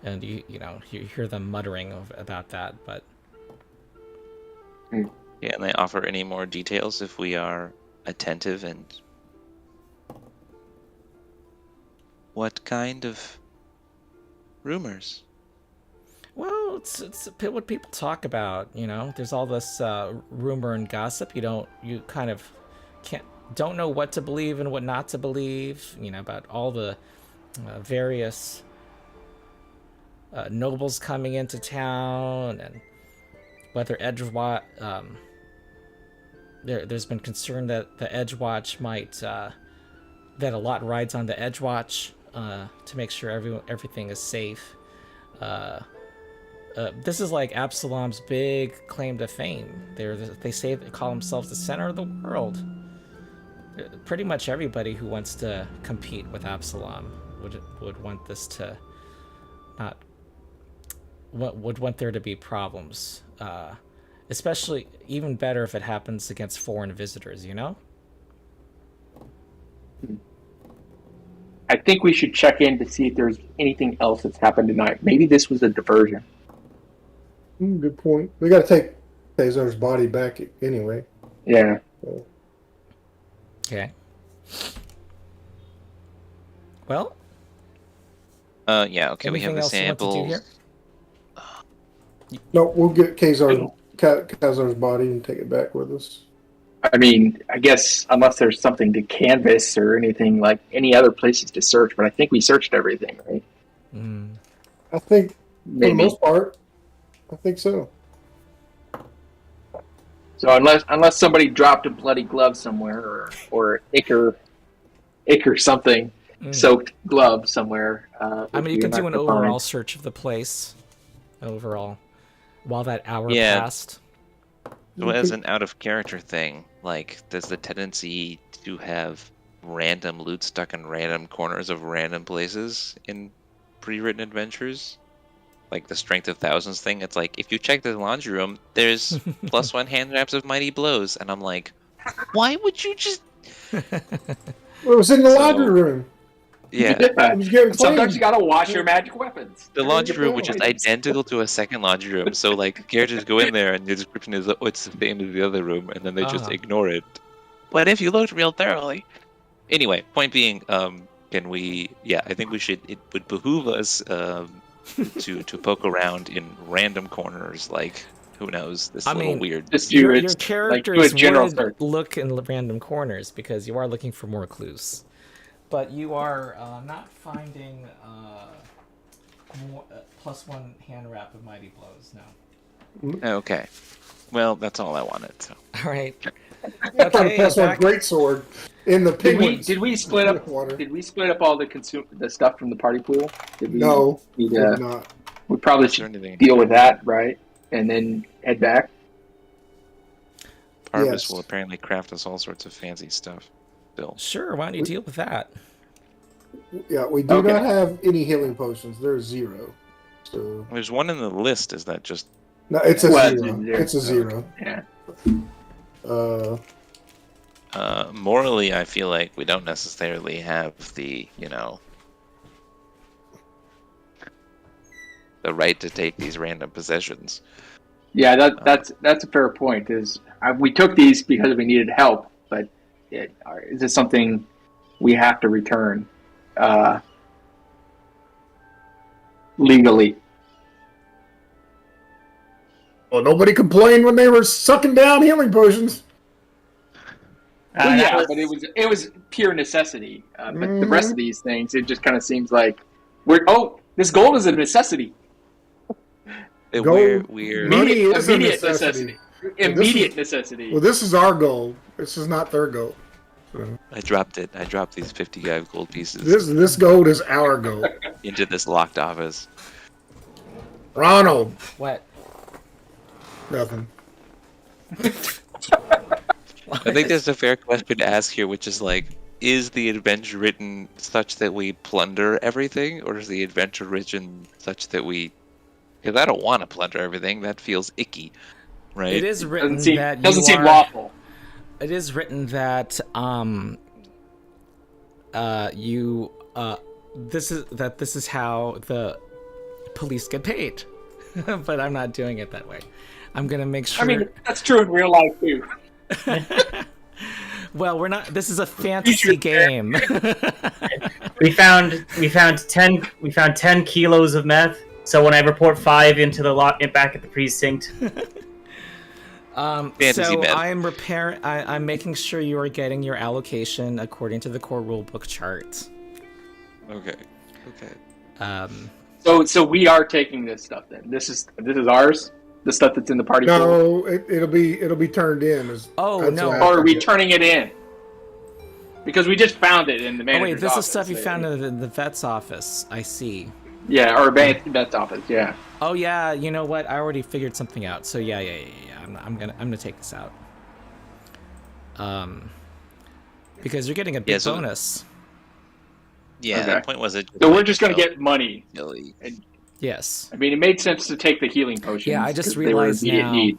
[SPEAKER 1] And you hear them muttering about that, but
[SPEAKER 2] Can they offer any more details if we are attentive? And what kind of rumors?
[SPEAKER 1] Well, it's a bit what people talk about, you know. There's all this rumor and gossip. You kind of don't know what to believe and what not to believe, you know, about all the various nobles coming into town, and whether Edgewatch. There's been concern that the Edgewatch might that a lot rides on the Edgewatch to make sure everything is safe. This is like Absalom's big claim to fame. They call themselves the center of the world. Pretty much everybody who wants to compete with Absalom would want this to not would want there to be problems. Especially even better if it happens against foreign visitors, you know?
[SPEAKER 4] I think we should check in to see if there's anything else that's happened tonight. Maybe this was a diversion.
[SPEAKER 3] Good point. We got to take Paizo's body back anyway.
[SPEAKER 4] Yeah.
[SPEAKER 3] So.
[SPEAKER 1] Okay. Well.
[SPEAKER 2] Yeah. Okay. We have the
[SPEAKER 1] else
[SPEAKER 2] samples.
[SPEAKER 1] You want to do here?
[SPEAKER 3] No, we'll get Kazar's body and take it back with us.
[SPEAKER 4] I mean, I guess unless there's something to canvas or anything like any other places to search, but I think we searched everything, right?
[SPEAKER 3] I think for
[SPEAKER 4] Maybe.
[SPEAKER 3] the most part, I think so.
[SPEAKER 4] So unless somebody dropped a bloody glove somewhere or ichor something soaked glove somewhere.
[SPEAKER 1] I mean, you can do an overall search of the place. Overall, while that hour passed.
[SPEAKER 2] So as an out-of-character thing, like, there's the tendency to have random loot stuck in random corners of random places in pre-written adventures. Like the Strength of Thousands thing, it's like, if you check the laundry room, there's +1 hand wraps of Mighty Blows. And I'm like, why would you just...
[SPEAKER 3] Well, it was in the laundry room.
[SPEAKER 2] Yeah.
[SPEAKER 4] Sometimes you gotta wash your magic weapons.
[SPEAKER 2] The laundry room, which is identical to a second laundry room. So, like, characters go in there and the description is, oh, it's the same as the other room, and then they just ignore it. But if you looked real thoroughly... Anyway, point being, can we... Yeah, I think we should... It would behoove us to poke around in random corners, like, who knows, this little weird...
[SPEAKER 1] Your characters would look in random corners, because you are looking for more clues. But you are not finding +1 hand wrap of Mighty Blows, no.
[SPEAKER 2] Okay. Well, that's all I wanted, so...
[SPEAKER 1] Alright.
[SPEAKER 3] Okay, +1 greatsword in the penguins.
[SPEAKER 4] Did we split up water? Did we split up all the stuff from the party pool?
[SPEAKER 3] No, we did not.
[SPEAKER 4] We probably should deal with that, right? And then head back.
[SPEAKER 2] Parvis will apparently craft us all sorts of fancy stuff. Bill.
[SPEAKER 1] Sure, why don't you deal with that?
[SPEAKER 3] Yeah, we do not have any healing potions. There's 0. So
[SPEAKER 2] there's one in the list. Is that just...
[SPEAKER 3] No, it's a 0. It's a 0.
[SPEAKER 4] Yeah.
[SPEAKER 2] Morally, I feel like we don't necessarily have the, the right to take these random possessions.
[SPEAKER 4] Yeah, that's a fair point. We took these because we needed help, but is this something we have to return legally?
[SPEAKER 3] Well, nobody complained when they were sucking down healing potions.
[SPEAKER 4] But it was pure necessity. But the rest of these things, it just kind of seems like this gold is a necessity.
[SPEAKER 2] We're
[SPEAKER 3] immediate necessity.
[SPEAKER 4] Immediate necessity.
[SPEAKER 3] Well, this is our goal. This is not their goal. So.
[SPEAKER 2] I dropped it. I dropped these 55 gold pieces.
[SPEAKER 3] This gold is our gold.
[SPEAKER 2] Into this locked office.
[SPEAKER 3] Ronald.
[SPEAKER 1] What?
[SPEAKER 3] Nothing.
[SPEAKER 2] I think there's a fair question to ask here, which is like, is the adventure written such that we plunder everything, or is the adventure written such that we... Because I don't want to plunder everything. That feels icky, right?
[SPEAKER 1] It is written
[SPEAKER 4] doesn't seem lawful.
[SPEAKER 1] It is written that this is how the police get paid. but I'm not doing it that way. I'm gonna make sure.
[SPEAKER 4] I mean, that's true in real life too.
[SPEAKER 1] Well, we're not. This is a fantasy game.
[SPEAKER 5] We found 10 kilos of meth. So when I report 5 into the lot back at the precinct.
[SPEAKER 2] Fantasy meth.
[SPEAKER 1] I'm making sure you are getting your allocation according to the core rulebook chart.
[SPEAKER 2] Okay.
[SPEAKER 4] So we are taking this stuff then. This is ours. The stuff that's in the party.
[SPEAKER 3] No, it'll be turned in.
[SPEAKER 1] No.
[SPEAKER 4] Or are we turning it in? Because we just found it in the manager's
[SPEAKER 1] wait, this
[SPEAKER 4] office.
[SPEAKER 1] is stuff you found in the vet's office. I see.
[SPEAKER 4] Yeah, or vet's office. Yeah.
[SPEAKER 1] Oh yeah, you know what? I already figured something out. So yeah. I'm gonna take this out. Because you're getting a big bonus.
[SPEAKER 2] Yeah,
[SPEAKER 4] Okay.
[SPEAKER 2] the point was it.
[SPEAKER 4] So we're just gonna get money.
[SPEAKER 1] Yes.
[SPEAKER 4] I mean, it made sense to take the healing potions.
[SPEAKER 1] Yeah, I just
[SPEAKER 4] 'cause they were
[SPEAKER 1] realized
[SPEAKER 4] immediate
[SPEAKER 1] now.
[SPEAKER 4] need.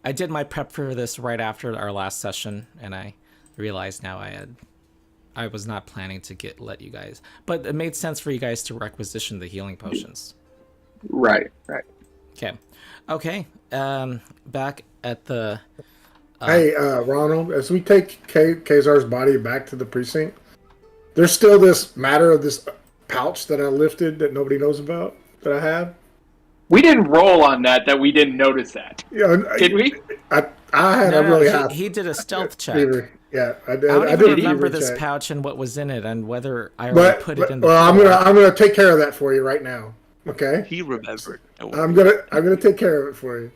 [SPEAKER 1] I did my prep for this right after our last session, and I realized now I was not planning to let you guys, but it made sense for you guys to requisition the healing potions.
[SPEAKER 4] Right.
[SPEAKER 1] Okay. Back at the.
[SPEAKER 3] Hey, Ronald, as we take Kazar's body back to the precinct, there's still this matter of this pouch that I lifted that nobody knows about that I have.
[SPEAKER 4] We didn't roll on that we didn't notice that.
[SPEAKER 3] Yeah,
[SPEAKER 4] Did we?
[SPEAKER 3] I had a really high.
[SPEAKER 1] He did a stealth check.
[SPEAKER 3] Yeah, I did.
[SPEAKER 1] I don't
[SPEAKER 3] I
[SPEAKER 1] even
[SPEAKER 3] did
[SPEAKER 1] remember
[SPEAKER 3] a
[SPEAKER 1] this
[SPEAKER 3] check.
[SPEAKER 1] pouch and what was in it, and whether I already put it in the.
[SPEAKER 3] Well, I'm gonna take care of that for you right now. Okay.
[SPEAKER 2] He remembered.
[SPEAKER 3] I'm gonna take care of it for you.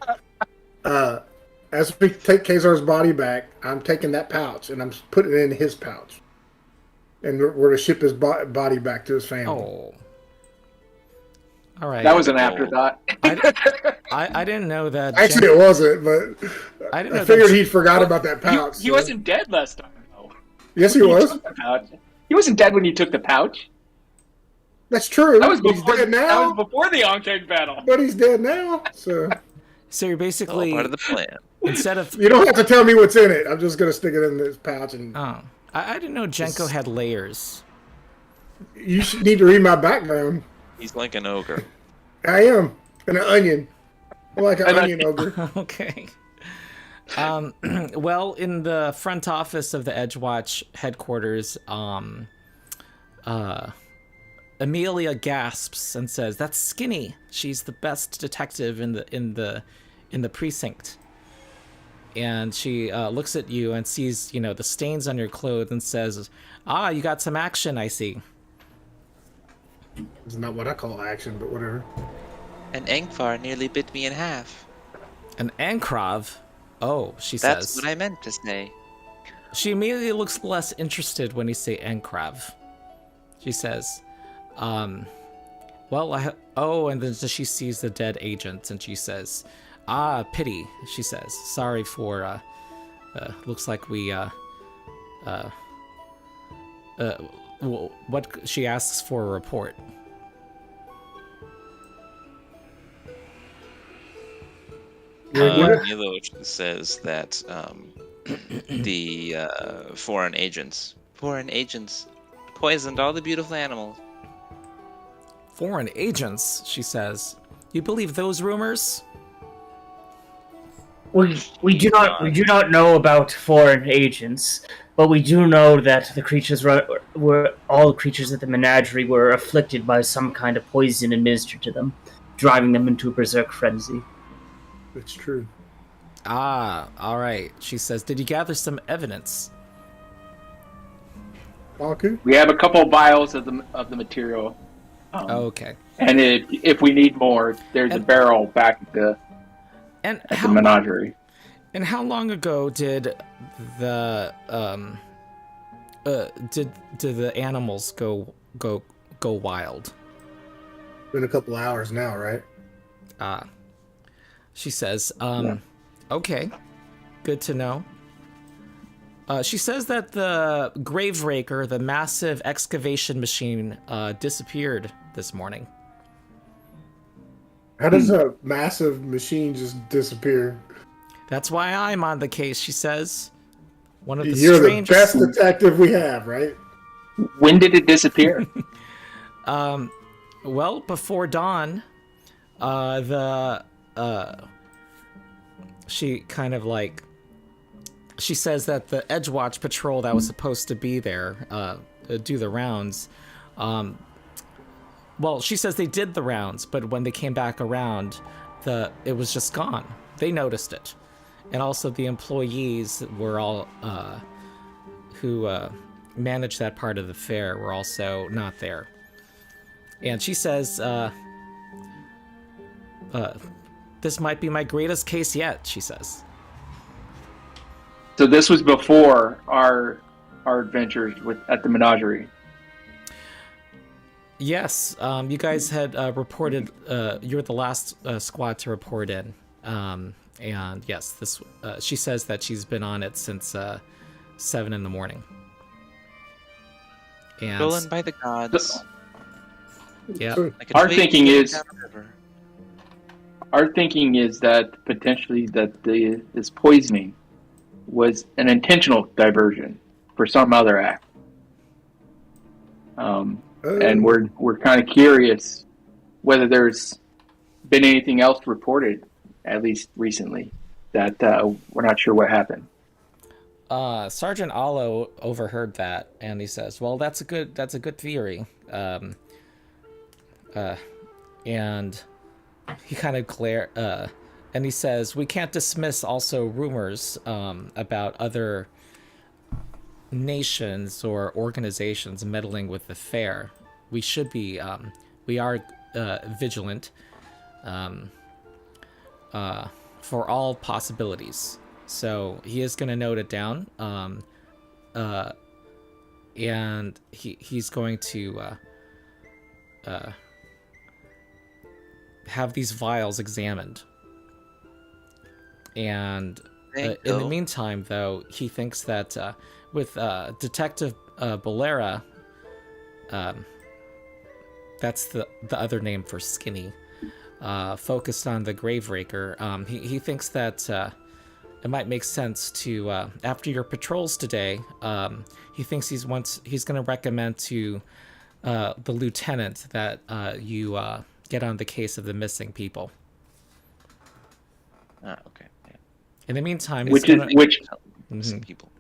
[SPEAKER 3] As we take Kazar's body back, I'm taking that pouch and I'm putting it in his pouch, and we're gonna ship his body back to his family.
[SPEAKER 1] Oh. All right.
[SPEAKER 4] That was an afterthought.
[SPEAKER 1] I didn't know that.
[SPEAKER 3] Actually, it wasn't, but
[SPEAKER 1] I didn't know
[SPEAKER 3] I figured
[SPEAKER 1] that-
[SPEAKER 3] he forgot about that pouch.
[SPEAKER 4] He wasn't dead last time, though.
[SPEAKER 3] Yes, he was.
[SPEAKER 4] took the pouch. He wasn't dead when you took the pouch.
[SPEAKER 3] That's true.
[SPEAKER 4] That was
[SPEAKER 3] He's
[SPEAKER 4] before.
[SPEAKER 3] dead
[SPEAKER 4] That
[SPEAKER 3] now.
[SPEAKER 4] was before the Onkeg battle.
[SPEAKER 3] But he's dead now. So
[SPEAKER 1] you're basically
[SPEAKER 2] Part of the plan.
[SPEAKER 1] instead of.
[SPEAKER 3] you don't have to tell me what's in it. I'm just gonna stick it in this pouch, and
[SPEAKER 1] Oh, I didn't know Jenko had layers.
[SPEAKER 3] you should need to read my background.
[SPEAKER 2] He's like an ogre.
[SPEAKER 3] I am an onion. I'm like an onion ogre.
[SPEAKER 1] Okay. Well, in the front office of the Edgewatch headquarters, Amelia gasps and says, "That's Skinny. She's the best detective in the precinct." And she looks at you and sees, the stains on your clothes and says, "Ah, you got some action, I see."
[SPEAKER 3] It's not what I call action, but whatever.
[SPEAKER 2] An Angvar nearly bit me in half.
[SPEAKER 1] An Ankrov? Oh, she
[SPEAKER 2] That's
[SPEAKER 1] says.
[SPEAKER 2] what I meant to say.
[SPEAKER 1] She immediately looks less interested when you say Ankrov. She says, well, and then she sees the dead agent and she says, "Ah, pity," she says. "Sorry for, looks like we, what she asks for a report."
[SPEAKER 2] Milo says that the foreign agents poisoned all the beautiful animals.
[SPEAKER 1] "Foreign agents," she says. "You believe those rumors?"
[SPEAKER 5] We do not know about foreign agents, but we do know that the creatures were all the creatures at the menagerie were afflicted by some kind of poison administered to them, driving them into a berserk frenzy.
[SPEAKER 3] It's true.
[SPEAKER 1] Ah, all right. She says, "Did you gather some evidence?"
[SPEAKER 3] Baku?
[SPEAKER 4] We have a couple vials of the material.
[SPEAKER 1] Okay.
[SPEAKER 4] And if we need more, there's a barrel back at the menagerie.
[SPEAKER 1] And how long ago did the did the animals go wild?
[SPEAKER 3] Been a couple hours now, right?
[SPEAKER 1] She says, "Okay, good to know." She says that the grave raker, the massive excavation machine, disappeared this morning.
[SPEAKER 3] How does a massive machine just disappear?
[SPEAKER 1] That's why I'm on the case, she says. One of the
[SPEAKER 3] You're
[SPEAKER 1] strangest...
[SPEAKER 3] the best detective we have, right?
[SPEAKER 4] When did it disappear?
[SPEAKER 1] Well, before dawn. She kind of like, she says that the Edgewatch patrol that was supposed to be there, do the rounds, well, she says they did the rounds, but when they came back around, it was just gone. They noticed it. And also the employees were all, who managed that part of the fair were also not there. And she says, this might be my greatest case yet, she says.
[SPEAKER 4] So this was before our adventures at the menagerie.
[SPEAKER 1] Yes, you guys had reported. You were the last squad to report in, and yes, this. She says that she's been on it since 7 in the morning. And
[SPEAKER 2] Stolen by the gods.
[SPEAKER 1] yeah,
[SPEAKER 2] Like a
[SPEAKER 4] Our
[SPEAKER 2] twig
[SPEAKER 4] thinking
[SPEAKER 2] floating
[SPEAKER 4] is-
[SPEAKER 2] down a river.
[SPEAKER 4] Our thinking is that potentially that this poisoning was an intentional diversion for some other act. And we're kind of curious whether there's been anything else reported, at least recently, that we're not sure what happened.
[SPEAKER 1] Sergeant Allo overheard that, and he says, "Well, that's a good theory." And he kind of and he says, "We can't dismiss also rumors about other nations or organizations meddling with the fair. We should be, we are vigilant for all possibilities." So he is going to note it down, and he's going to have these vials examined. And in the meantime, though, he thinks that with Detective Bolera, that's the other name for Skinny, focused on the Graveraker, he thinks that it might make sense to, after your patrols today, he thinks he's going to recommend to the lieutenant that you get on the case of the missing people.
[SPEAKER 2] Okay. Yeah.
[SPEAKER 1] In the meantime,
[SPEAKER 2] Missing people.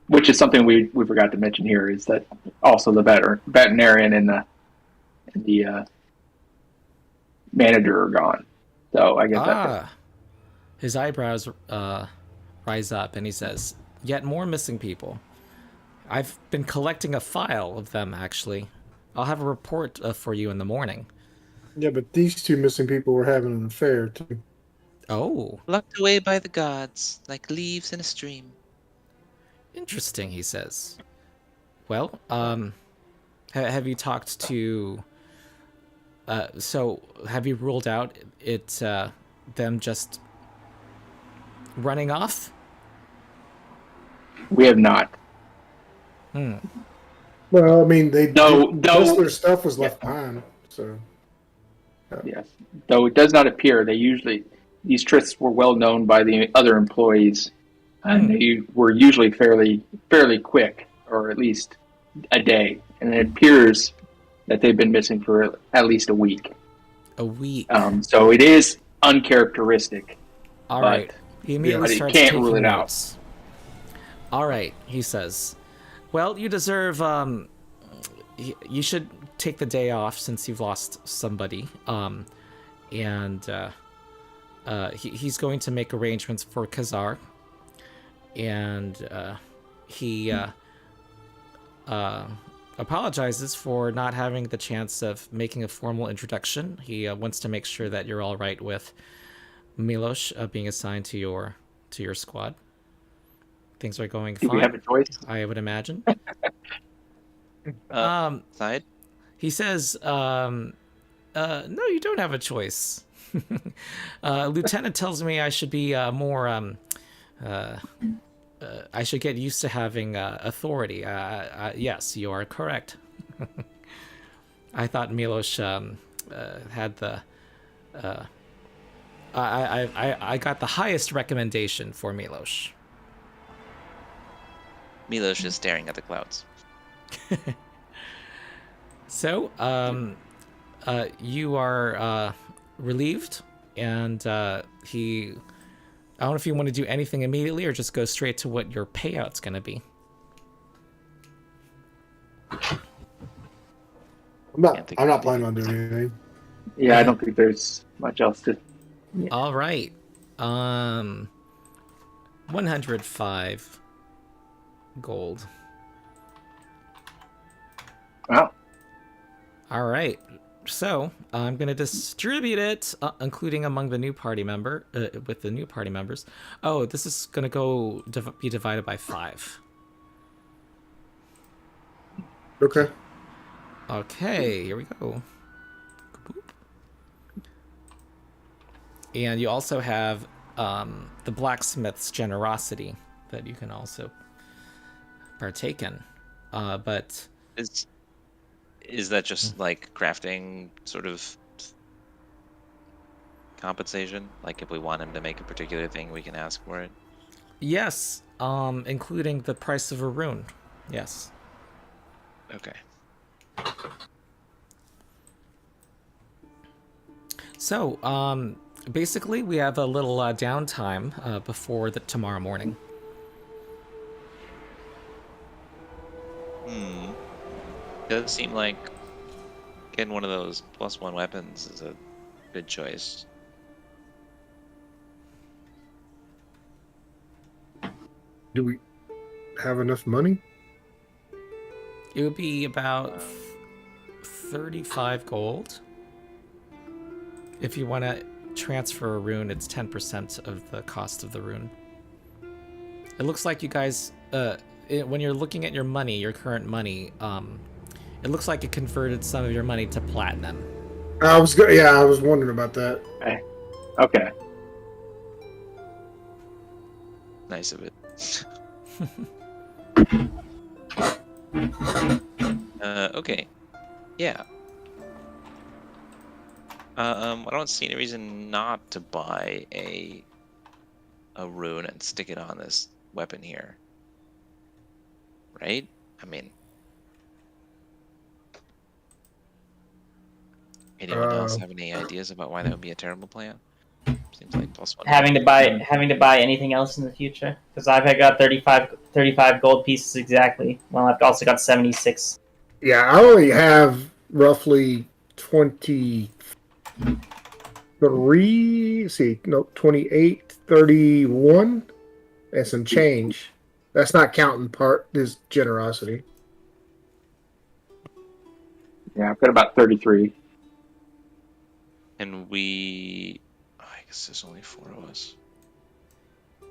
[SPEAKER 4] Which is something we forgot to mention here, is that also the veterinarian and the manager are gone. So I guess that's
[SPEAKER 1] his eyebrows rise up, and he says, "Yet more missing people. I've been collecting a file of them, actually. I'll have a report for you in the morning."
[SPEAKER 3] Yeah, but these two missing people were having an affair too.
[SPEAKER 1] Oh,
[SPEAKER 2] Plucked away by the gods, like leaves in a stream.
[SPEAKER 1] interesting, he says. Well, have you talked to... so, have you ruled out them just running off?
[SPEAKER 4] we have not.
[SPEAKER 3] Well, I mean, most of their
[SPEAKER 4] Though
[SPEAKER 3] stuff was left behind. So
[SPEAKER 4] yes, though it does not appear these trysts were well known by the other employees, and they were usually fairly quick, or at least a day. And it appears that they've been missing for at least a week.
[SPEAKER 1] A week.
[SPEAKER 4] So it is uncharacteristic.
[SPEAKER 1] All right. He immediately starts
[SPEAKER 4] can't
[SPEAKER 1] taking
[SPEAKER 4] rule it out.
[SPEAKER 1] notes. All right, he says. Well, you deserve. You should take the day off since you've lost somebody. And he's going to make arrangements for Khazar. And he apologizes for not having the chance of making a formal introduction. He wants to make sure that you're all right with Milos being assigned to your squad. Things are going fine.
[SPEAKER 4] Do we have a choice?
[SPEAKER 1] I would imagine.
[SPEAKER 2] Side?
[SPEAKER 1] He says, no, you don't have a choice. Lieutenant tells me I should be more, I should get used to having authority. Yes, you are correct. I thought Milos had the... I got the highest recommendation for Milos.
[SPEAKER 2] Milos is staring at the clouds.
[SPEAKER 1] So, you are relieved, and he. I don't know if you want to do anything immediately or just go straight to what your payout's going to be.
[SPEAKER 3] I'm not planning on doing anything.
[SPEAKER 4] Yeah, I don't think there's much else to.
[SPEAKER 1] Yeah. All right. 105 gold.
[SPEAKER 4] Wow.
[SPEAKER 1] All right. So I'm gonna distribute it, including among the new party member, with the new party members. Oh, this is gonna be divided by 5.
[SPEAKER 3] Okay.
[SPEAKER 1] Okay, here we go. And you also have the blacksmith's generosity that you can also partake in. But
[SPEAKER 2] is that just like crafting sort of compensation? Like if we want him to make a particular thing, we can ask for it?
[SPEAKER 1] Yes, including the price of a rune. Yes.
[SPEAKER 2] Okay.
[SPEAKER 1] So, basically, we have a little downtime before tomorrow morning.
[SPEAKER 2] Does seem like getting one of those +1 weapons is a good choice.
[SPEAKER 3] Do we have enough money?
[SPEAKER 1] It would be about 35 gold. If you want to transfer a rune, it's 10% of the cost of the rune. It looks like you guys, when you're looking at your money, your current money, it looks like it converted some of your money to platinum.
[SPEAKER 3] I was wondering about that.
[SPEAKER 4] Okay.
[SPEAKER 2] Nice of it. Okay. Yeah. I don't see any reason not to buy a rune and stick it on this weapon here. Right? I mean, anyone else have any ideas about why that would be a terrible plan? Seems like +1.
[SPEAKER 5] Having to buy anything else in the future, because I've got 35 gold pieces exactly. Well, I've also got 76.
[SPEAKER 3] Yeah, I only have roughly 28, 31, and some change. That's not counting this generosity.
[SPEAKER 4] Yeah, I've got about 33.
[SPEAKER 2] And I guess there's only 4 of us. I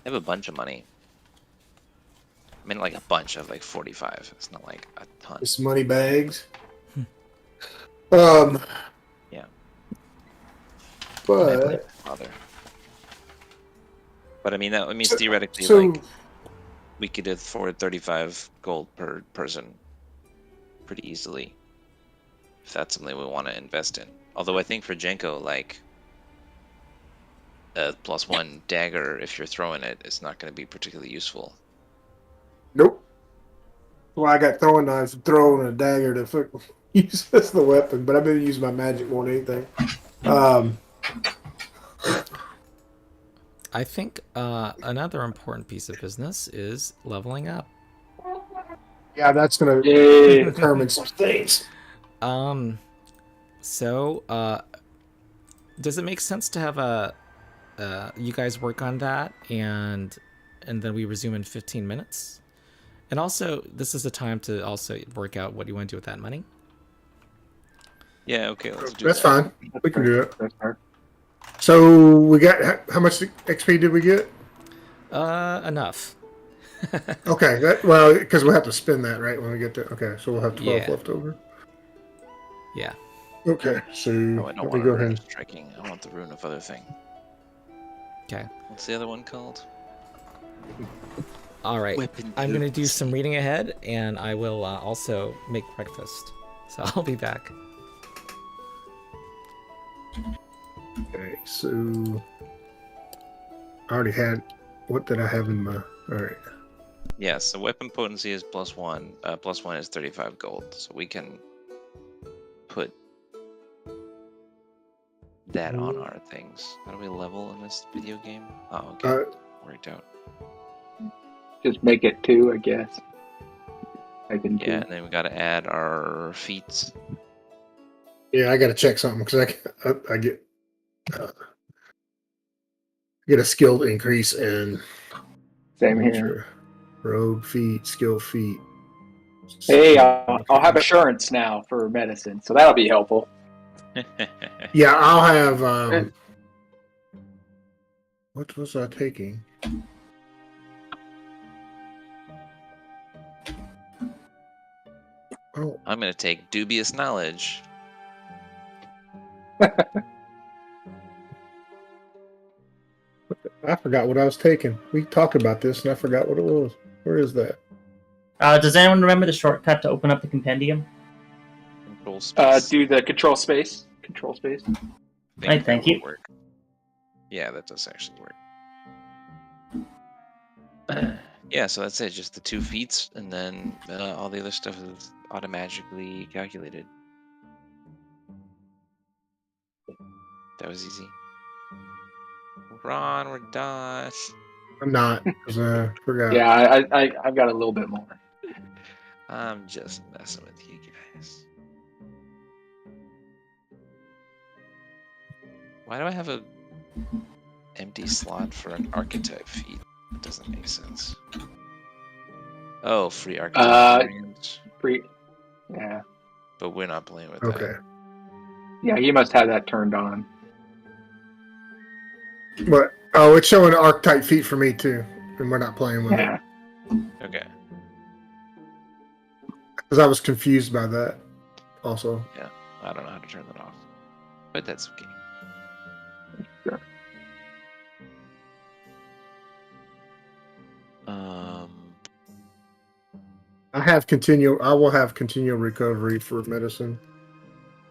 [SPEAKER 2] have a bunch of money. I mean, like a bunch of like 45. It's not like a ton.
[SPEAKER 3] It's money bags.
[SPEAKER 2] Yeah.
[SPEAKER 3] But
[SPEAKER 2] I mean, that means theoretically, like, we could afford 35 gold per person pretty easily, if that's something we want to invest in. Although I think for Jenko, like, a +1 dagger, if you're throwing it, is not going to be particularly useful.
[SPEAKER 3] nope. Well, I got throwing knives to throw and a dagger to use as the weapon, but I've been using my magic more than anything.
[SPEAKER 1] I think another important piece of business is leveling up.
[SPEAKER 3] Yeah, that's going to determine some things.
[SPEAKER 1] So, does it make sense to have you guys work on that and then we resume in 15 minutes? And also, this is the time to also work out what you want to do with that money.
[SPEAKER 2] Yeah, okay, let's do
[SPEAKER 3] That's
[SPEAKER 2] that.
[SPEAKER 3] fine. We can do it.
[SPEAKER 4] That's fair.
[SPEAKER 3] So we got how much XP did we get?
[SPEAKER 1] Enough.
[SPEAKER 3] Okay, because we'll have to spend that right when we get to. Okay, so we'll have 12 left over.
[SPEAKER 1] Yeah.
[SPEAKER 3] Okay, so
[SPEAKER 2] Oh, I don't
[SPEAKER 3] let me
[SPEAKER 2] want
[SPEAKER 3] go
[SPEAKER 2] a
[SPEAKER 3] ahead.
[SPEAKER 2] rune of striking. I want the rune of other thing.
[SPEAKER 1] Okay.
[SPEAKER 2] What's the other one called?
[SPEAKER 1] All right.
[SPEAKER 2] Weapon
[SPEAKER 1] I'm going to do
[SPEAKER 2] boots.
[SPEAKER 1] some reading ahead, and I will also make breakfast. So I'll be back.
[SPEAKER 3] Okay, so I already had. What did I have in my? All right.
[SPEAKER 2] Yeah, so weapon potency is +1. +1 is 35 gold, so we can that on our things. How do we level in this video game? Oh, okay. Worked out.
[SPEAKER 4] Just make it 2, I guess.
[SPEAKER 2] Yeah, and then we got to add our feats.
[SPEAKER 3] Yeah, I got to check something because I get a skill increase and
[SPEAKER 4] same here.
[SPEAKER 3] Rogue feat, skill feat.
[SPEAKER 4] Hey, I'll have assurance now for medicine, so that'll be helpful.
[SPEAKER 3] Yeah, I'll have. What was I taking? Oh,
[SPEAKER 2] I'm going to take dubious knowledge.
[SPEAKER 3] I forgot what I was taking. We talked about this, and I forgot what it was. Where is that?
[SPEAKER 5] Does anyone remember the shortcut to open up the compendium?
[SPEAKER 2] Control space.
[SPEAKER 4] Do the control space. Control space.
[SPEAKER 5] Thank you.
[SPEAKER 2] Work. Yeah, that does actually work. Yeah, so that's it. Just the 2 feats, and then all the other stuff is automatically calculated. That was easy. Ron, we're done.
[SPEAKER 3] I'm not, because I forgot.
[SPEAKER 4] Yeah, I've got a little bit more.
[SPEAKER 2] I'm just messing with you guys. Why do I have a empty slot for an archetype feat? That doesn't make sense. Oh, free archetype variants.
[SPEAKER 4] Free. Yeah.
[SPEAKER 2] But we're not playing with
[SPEAKER 3] Okay.
[SPEAKER 2] that.
[SPEAKER 4] Yeah, you must have that turned on.
[SPEAKER 3] But it's showing archetype feat for me too, and we're not playing with it
[SPEAKER 2] Okay.
[SPEAKER 3] because I was confused by that. Also,
[SPEAKER 2] Yeah, I don't know how to turn that off, but that's okay.
[SPEAKER 4] Sure.
[SPEAKER 3] I will have continual recovery for medicine.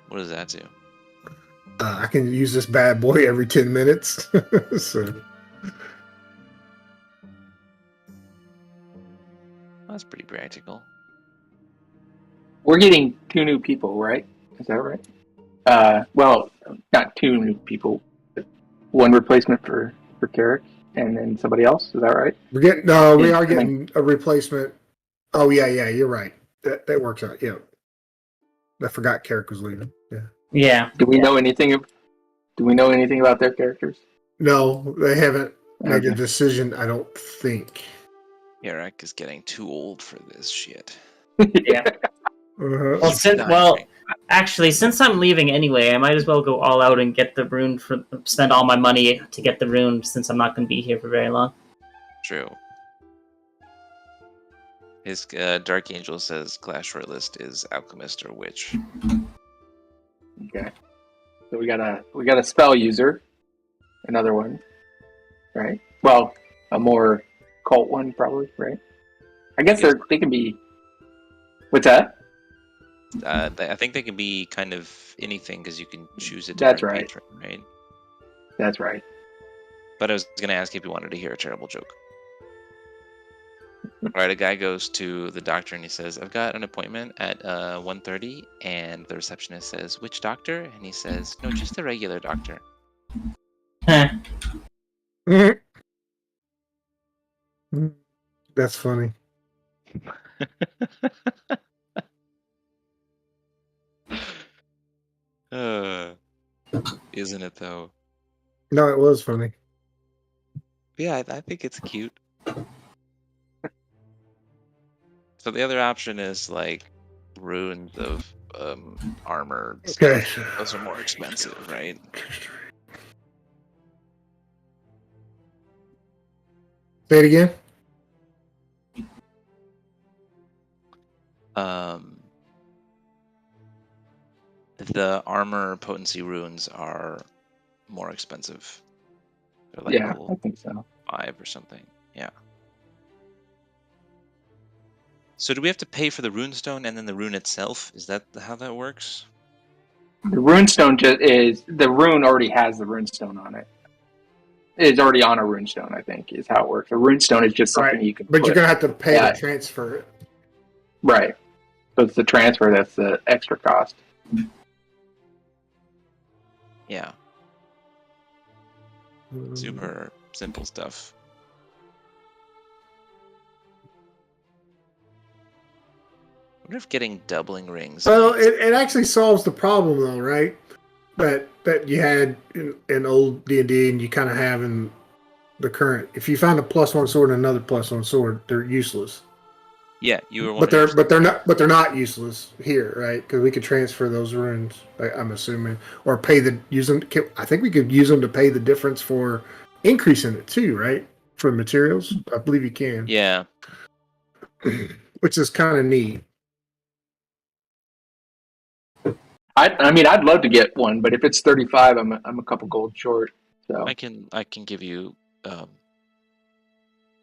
[SPEAKER 2] What does that do?
[SPEAKER 3] I can use this bad boy every 10 minutes. So.
[SPEAKER 2] That's pretty practical.
[SPEAKER 4] We're getting 2 new people, right? Is that right? Well, not 2 new people. But 1 replacement for Carrick, and then somebody else. Is that right?
[SPEAKER 3] We are getting a replacement. Oh yeah, you're right. That works out. Yeah. I forgot Carrick was leaving. Yeah.
[SPEAKER 5] Yeah.
[SPEAKER 4] Do we know anything about their characters?
[SPEAKER 3] No, they haven't made a decision, I don't think.
[SPEAKER 2] Eric is getting too old for this shit.
[SPEAKER 5] Yeah.
[SPEAKER 3] Uh-huh.
[SPEAKER 5] Actually, since I'm leaving anyway, I might as well go all out and get the rune spend all my money to get the rune, since I'm not going to be here for very long.
[SPEAKER 2] True. His Dark Angel says Clash Royalist is Alchemist or Witch.
[SPEAKER 4] Okay. So we got a spell user, another one, right? Well, a more cult one probably, right? I guess they can be. What's that?
[SPEAKER 2] I think they can be kind of anything because you can choose a different patron, right?
[SPEAKER 4] That's right.
[SPEAKER 2] But I was going to ask if you wanted to hear a terrible joke. All right, a guy goes to the doctor and he says, "I've got an appointment at 1:30," and the receptionist says, "Which doctor?" And he says, "No, just the regular doctor."
[SPEAKER 3] That's funny.
[SPEAKER 2] Isn't it though?
[SPEAKER 3] No, it was funny.
[SPEAKER 2] Yeah, I think it's cute. So the other option is like runes of armor.
[SPEAKER 3] Okay.
[SPEAKER 2] Those are more expensive, right?
[SPEAKER 3] Say it again.
[SPEAKER 2] The armor potency runes are more expensive. They're like
[SPEAKER 4] Yeah, I think so.
[SPEAKER 2] 5 or something. Yeah. So do we have to pay for the runestone and then the rune itself? Is that how that works?
[SPEAKER 4] The runestone the rune already has the runestone on it. It's already on a runestone, I think, is how it works. A runestone is just something you can
[SPEAKER 3] But you're going to have to pay to transfer it.
[SPEAKER 4] Right. So it's the transfer that's the extra cost.
[SPEAKER 2] Yeah. Super simple stuff. I wonder if getting doubling rings.
[SPEAKER 3] Well, it actually solves the problem though, right? That you had in old D&D, and you kind of have in the current. If you find a +1 sword and another +1 sword, they're useless.
[SPEAKER 2] Yeah, you were.
[SPEAKER 3] But they're not useless here, right? Because we could transfer those runes. I'm assuming, or use them. I think we could use them to pay the difference for increasing it too, right? For materials, I believe you can.
[SPEAKER 2] Yeah.
[SPEAKER 3] Which is kind of neat.
[SPEAKER 4] I mean, I'd love to get one, but if it's 35, I'm a couple gold short. So
[SPEAKER 2] I can give you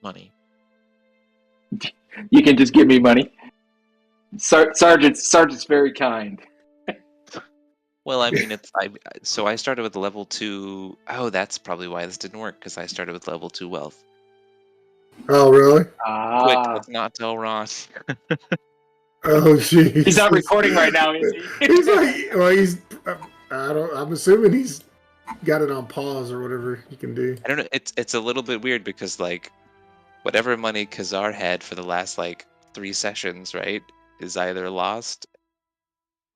[SPEAKER 2] money.
[SPEAKER 4] You can just give me money. Sergeant's very kind.
[SPEAKER 2] Well, I mean, so I started with level 2. Oh, that's probably why this didn't work, because I started with level 2 wealth.
[SPEAKER 3] Oh, really?
[SPEAKER 2] Quick, let's not tell Ross.
[SPEAKER 3] Oh, jeez.
[SPEAKER 4] He's not recording right now, is he?
[SPEAKER 3] He's like, well, I'm assuming he's got it on pause or whatever he can do.
[SPEAKER 2] I don't know. It's a little bit weird because like, whatever money Khazar had for the last like 3 sessions, right, is either lost,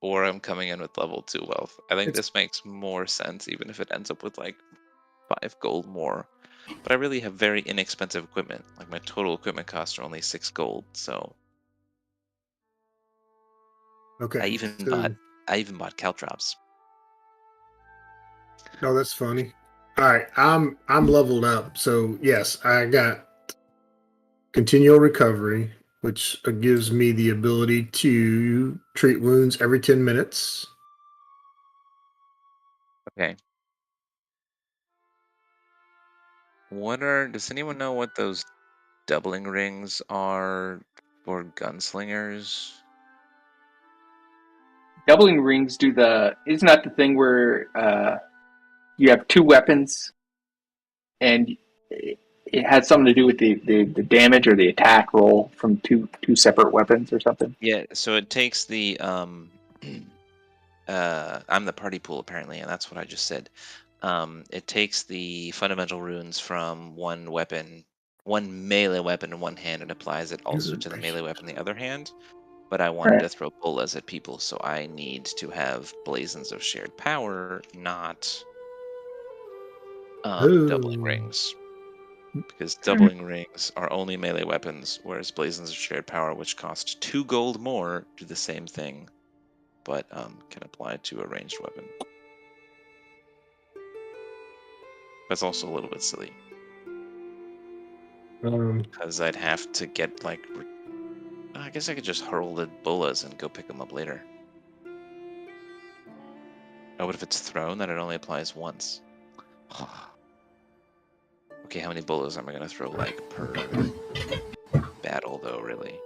[SPEAKER 2] or I'm coming in with level 2 wealth. I think this makes more sense, even if it ends up with like 5 gold more. But I really have very inexpensive equipment. Like my total equipment costs are only 6 gold, so.
[SPEAKER 3] Okay.
[SPEAKER 2] I even bought caltrops.
[SPEAKER 3] No, that's funny. All right, I'm leveled up, so yes, I got continual recovery, which gives me the ability to treat wounds every 10 minutes.
[SPEAKER 2] Okay. Does anyone know what those doubling rings are for gunslingers?
[SPEAKER 4] Doubling rings isn't that the thing where you have 2 weapons and it has something to do with the damage or the attack roll from two separate weapons or something?
[SPEAKER 2] Yeah, so it takes the I'm the party pool apparently, and that's what I just said. It takes the fundamental runes from one melee weapon in one hand, and applies it also to the melee weapon in the other hand. But I wanted to throw bolas at people, so I need to have blazons of shared power, not doubling rings. Because doubling rings are only melee weapons, whereas blazons of shared power, which cost 2 gold more, do the same thing, but can apply to a ranged weapon. That's also a little bit silly. Because I'd have to get, like... I guess I could just hurl the bolas and go pick them up later. Oh, but if it's thrown, then it only applies once. Okay, how many bolas am I going to throw, like, per battle, though, really?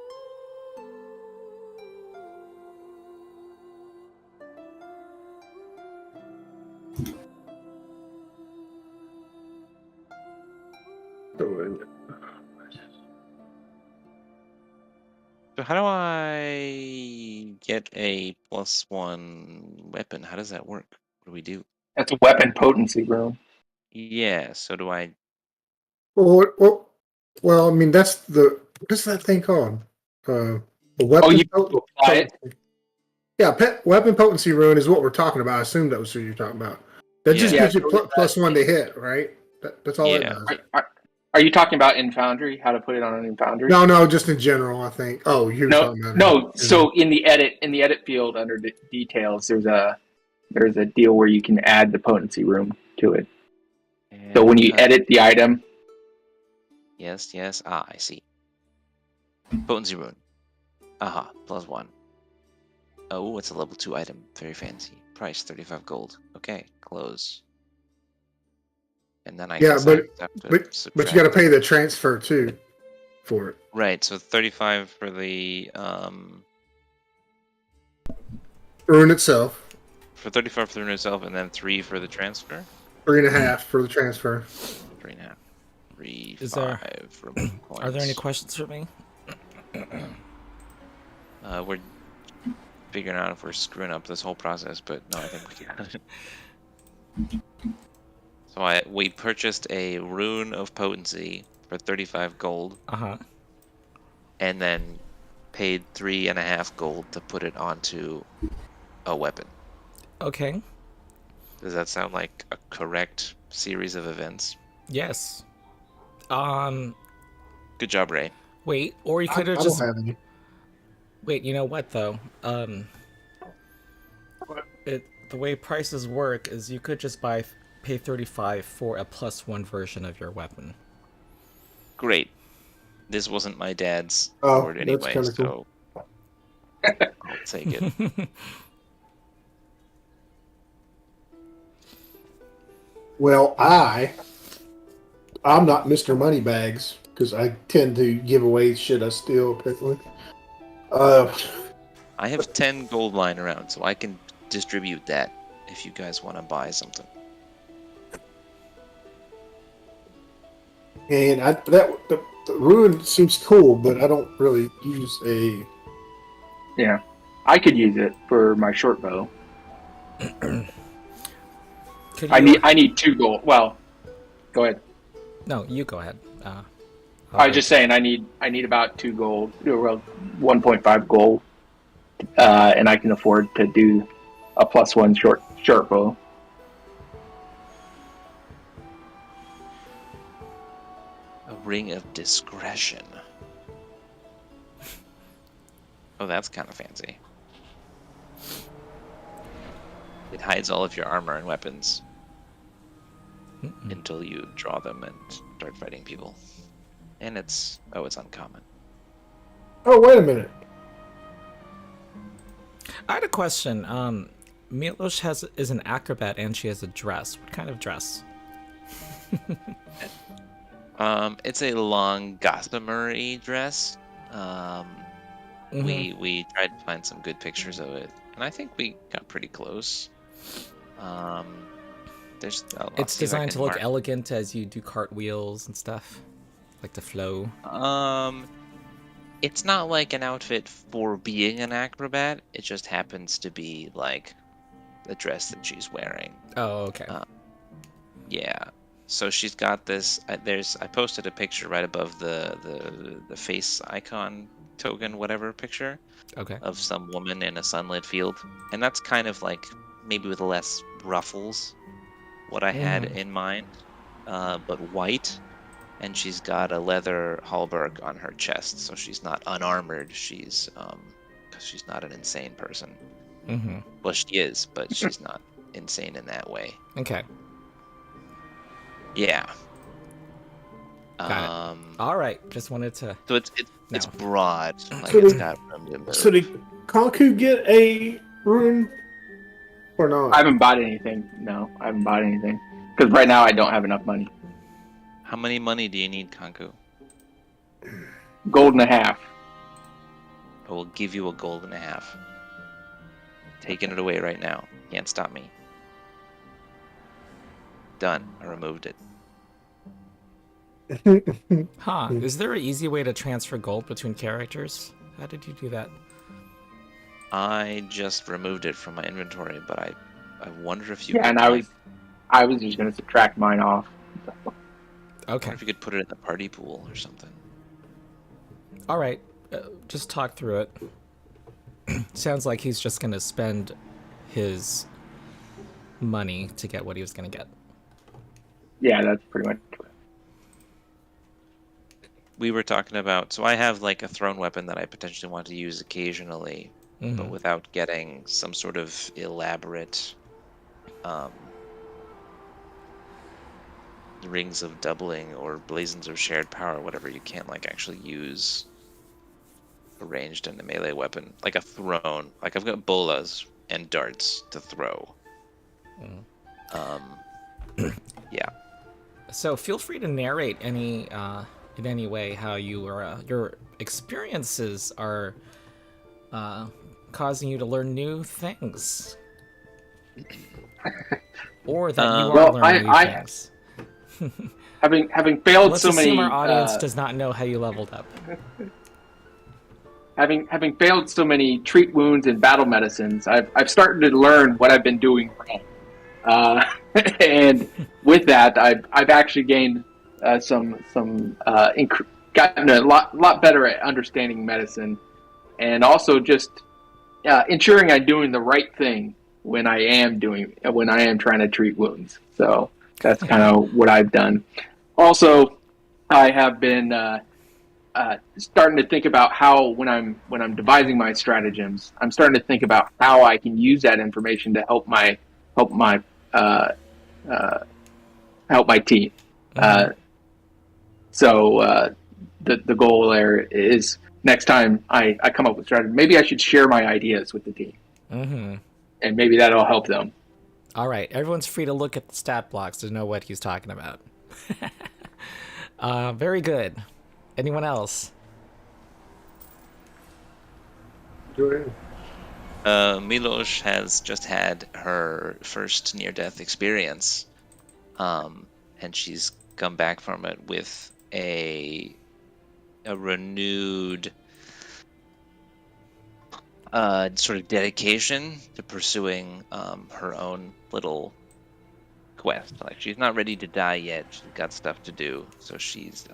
[SPEAKER 2] So how do I get a +1 weapon? How does that work? What do we do?
[SPEAKER 4] That's a weapon potency room.
[SPEAKER 2] Yeah, so do I...
[SPEAKER 3] Well, I mean, what's that thing called? The weapon
[SPEAKER 4] apply it?
[SPEAKER 3] Yeah, weapon potency rune is what we're talking about. I assume that was what you're talking about. That just gives you +1 to hit, right? That's all it does.
[SPEAKER 4] Are you talking about in Foundry? How to put it on in Foundry?
[SPEAKER 3] No, just in general, I think. Oh, you're talking about
[SPEAKER 4] no. So in the edit field under the details, there's a deal where you can add the potency room to it. So when you edit the item,
[SPEAKER 2] yes. I see. Potency rune. Aha, +1. Oh, it's a level 2 item. Very fancy. Price 35 gold. Okay, close. And then I guess
[SPEAKER 3] but you got to pay the transfer too for it.
[SPEAKER 2] Right. So 35 for the
[SPEAKER 3] rune itself.
[SPEAKER 2] For 35 for the rune itself, and then 3 for the transfer.
[SPEAKER 3] 3.5 for the transfer.
[SPEAKER 2] 3.5. 3,
[SPEAKER 1] Is
[SPEAKER 2] 5 for coins.
[SPEAKER 1] Are there any questions for me?
[SPEAKER 2] We're figuring out if we're screwing up this whole process, but no, I think we got it. So we purchased a rune of potency for 35 gold. And then paid 3.5 gold to put it onto a weapon.
[SPEAKER 1] Okay.
[SPEAKER 2] Does that sound like a correct series of events?
[SPEAKER 1] Yes.
[SPEAKER 2] Good job, Ray.
[SPEAKER 1] Wait, or you could have
[SPEAKER 3] I
[SPEAKER 1] just.
[SPEAKER 3] don't have any.
[SPEAKER 1] Wait, you know what though? The way prices work is you could just pay 35 for a +1 version of your weapon.
[SPEAKER 2] Great. This wasn't my dad's
[SPEAKER 3] Oh,
[SPEAKER 2] board
[SPEAKER 3] that's
[SPEAKER 2] anyway,
[SPEAKER 3] kinda
[SPEAKER 2] so I'll take it.
[SPEAKER 3] Well, I'm not Mr. Moneybags because I tend to give away shit I steal. Apparently,
[SPEAKER 2] I have 10 gold lying around, so I can distribute that if you guys want to buy something.
[SPEAKER 3] and the rune seems cool, but I don't really use a.
[SPEAKER 4] Yeah, I could use it for my short bow. I need 2 gold. Well, go ahead.
[SPEAKER 1] No, you go ahead.
[SPEAKER 4] I was just saying I need about 2 gold, well, 1.5 gold, and I can afford to do a +1 short bow.
[SPEAKER 2] A ring of discretion. Oh, that's kind of fancy. It hides all of your armor and weapons until you draw them and start fighting people. And it's uncommon.
[SPEAKER 3] Oh, wait a minute.
[SPEAKER 1] I had a question. Milos is an acrobat and she has a dress. What kind of dress?
[SPEAKER 2] It's a long gossamer dress. We tried to find some good pictures of it, and I think we got pretty close.
[SPEAKER 1] It's designed to look elegant as you do cartwheels and stuff, like the flow.
[SPEAKER 2] It's not like an outfit for being an acrobat. It just happens to be like the dress that she's wearing.
[SPEAKER 1] Oh, okay.
[SPEAKER 2] Yeah. So she's got this. I posted a picture right above the face icon token, whatever picture.
[SPEAKER 1] Okay.
[SPEAKER 2] Of some woman in a sunlit field, and that's kind of like maybe with less ruffles, what I had in mind, but white. And she's got a leather halberd on her chest, so she's not unarmored. She's because she's not an insane person. Well, she is, but she's not insane in that way.
[SPEAKER 1] Okay.
[SPEAKER 2] Yeah.
[SPEAKER 1] Got it. All right. Just wanted to.
[SPEAKER 2] So it's broad. Like
[SPEAKER 3] So
[SPEAKER 2] it's got room to move.
[SPEAKER 3] So did Konku get a rune or not?
[SPEAKER 4] I haven't bought anything. No, I haven't bought anything because right now I don't have enough money.
[SPEAKER 2] How many money do you need, Konku?
[SPEAKER 4] Gold and a half.
[SPEAKER 2] I will give you a gold and a half. Taking it away right now. Can't stop me. Done. I removed it.
[SPEAKER 1] Huh. Is there an easy way to transfer gold between characters? How did you do that?
[SPEAKER 2] I just removed it from my inventory, but I wonder if you.
[SPEAKER 4] Yeah, and I was just going to subtract mine off.
[SPEAKER 2] I
[SPEAKER 1] Okay.
[SPEAKER 2] wonder if you could put it in the party pool or something.
[SPEAKER 1] All right. Just talk through it. Sounds like he's just gonna spend his money to get what he was gonna get.
[SPEAKER 4] Yeah, that's pretty much it.
[SPEAKER 2] We were talking about, so I have like a thrown weapon that I potentially want to use occasionally, but without getting some sort of elaborate rings of doubling or blazons of shared power, whatever. You can't like actually use a ranged and a melee weapon, like a thrown. Like I've got bolas and darts to throw. Yeah.
[SPEAKER 1] So feel free to narrate any in any way how your experiences are causing you to learn new things, or that you are learning new things.
[SPEAKER 4] Having failed
[SPEAKER 1] Let's
[SPEAKER 4] so many,
[SPEAKER 1] assume our audience does not know how you leveled up.
[SPEAKER 4] having failed so many treat wounds and battle medicines, I've started to learn what I've been doing wrong, and with that, I've actually gained gotten a lot better at understanding medicine, and also just ensuring I'm doing the right thing when I am trying to treat wounds. So that's kind of what I've done. Also, I have been starting to think about how when I'm devising my stratagems, I'm starting to think about how I can use that information to help my team. So the goal there is next time I come up with strategy, maybe I should share my ideas with the team, and maybe that'll help them.
[SPEAKER 1] All right, everyone's free to look at the stat blocks to know what he's talking about. Very good. Anyone else?
[SPEAKER 3] Go ahead.
[SPEAKER 2] Milos has just had her first near-death experience, and she's come back from it with a renewed sort of dedication to pursuing her own little quest. Like, she's not ready to die yet. She's got stuff to do. So she's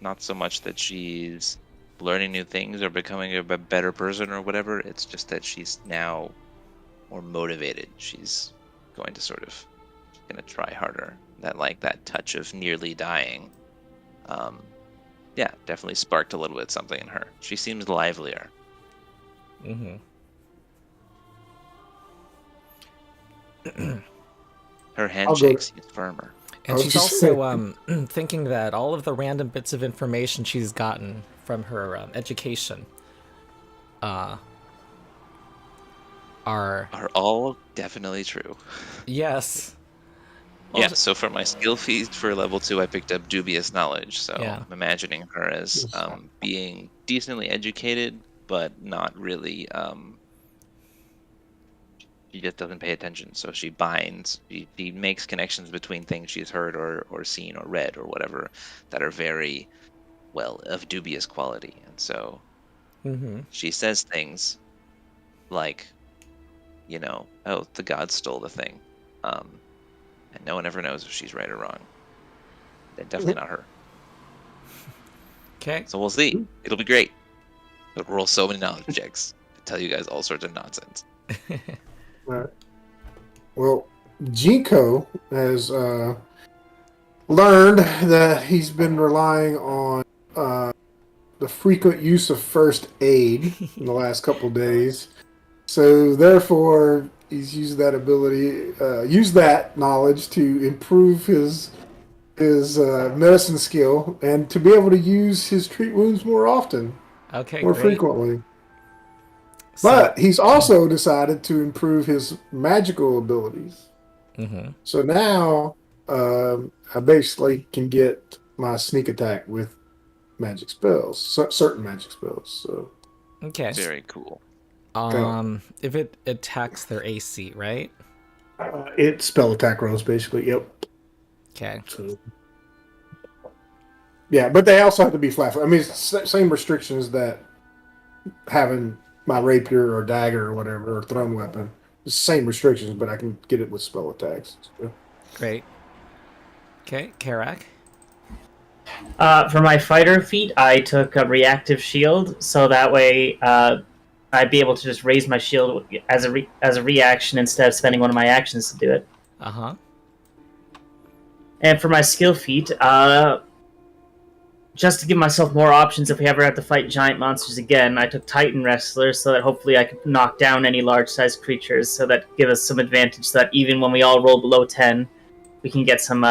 [SPEAKER 2] not so much that she's learning new things or becoming a better person or whatever. It's just that she's now more motivated. She's going to try harder. That touch of nearly dying, definitely sparked a little bit something in her. She seems livelier. Her handshake seems firmer.
[SPEAKER 1] And she's also thinking that all of the random bits of information she's gotten from her education are
[SPEAKER 2] all definitely true.
[SPEAKER 1] Yes.
[SPEAKER 2] Well, so for my skill feat for level 2, I picked up dubious knowledge. So I'm imagining her as being decently educated, but not really. She just doesn't pay attention. So she binds. She makes connections between things she's heard or seen or read or whatever that are very, of dubious quality. And so she says things like, oh, the gods stole the thing. And no one ever knows if she's right or wrong. And definitely not her.
[SPEAKER 1] Okay.
[SPEAKER 2] So we'll see. It'll be great. But roll so many knowledge checks to tell you guys all sorts of nonsense.
[SPEAKER 3] Right. Well, Jinko has learned that he's been relying on the frequent use of first aid in the last couple of days. So therefore, he's used that knowledge to improve his medicine skill and to be able to use his treat wounds more often.
[SPEAKER 1] Okay,
[SPEAKER 3] more
[SPEAKER 1] great.
[SPEAKER 3] frequently. But he's also decided to improve his magical abilities. So now I basically can get my sneak attack with magic spells, certain magic spells. So
[SPEAKER 1] okay,
[SPEAKER 2] very cool.
[SPEAKER 1] If it attacks their AC, right?
[SPEAKER 3] It's spell attack rolls, basically. Yep.
[SPEAKER 1] Okay.
[SPEAKER 3] So, yeah, but they also have to be flat. I mean, it's the same restrictions that having my rapier or dagger or whatever, or thrown weapon. It's the same restrictions, but I can get it with spell attacks. So.
[SPEAKER 1] Great. Okay, Karak.
[SPEAKER 5] For my fighter feat, I took a reactive shield, so that way I'd be able to just raise my shield as a reaction instead of spending one of my actions to do it. And for my skill feat, just to give myself more options if we ever have to fight giant monsters again, I took Titan Wrestler so that hopefully I could knock down any large-sized creatures, so that give us some advantage, so that even when we all roll below 10, we can get some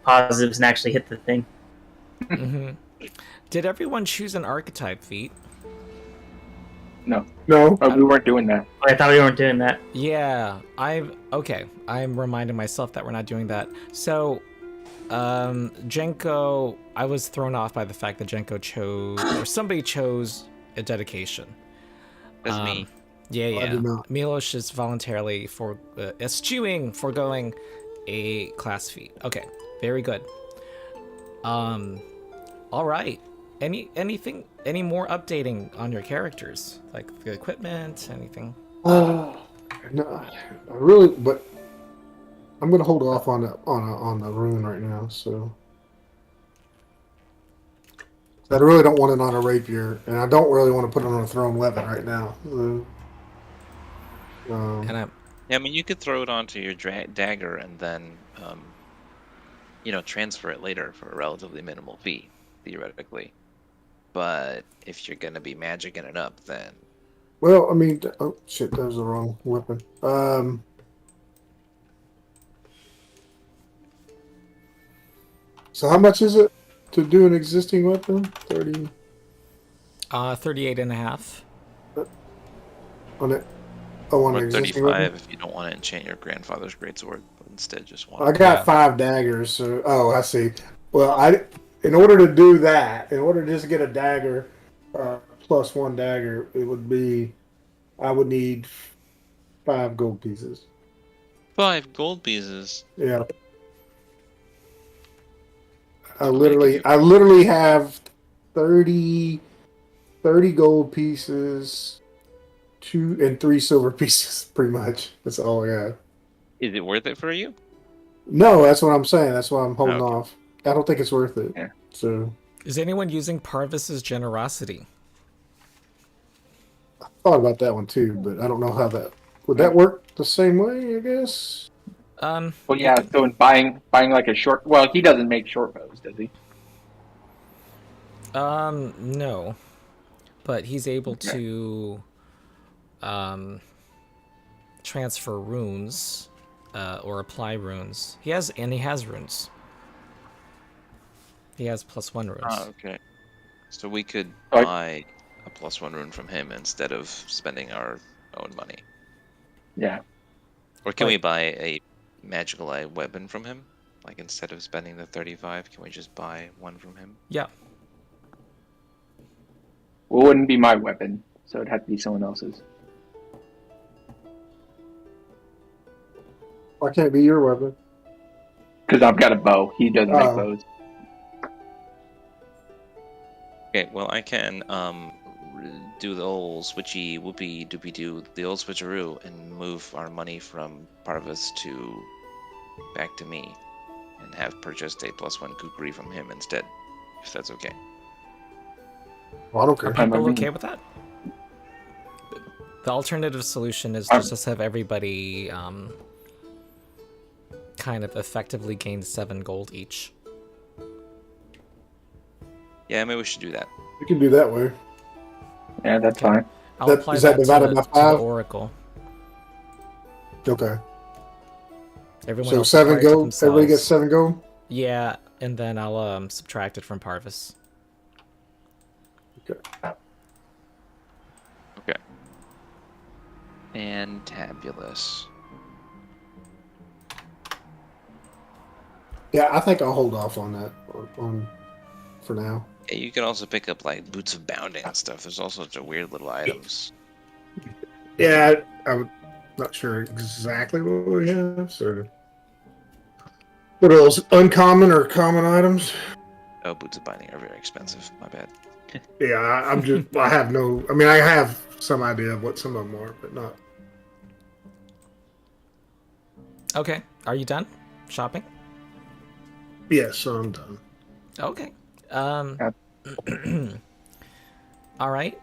[SPEAKER 5] positives and actually hit the thing.
[SPEAKER 1] Did everyone choose an archetype feat?
[SPEAKER 4] No.
[SPEAKER 3] No.
[SPEAKER 4] We weren't doing that.
[SPEAKER 5] I thought we weren't doing that.
[SPEAKER 1] Yeah, I'm reminding myself that we're not doing that. So, Jenko, I was thrown off by the fact that Jenko chose, or somebody chose a dedication.
[SPEAKER 2] That's me.
[SPEAKER 1] Yeah.
[SPEAKER 3] I did not.
[SPEAKER 1] Milos is voluntarily foregoing a class feat. Okay, very good. All right. Any more updating on your characters, like the equipment, anything?
[SPEAKER 3] No, really, but I'm gonna hold off on the rune right now. So I really don't want it on a rapier, and I don't really want to put it on a thrown weapon right now.
[SPEAKER 1] And I'm
[SPEAKER 2] Yeah, I mean, you could throw it onto your dagger and then, transfer it later for a relatively minimal fee, theoretically. But if you're gonna be magicking it up, then
[SPEAKER 3] well, I mean, oh shit, that was the wrong weapon. So how much is it to do an existing weapon? 30
[SPEAKER 1] 38 and a half.
[SPEAKER 3] on it. Oh, on
[SPEAKER 2] or
[SPEAKER 3] an existing
[SPEAKER 2] 35
[SPEAKER 3] weapon.
[SPEAKER 2] if you don't want to enchant your grandfather's greatsword, but instead just want.
[SPEAKER 3] I got
[SPEAKER 1] Yeah.
[SPEAKER 3] 5 daggers. So I see. Well, in order to do that, in order to just get a dagger plus 1 dagger, I would need 5 gold pieces.
[SPEAKER 2] 5 gold pieces.
[SPEAKER 3] Yeah. I
[SPEAKER 2] So they give you-
[SPEAKER 3] literally have 30 gold pieces, 2 and 3 silver pieces, pretty much. That's all I got.
[SPEAKER 2] Is it worth it for you?
[SPEAKER 3] No, that's what I'm saying. That's why I'm holding
[SPEAKER 2] Okay.
[SPEAKER 3] off. I don't think it's worth it.
[SPEAKER 4] Yeah.
[SPEAKER 3] So
[SPEAKER 1] Is anyone using Parvis's generosity?
[SPEAKER 3] I thought about that one too, but I don't know how that would that work the same way, I guess.
[SPEAKER 4] Well, yeah. So in buying like a short, well, he doesn't make short bows, does he?
[SPEAKER 1] No, but he's able to transfer runes or apply runes. He has runes. He has +1 runes.
[SPEAKER 2] Oh, okay. So we could
[SPEAKER 4] Alright.
[SPEAKER 2] buy a +1 rune from him instead of spending our own money.
[SPEAKER 4] Yeah.
[SPEAKER 2] Or can
[SPEAKER 1] Like-
[SPEAKER 2] we buy a magical eye weapon from him? Like instead of spending the 35, can we just buy one from him?
[SPEAKER 1] Yeah.
[SPEAKER 4] Well, it wouldn't be my weapon, so it'd have to be someone else's.
[SPEAKER 3] Why can't it be your weapon?
[SPEAKER 4] Because I've got a bow. He doesn't make
[SPEAKER 3] Oh.
[SPEAKER 4] bows.
[SPEAKER 2] Okay, well I can do the old switchy whoopie doopie doo, the old switcheroo, and move our money from Parvis to back to me, and have purchased a +1 kukri from him instead, if that's okay.
[SPEAKER 3] Well, I don't
[SPEAKER 1] Are
[SPEAKER 3] care.
[SPEAKER 1] people
[SPEAKER 4] mean-
[SPEAKER 1] okay with that? The alternative solution is to just have everybody kind of effectively gain 7 gold each.
[SPEAKER 2] Yeah, maybe we should do that.
[SPEAKER 3] You can do that way.
[SPEAKER 4] Yeah, that's fine.
[SPEAKER 1] I'll
[SPEAKER 3] That-
[SPEAKER 1] apply
[SPEAKER 3] is that
[SPEAKER 1] that,
[SPEAKER 3] divided
[SPEAKER 1] to,
[SPEAKER 3] by
[SPEAKER 1] to the
[SPEAKER 3] 5?
[SPEAKER 1] Oracle.
[SPEAKER 3] Okay.
[SPEAKER 1] Everyone
[SPEAKER 3] So
[SPEAKER 1] else
[SPEAKER 3] 7
[SPEAKER 1] applies it
[SPEAKER 3] gold. Everybody gets
[SPEAKER 1] themselves.
[SPEAKER 3] 7 gold.
[SPEAKER 1] Yeah, and then I'll subtract it from Parvis.
[SPEAKER 3] Okay.
[SPEAKER 2] Okay. Fantabulous.
[SPEAKER 3] Yeah, I think I'll hold off on that for now.
[SPEAKER 2] Yeah, you can also pick up like boots of bounding and stuff. There's all sorts of weird little items.
[SPEAKER 3] Yeah, I'm not sure exactly what we have. So, what else? Uncommon or common items?
[SPEAKER 2] Oh, boots of binding are very expensive. My bad.
[SPEAKER 3] Yeah, I'm just. I have no. I mean, I have some idea of what some of them are, but not.
[SPEAKER 1] Okay, are you done shopping?
[SPEAKER 3] Yes, so I'm done.
[SPEAKER 1] Okay.
[SPEAKER 4] Yeah.
[SPEAKER 1] All right.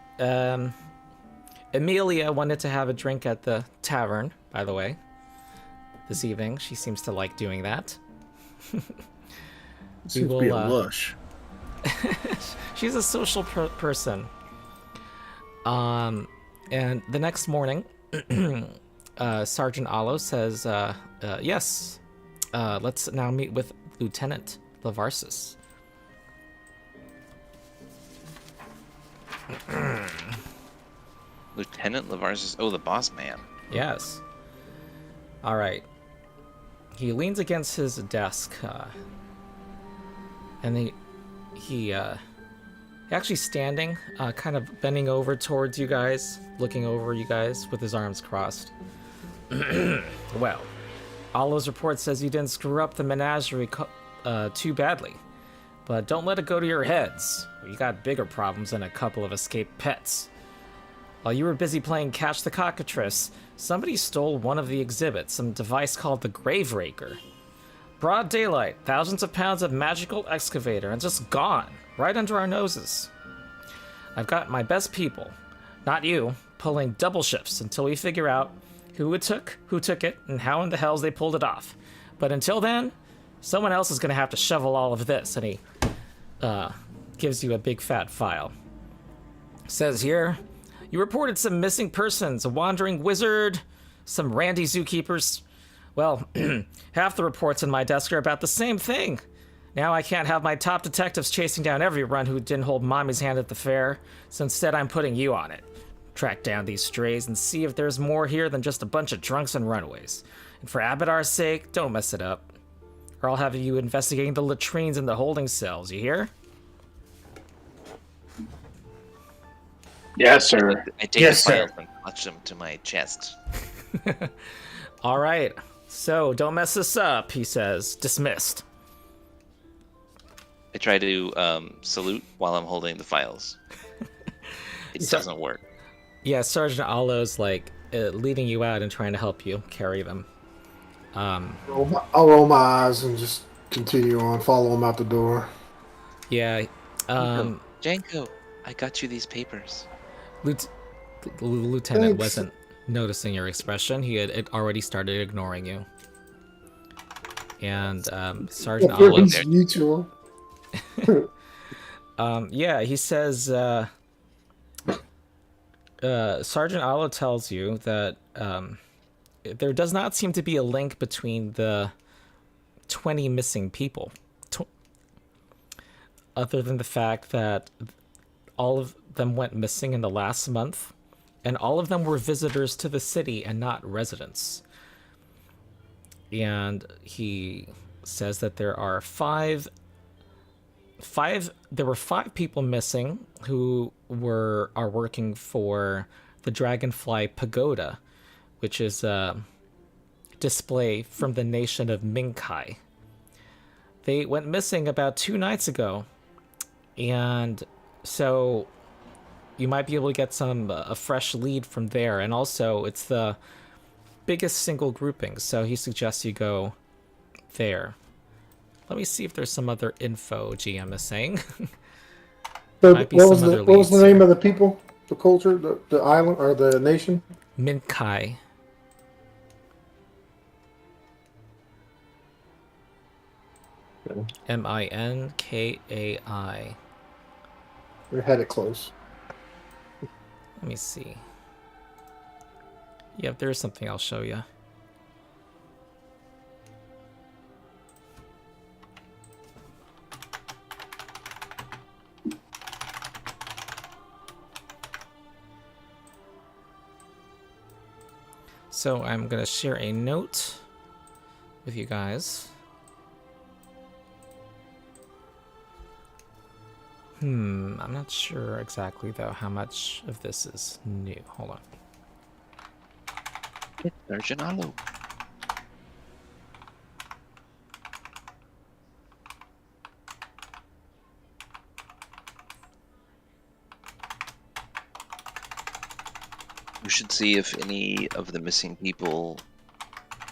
[SPEAKER 1] Amelia wanted to have a drink at the tavern, by the way, this evening. She seems to like doing that.
[SPEAKER 3] Seems to be a lush.
[SPEAKER 1] She's a social person. And the next morning, Sergeant Alo says, yes, let's now meet with Lieutenant Lavarsis.
[SPEAKER 2] Lieutenant Lavarsis. Oh, the boss man.
[SPEAKER 1] Yes. All right. He leans against his desk, and he actually standing, kind of bending over towards you guys, looking over you guys with his arms crossed. Well, Alo's report says you didn't screw up the menagerie too badly, but don't let it go to your heads. You got bigger problems than a couple of escaped pets. While you were busy playing Catch the Cockatrice, somebody stole one of the exhibits, some device called the Graveraker. Broad daylight, thousands of pounds of magical excavator, and just gone, right under our noses. I've got my best people, not you, pulling double shifts until we figure out who took it, and how in the hells they pulled it off. But until then, someone else is going to have to shovel all of this, and he gives you a big fat file. Says here, you reported some missing persons, a wandering wizard, some randy zookeepers. Well, half the reports on my desk are about the same thing. Now I can't have my top detectives chasing down everyone who didn't hold mommy's hand at the fair, so instead I'm putting you on it. Track down these strays and see if there's more here than just a bunch of drunks and runaways. And for Abadar's sake, don't mess it up. Or I'll have you investigating the latrines and the holding cells, you hear?
[SPEAKER 4] Yes, sir.
[SPEAKER 2] I take
[SPEAKER 5] Yes,
[SPEAKER 2] the files
[SPEAKER 5] sir.
[SPEAKER 2] and clutch them to my chest.
[SPEAKER 1] All right. So, don't mess this up, he says. Dismissed.
[SPEAKER 2] I try to salute while I'm holding the files. It doesn't work.
[SPEAKER 1] Yeah, Sergeant Alo's like leading you out and trying to help you carry them.
[SPEAKER 3] I'll roll my eyes and just continue on, follow him out the door.
[SPEAKER 1] Yeah.
[SPEAKER 2] Janko, I got you these papers.
[SPEAKER 1] Lieutenant
[SPEAKER 3] Thanks.
[SPEAKER 1] wasn't noticing your expression. He had already started ignoring you. And Sergeant Alo...
[SPEAKER 3] It's mutual.
[SPEAKER 1] yeah, he says... Sergeant Alo tells you that there does not seem to be a link between the 20 missing people. Other than the fact that all of them went missing in the last month, and all of them were visitors to the city and not residents. And he says that there are five people missing who are working for the Dragonfly Pagoda, which is a display from the nation of Minkai. They went missing about 2 nights ago, and so you might be able to get a fresh lead from there. And also, it's the biggest single grouping, so he suggests you go there. Let me see if there's some other info GM is saying.
[SPEAKER 3] So
[SPEAKER 1] Might be
[SPEAKER 3] what was
[SPEAKER 1] some
[SPEAKER 3] the
[SPEAKER 1] other
[SPEAKER 3] what was the
[SPEAKER 1] leads
[SPEAKER 3] name
[SPEAKER 1] here.
[SPEAKER 3] of the people, the culture, the island, or the nation?
[SPEAKER 1] Minkai. Minkai.
[SPEAKER 3] We had it close.
[SPEAKER 1] Let me see. Yep, there is something I'll show you. So I'm going to share a note with you guys. I'm not sure exactly, though, how much of this is new. Hold on.
[SPEAKER 2] Sergeant Alo. We should see if any of the missing people,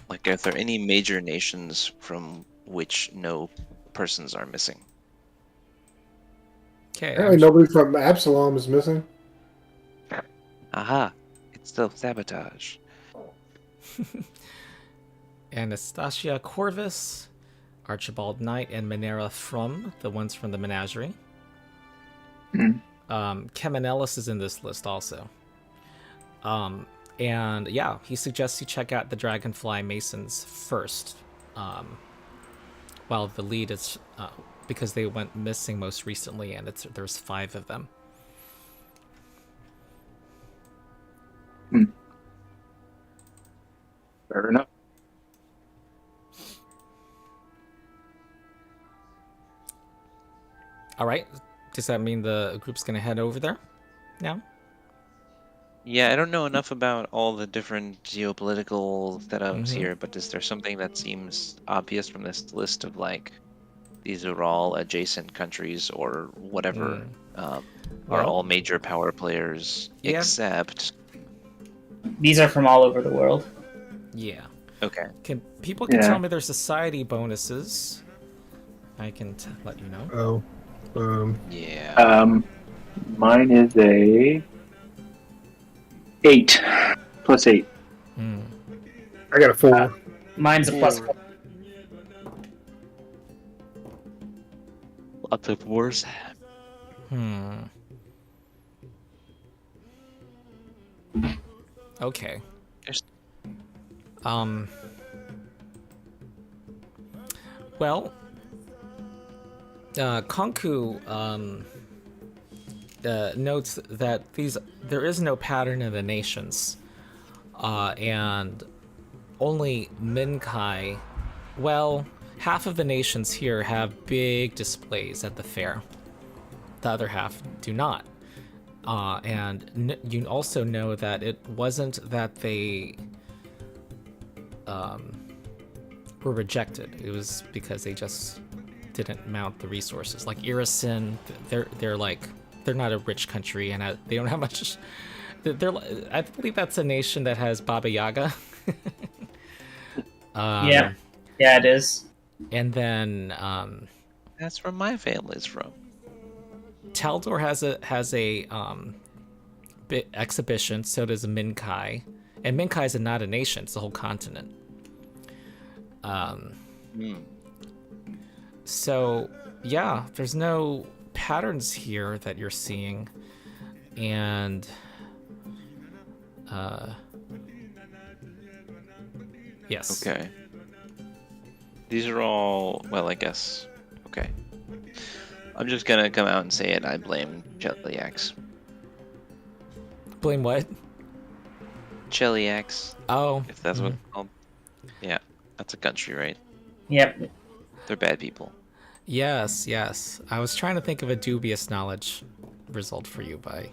[SPEAKER 2] like, if there are any major nations from which no persons are missing.
[SPEAKER 1] Okay.
[SPEAKER 3] Apparently nobody from Absalom is missing.
[SPEAKER 2] Aha! It's self-sabotage.
[SPEAKER 1] Anastasia Corvus, Archibald Knight, and Minera Frum, the ones from the menagerie. Kemenellis is in this list also. And yeah, he suggests you check out the Dragonfly Masons first, while the lead is because they went missing most recently, and there's 5 of them.
[SPEAKER 4] Fair enough.
[SPEAKER 1] All right, does that mean the group's gonna head over there now?
[SPEAKER 2] Yeah, I don't know enough about all the different geopolitical setups here, but is there something that seems obvious from this list of, like, these are all adjacent countries or whatever are
[SPEAKER 1] Well-
[SPEAKER 2] all major power players
[SPEAKER 1] Yeah.
[SPEAKER 2] except.
[SPEAKER 5] These are from all over the world.
[SPEAKER 1] Yeah.
[SPEAKER 2] Okay.
[SPEAKER 1] People can
[SPEAKER 4] Yeah.
[SPEAKER 1] tell me their society bonuses. I can let you know.
[SPEAKER 3] Oh,
[SPEAKER 2] Yeah.
[SPEAKER 4] Mine is a 8 plus 8.
[SPEAKER 1] Hmm.
[SPEAKER 3] I got a 4.
[SPEAKER 5] Mine's a plus.
[SPEAKER 2] Four. Lots of wars.
[SPEAKER 1] Okay.
[SPEAKER 2] There's-
[SPEAKER 1] Well, Konku notes that there is no pattern in the nations, and only Minkai. Well, half of the nations here have big displays at the fair. The other half do not. And you also know that it wasn't that they were rejected. It was because they just didn't mount the resources. Like Irison, they're not a rich country, and they don't have much. I believe that's a nation that has Baba Yaga.
[SPEAKER 5] Yeah, it is.
[SPEAKER 1] And then
[SPEAKER 2] That's where my family's from.
[SPEAKER 1] Taldor has a exhibition. So does Minkai, and Minkai is not a nation; it's a whole continent. So yeah, there's no patterns here that you're seeing, and yes.
[SPEAKER 2] Okay. These are all, well, I guess. Okay. I'm just gonna come out and say it. I blame Cheliax.
[SPEAKER 1] Blame what?
[SPEAKER 2] Cheliax,
[SPEAKER 1] Oh,
[SPEAKER 2] if that's what it's called. Yeah, that's a country, right?
[SPEAKER 5] Yep.
[SPEAKER 2] They're bad people.
[SPEAKER 1] yes. I was trying to think of a dubious knowledge result for you, but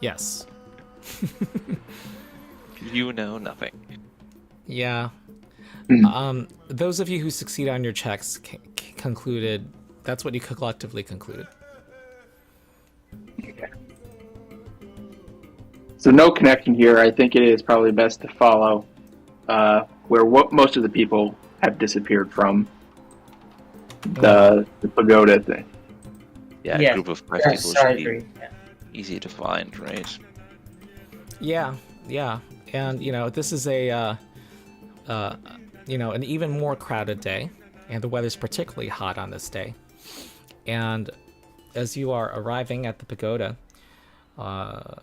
[SPEAKER 1] yes.
[SPEAKER 2] You know nothing.
[SPEAKER 1] Yeah. Those of you who succeed on your checks concluded. That's what you collectively concluded.
[SPEAKER 4] Okay. So no connection here. I think it is probably best to follow where most of the people have disappeared from. The pagoda thing.
[SPEAKER 2] Yeah,
[SPEAKER 5] Yeah.
[SPEAKER 2] a group of five
[SPEAKER 5] Yes,
[SPEAKER 2] people
[SPEAKER 5] I
[SPEAKER 2] should be
[SPEAKER 5] agree. Yeah.
[SPEAKER 2] easy to find, right?
[SPEAKER 1] Yeah, and this is a an even more crowded day, and the weather's particularly hot on this day. And as you are arriving at the pagoda,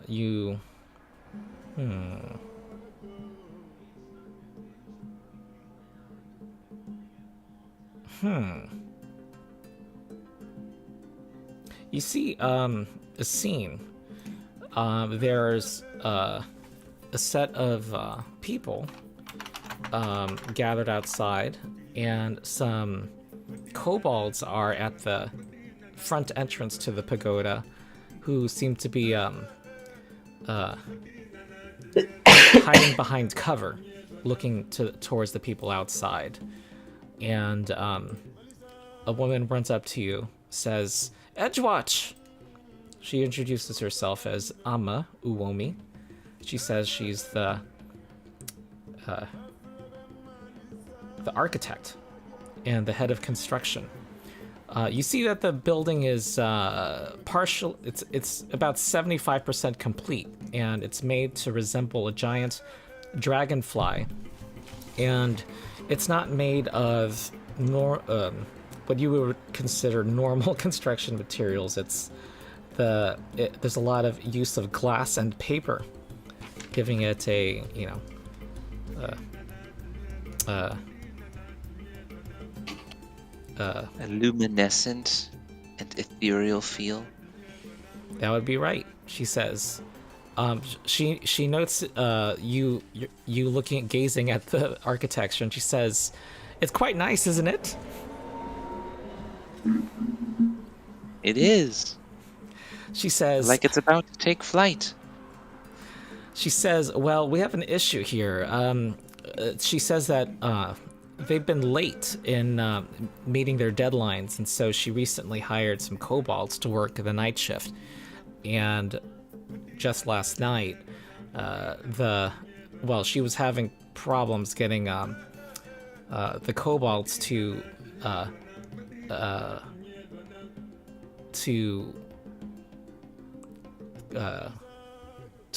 [SPEAKER 1] you you see a scene. There's a set of people gathered outside, and some kobolds are at the front entrance to the pagoda, who seem to be hiding behind cover, looking towards the people outside. And a woman runs up to you, says, "Edgewatch!" She introduces herself as Amma Uwomi. She says she's the architect and the head of construction. You see that the building is partial. It's about 75% complete, and it's made to resemble a giant dragonfly. And it's not made of what you would consider normal construction materials. There's a lot of use of glass and paper, giving it a
[SPEAKER 2] A luminescent and ethereal feel.
[SPEAKER 1] That would be right, she says. She notes you gazing at the architecture, and she says, "It's quite nice, isn't it?"
[SPEAKER 2] It is.
[SPEAKER 1] She says,
[SPEAKER 2] Like it's about to take flight.
[SPEAKER 1] She says, "Well, we have an issue here." She says that they've been late in meeting their deadlines, and so she recently hired some kobolds to work the night shift. And just last night, she was having problems getting the kobolds to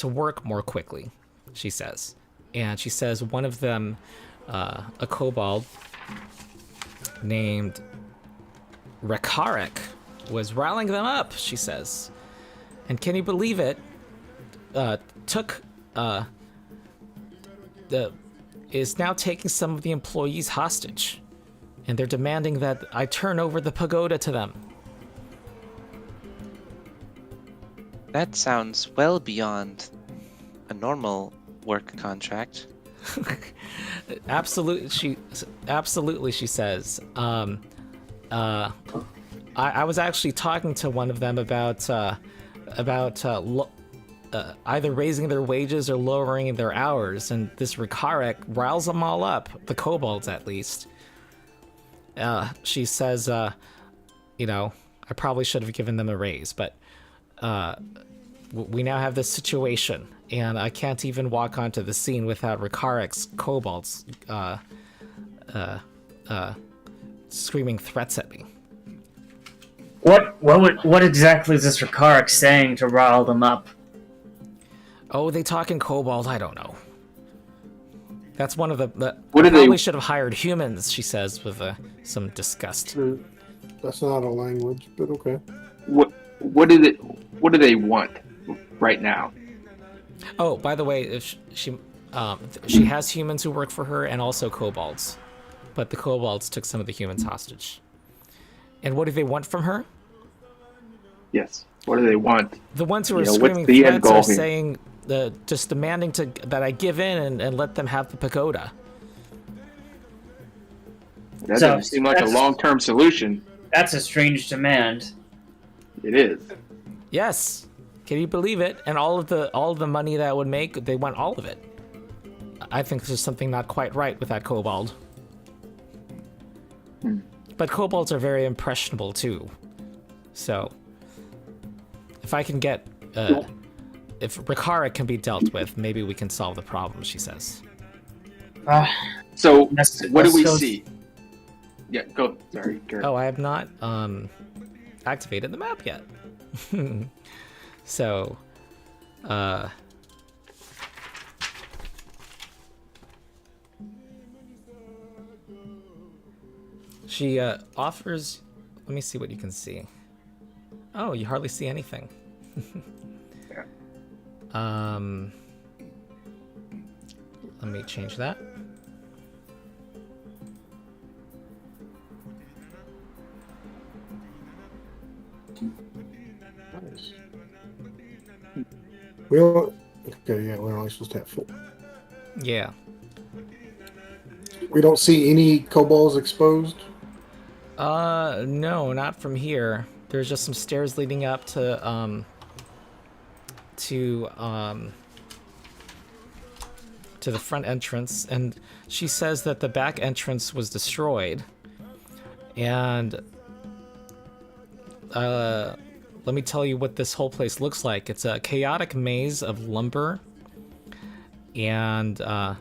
[SPEAKER 1] work more quickly, she says. And she says one of them, a kobold named Rekarek, was riling them up, she says. And can you believe it? Is now taking some of the employees hostage. And they're demanding that I turn over the pagoda to them.
[SPEAKER 2] That sounds well beyond a normal work contract.
[SPEAKER 1] Absolutely, she says. I was actually talking to one of them about either raising their wages or lowering their hours, and this Rekarek riles them all up, the kobolds at least. She says, I probably should have given them a raise, but we now have this situation, and I can't even walk onto the scene without Rikarek's kobolds screaming threats at me.
[SPEAKER 5] What exactly is this Rekarek saying to rile them up?
[SPEAKER 1] Oh, they talk in kobold? I don't know. That's one of the...
[SPEAKER 4] What
[SPEAKER 1] I
[SPEAKER 4] do they-
[SPEAKER 1] probably should have hired humans, she says with some disgust.
[SPEAKER 3] That's not a language, but okay.
[SPEAKER 4] What do they want right now?
[SPEAKER 1] Oh, by the way, if she has humans who work for her and also kobolds. But the kobolds took some of the humans hostage. And what do they want from her?
[SPEAKER 4] Yes. What do they want?
[SPEAKER 1] The ones who are
[SPEAKER 4] what's
[SPEAKER 1] screaming
[SPEAKER 4] the end
[SPEAKER 1] threats
[SPEAKER 4] goal
[SPEAKER 1] are
[SPEAKER 4] here?
[SPEAKER 1] saying, just demanding that I give in and let them have the pagoda.
[SPEAKER 4] That
[SPEAKER 5] So,
[SPEAKER 4] doesn't seem like a
[SPEAKER 5] that's-
[SPEAKER 4] long-term solution.
[SPEAKER 5] That's a strange demand.
[SPEAKER 4] It is.
[SPEAKER 1] Yes. Can you believe it? And all of the money that would make, they want all of it. I think there's something not quite right with that kobold. But kobolds are very impressionable too. So if I can get if Rekarek can be dealt with, maybe we can solve the problem, she says.
[SPEAKER 4] So,
[SPEAKER 5] That's-
[SPEAKER 4] what do we
[SPEAKER 5] so-
[SPEAKER 4] see? Yeah, go. Sorry, Garrett.
[SPEAKER 1] Oh, I have not activated the map yet. So she offers, let me see what you can see. Oh, you hardly see anything.
[SPEAKER 4] Yeah.
[SPEAKER 1] Let me change that.
[SPEAKER 3] Nice. We're only supposed to have 4.
[SPEAKER 1] Yeah.
[SPEAKER 3] We don't see any kobolds exposed.
[SPEAKER 1] No, not from here. There's just some stairs leading up to the front entrance, and she says that the back entrance was destroyed. And let me tell you what this whole place looks like. It's a chaotic maze of lumber and sorry.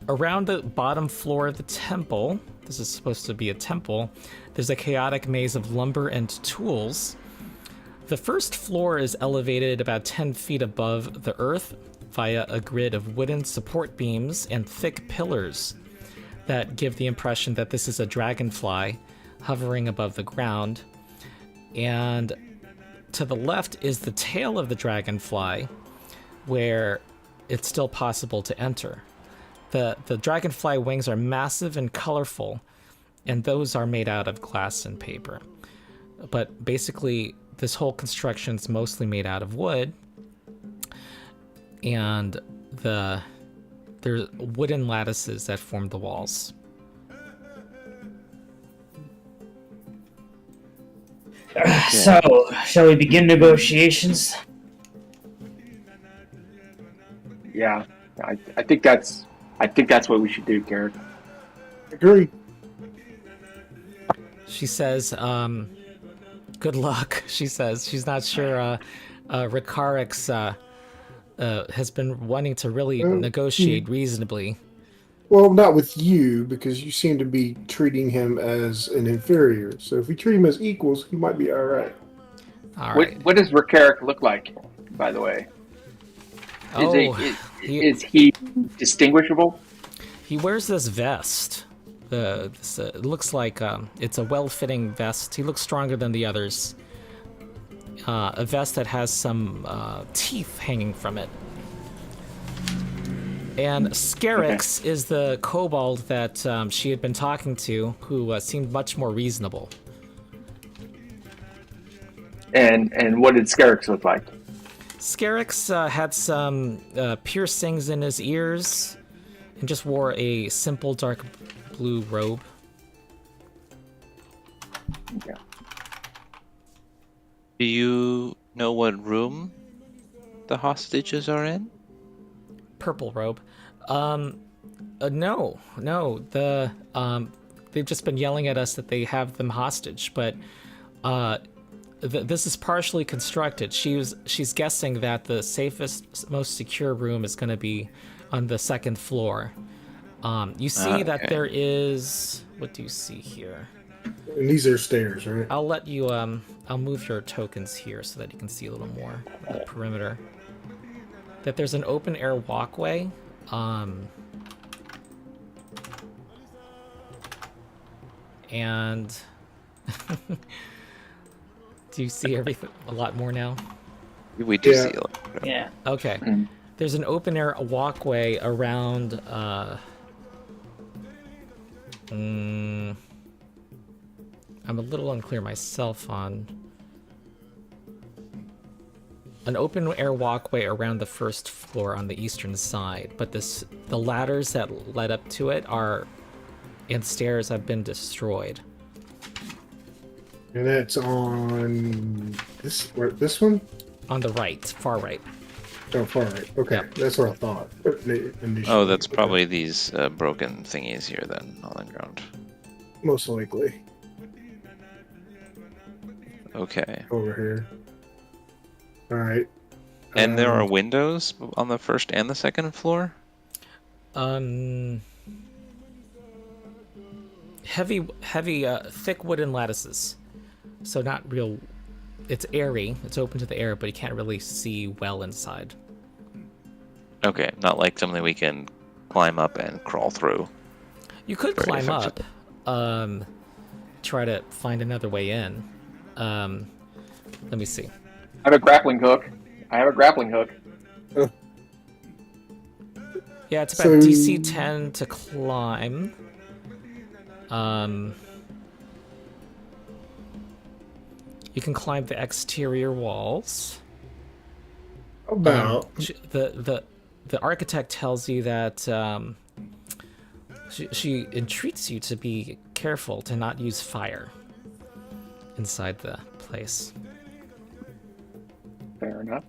[SPEAKER 1] Around the bottom floor of the temple, this is supposed to be a temple, there's a chaotic maze of lumber and tools. The first floor is elevated about 10 feet above the earth via a grid of wooden support beams and thick pillars that give the impression that this is a dragonfly hovering above the ground. And to the left is the tail of the dragonfly, where it's still possible to enter. The dragonfly wings are massive and colorful, and those are made out of glass and paper. But basically, this whole construction is mostly made out of wood, and there's wooden lattices that form the walls.
[SPEAKER 5] So, shall we begin negotiations?
[SPEAKER 4] Yeah. I think that's what we should do, Garrett.
[SPEAKER 3] Agree.
[SPEAKER 1] She says, good luck. She says she's not sure Rikarix has been wanting to really negotiate reasonably.
[SPEAKER 3] Well, not with you, because you seem to be treating him as an inferior. So if we treat him as equals, he might be all right.
[SPEAKER 1] All right.
[SPEAKER 4] What does Rikarix look like, by the way? Is he distinguishable?
[SPEAKER 1] He wears this vest. It looks like it's a well-fitting vest. He looks stronger than the others. A vest that has some teeth hanging from it. And Scarix is the kobold that she had been talking to, who seemed much more reasonable.
[SPEAKER 4] And what did Scarix look like?
[SPEAKER 1] Scarix had some piercings in his ears and just wore a simple dark blue robe.
[SPEAKER 4] Yeah.
[SPEAKER 2] Do you know what room the hostages are in?
[SPEAKER 1] Purple robe. No. They've just been yelling at us that they have them hostage, but this is partially constructed. She's guessing that the safest, most secure room is going to be on the second floor. You see that there is... What do you see here?
[SPEAKER 3] And these are stairs, right?
[SPEAKER 1] I'll let you... I'll move your tokens here so that you can see a little more of the perimeter. That there's an open air walkway. And... Do you see everything a lot more now?
[SPEAKER 2] We do see a lot.
[SPEAKER 5] Yeah.
[SPEAKER 1] Okay. There's an open air walkway around I'm a little unclear myself on an open air walkway around the first floor on the eastern side, but the ladders that led up to it and stairs have been destroyed.
[SPEAKER 3] And that's on this one?
[SPEAKER 1] On the right, far right.
[SPEAKER 3] Oh, far right. Okay,
[SPEAKER 1] Yep.
[SPEAKER 3] that's what I thought. Initially.
[SPEAKER 2] Oh, that's probably these broken thingies here then, on the ground.
[SPEAKER 3] Most likely.
[SPEAKER 2] Okay.
[SPEAKER 3] Over here. All right.
[SPEAKER 2] And there are windows on the first and the second floor?
[SPEAKER 1] Heavy, thick wooden lattices. So not real... It's airy. It's open to the air, but you can't really see well inside.
[SPEAKER 2] Okay, not like something we can climb up and crawl through.
[SPEAKER 1] You could
[SPEAKER 2] Very
[SPEAKER 1] climb up.
[SPEAKER 2] effective.
[SPEAKER 1] Try to find another way in. Let me see.
[SPEAKER 4] I have a grappling hook.
[SPEAKER 1] Yeah, it's about DC 10 to climb. You can climb the exterior walls.
[SPEAKER 3] About.
[SPEAKER 1] The architect tells you that she entreats you to be careful to not use fire inside the place.
[SPEAKER 4] Fair enough.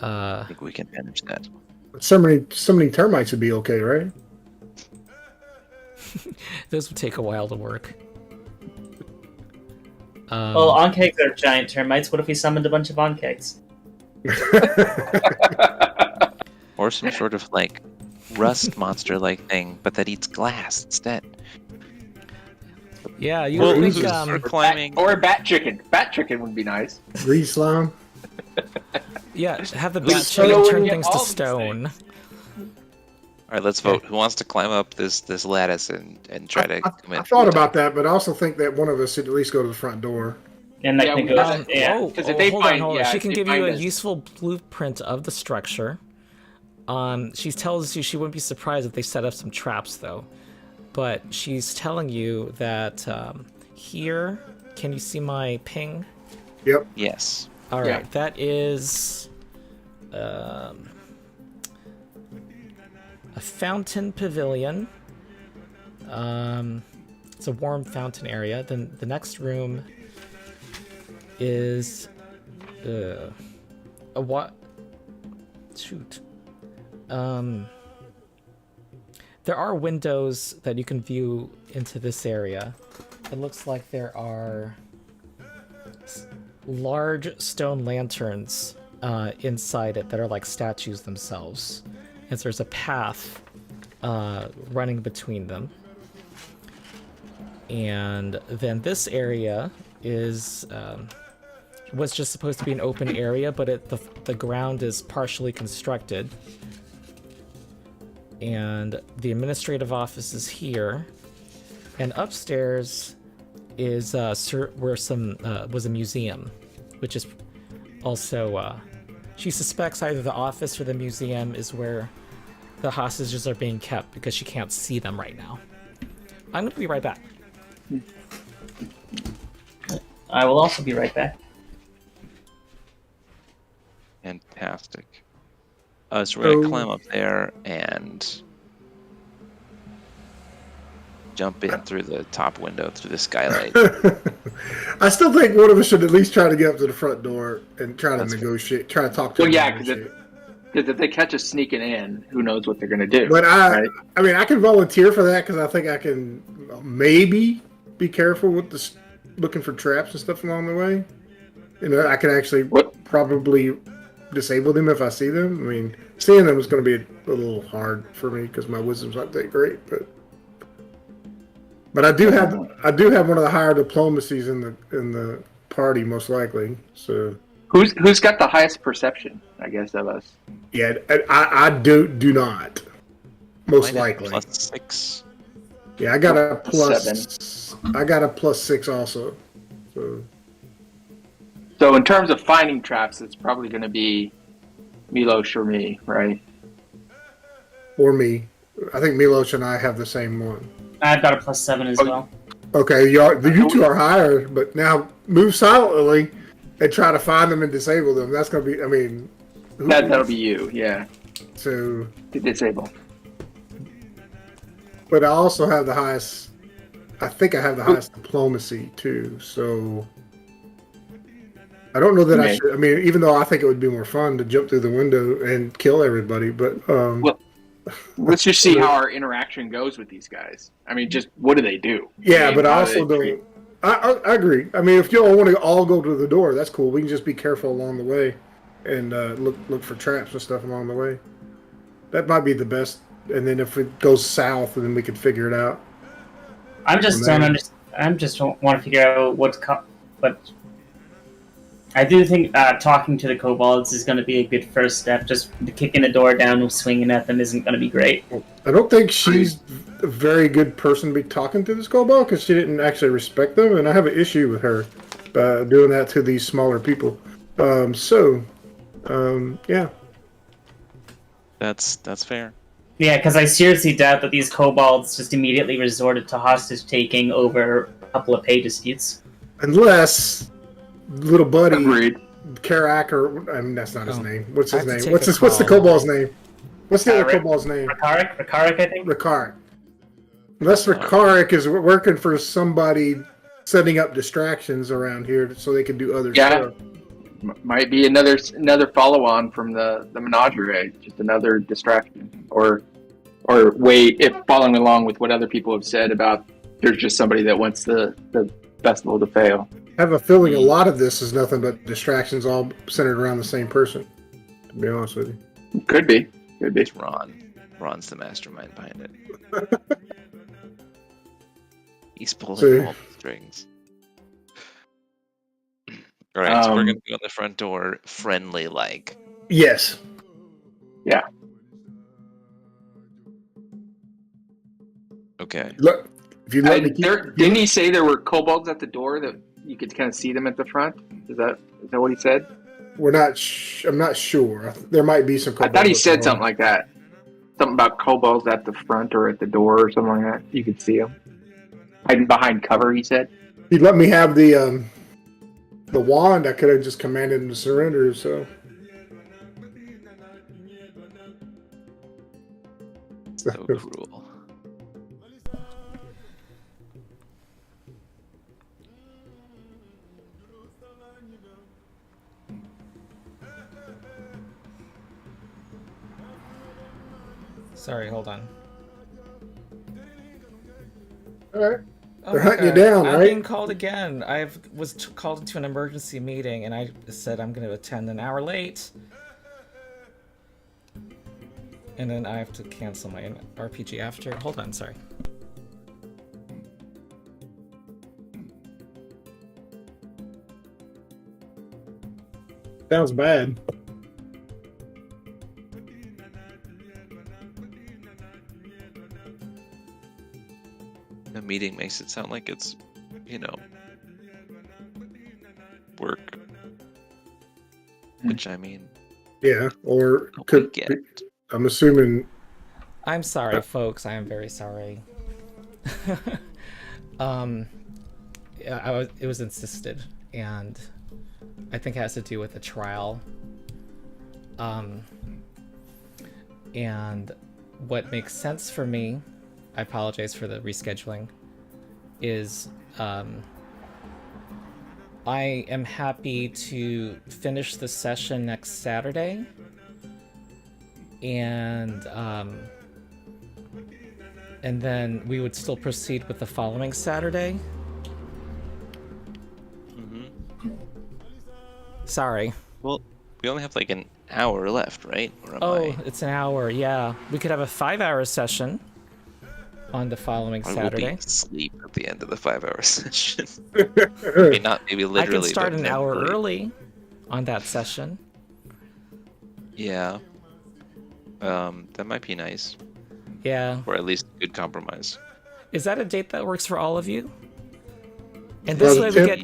[SPEAKER 2] I think we can manage that.
[SPEAKER 3] So many termites would be okay, right?
[SPEAKER 1] Those would take a while to work.
[SPEAKER 5] Well, onkegs are giant termites. What if we summoned a bunch of onkegs?
[SPEAKER 2] Or some sort of like rust monster-like thing, but that eats glass instead.
[SPEAKER 1] Yeah, you
[SPEAKER 2] Well,
[SPEAKER 1] would
[SPEAKER 2] who's
[SPEAKER 1] think,
[SPEAKER 2] climbing?
[SPEAKER 4] Or a bat chicken. Bat chicken would be nice.
[SPEAKER 3] Grease slime.
[SPEAKER 1] yeah, have the
[SPEAKER 2] Who's
[SPEAKER 1] bat
[SPEAKER 2] so
[SPEAKER 1] chicken turn
[SPEAKER 4] get
[SPEAKER 1] things to
[SPEAKER 4] all these
[SPEAKER 1] stone.
[SPEAKER 2] All right, let's vote. Who wants to climb up this lattice and try to commit?
[SPEAKER 3] I thought about that, but I also think that one of us should at least go to the front door.
[SPEAKER 5] And that
[SPEAKER 4] Yeah,
[SPEAKER 5] can
[SPEAKER 4] we-
[SPEAKER 5] go. Yeah.
[SPEAKER 1] Oh,
[SPEAKER 4] 'Cause if they
[SPEAKER 1] hold
[SPEAKER 4] find-
[SPEAKER 1] on.
[SPEAKER 4] yeah,
[SPEAKER 1] She
[SPEAKER 4] if
[SPEAKER 1] can
[SPEAKER 4] they
[SPEAKER 1] give you
[SPEAKER 4] find
[SPEAKER 1] a
[SPEAKER 4] us-
[SPEAKER 1] useful blueprint of the structure. She tells you she wouldn't be surprised if they set up some traps, though. But she's telling you that here, can you see my ping?
[SPEAKER 3] Yep.
[SPEAKER 2] Yes.
[SPEAKER 1] All right,
[SPEAKER 4] Yeah.
[SPEAKER 1] that is a fountain pavilion. It's a warm fountain area. Then the next room is a what? Shoot. There are windows that you can view into this area. It looks like there are large stone lanterns inside it that are like statues themselves. And so there's a path running between them. And then this area is was just supposed to be an open area, but the ground is partially constructed. And the administrative office is here. And upstairs is where was a museum, which is also she suspects either the office or the museum is where the hostages are being kept because she can't see them right now. I'm gonna be right back.
[SPEAKER 5] I will also be right back.
[SPEAKER 2] Fantastic. So we're gonna climb up there and jump in through the top window through the skylight.
[SPEAKER 3] I still think one of us should at least try to get up to the front door and try to negotiate, try to talk to them.
[SPEAKER 4] Well, yeah, because if they catch us sneaking in, who knows what they're going to do.
[SPEAKER 3] But
[SPEAKER 4] right?
[SPEAKER 3] I mean, I can volunteer for that because I think I can maybe be careful with looking for traps and stuff along the way. You know, I can actually probably disable them if I see them. I mean, seeing them is going to be a little hard for me because my wisdom's not that great. But I do have one of the higher diplomacies in the party, most likely. So
[SPEAKER 4] who's got the highest perception? I guess of us.
[SPEAKER 3] Yeah, I do not. Most likely
[SPEAKER 2] +6.
[SPEAKER 3] Yeah, I got a plus
[SPEAKER 4] 7.
[SPEAKER 3] I got a +6 also.
[SPEAKER 4] So in terms of finding traps, it's probably going to be Milos or me, right?
[SPEAKER 3] Or me. I think Milos and I have the same one.
[SPEAKER 5] I've got a +7 as well.
[SPEAKER 3] Okay, you two are higher, but now move silently and try to find them and disable them. That's going to be, I mean...
[SPEAKER 4] That'll be you, yeah.
[SPEAKER 3] So...
[SPEAKER 4] To disable.
[SPEAKER 3] But I also have the highest... I think I have the highest diplomacy, too, so... I don't know that I should... I mean, even though I think it would be more fun to jump through the window and kill everybody, but...
[SPEAKER 4] Well, let's just see how our interaction goes with these guys. I mean, just what do they do?
[SPEAKER 3] Yeah,
[SPEAKER 4] I mean,
[SPEAKER 3] but I also don't... I agree. I mean, if you don't want to all go to the door, that's cool. We can just be careful along the way and look for traps and stuff along the way. That might be the best. And then if it goes south, then we can figure it out.
[SPEAKER 5] I just don't understand. I just don't want to figure out what I do think talking to the kobolds is going to be a good first step. Just kicking the door down and swinging at them isn't going to be great.
[SPEAKER 3] I don't think she's a very good person to be talking to this kobold because she didn't actually respect them, and I have an issue with her doing that to these smaller people. Yeah.
[SPEAKER 2] That's fair.
[SPEAKER 5] Yeah, because I seriously doubt that these kobolds just immediately resorted to hostage taking over a couple of pay disputes.
[SPEAKER 3] Unless little buddy
[SPEAKER 4] Agreed.
[SPEAKER 3] Karak, or I mean that's not his name. What's his name?
[SPEAKER 1] What's
[SPEAKER 3] the kobold's name? What's the other kobold's name?
[SPEAKER 5] Rakarik, I think.
[SPEAKER 3] Rakarik. Unless Rakarik is working for somebody setting up distractions around here so they can do other stuff.
[SPEAKER 4] Might be another follow-on from the menagerie, just another distraction, or wait, if following along with what other people have said about there's just somebody that wants the festival to fail.
[SPEAKER 3] I have a feeling a lot of this is nothing but distractions all centered around the same person, to be honest with you.
[SPEAKER 4] Could be.
[SPEAKER 2] It's Ron. Ron's the mastermind behind it. He's pulling all the strings. All right, so we're going to go on the front door, friendly-like.
[SPEAKER 3] Yes.
[SPEAKER 4] Yeah.
[SPEAKER 2] Okay.
[SPEAKER 3] Look, if you let me
[SPEAKER 4] didn't he say there were kobolds at the door that you could kind of see them at the front? Is that what he said?
[SPEAKER 3] We're not. I'm not sure. There might be some kobolds.
[SPEAKER 4] I thought he said something like that. Something about kobolds at the front or at the door or something like that. You could see them hiding behind cover. He said.
[SPEAKER 3] If you'd let me have the wand, I could have just commanded him to surrender. So.
[SPEAKER 2] So cruel.
[SPEAKER 1] Sorry, hold on.
[SPEAKER 3] All right.
[SPEAKER 1] Oh
[SPEAKER 3] They're
[SPEAKER 1] my
[SPEAKER 3] hunting you
[SPEAKER 1] God.
[SPEAKER 3] down,
[SPEAKER 1] I'm
[SPEAKER 3] right?
[SPEAKER 1] being called again. Was called into an emergency meeting, and I said I'm going to attend an hour late. And then I have to cancel my RPG after. Hold on, sorry.
[SPEAKER 3] Sounds bad.
[SPEAKER 2] The meeting makes it sound like it's, work. Which I mean,
[SPEAKER 3] Yeah, or
[SPEAKER 2] we
[SPEAKER 3] could
[SPEAKER 2] get.
[SPEAKER 3] I'm assuming.
[SPEAKER 1] I'm sorry, folks. I am very sorry. Yeah, it was insisted, and I think it has to do with the trial. And what makes sense for me, I apologize for the rescheduling, is I am happy to finish the session next Saturday, and then we would still proceed with the following Saturday. Sorry.
[SPEAKER 2] Well, we only have like an hour left, right? Or am
[SPEAKER 1] Oh,
[SPEAKER 2] I...
[SPEAKER 1] it's an hour, yeah. We could have a 5-hour session on the following
[SPEAKER 2] I
[SPEAKER 1] Saturday.
[SPEAKER 2] will be asleep at the end of the 5-hour session. Maybe not, maybe literally.
[SPEAKER 1] I can start
[SPEAKER 2] but
[SPEAKER 1] an hour
[SPEAKER 2] mentally.
[SPEAKER 1] early on that session.
[SPEAKER 2] Yeah. That might be nice.
[SPEAKER 1] Yeah.
[SPEAKER 2] Or at least a good compromise.
[SPEAKER 1] Is that a date that works for all of you? And
[SPEAKER 3] Well,
[SPEAKER 1] this way
[SPEAKER 3] the
[SPEAKER 1] we
[SPEAKER 3] 10th
[SPEAKER 1] get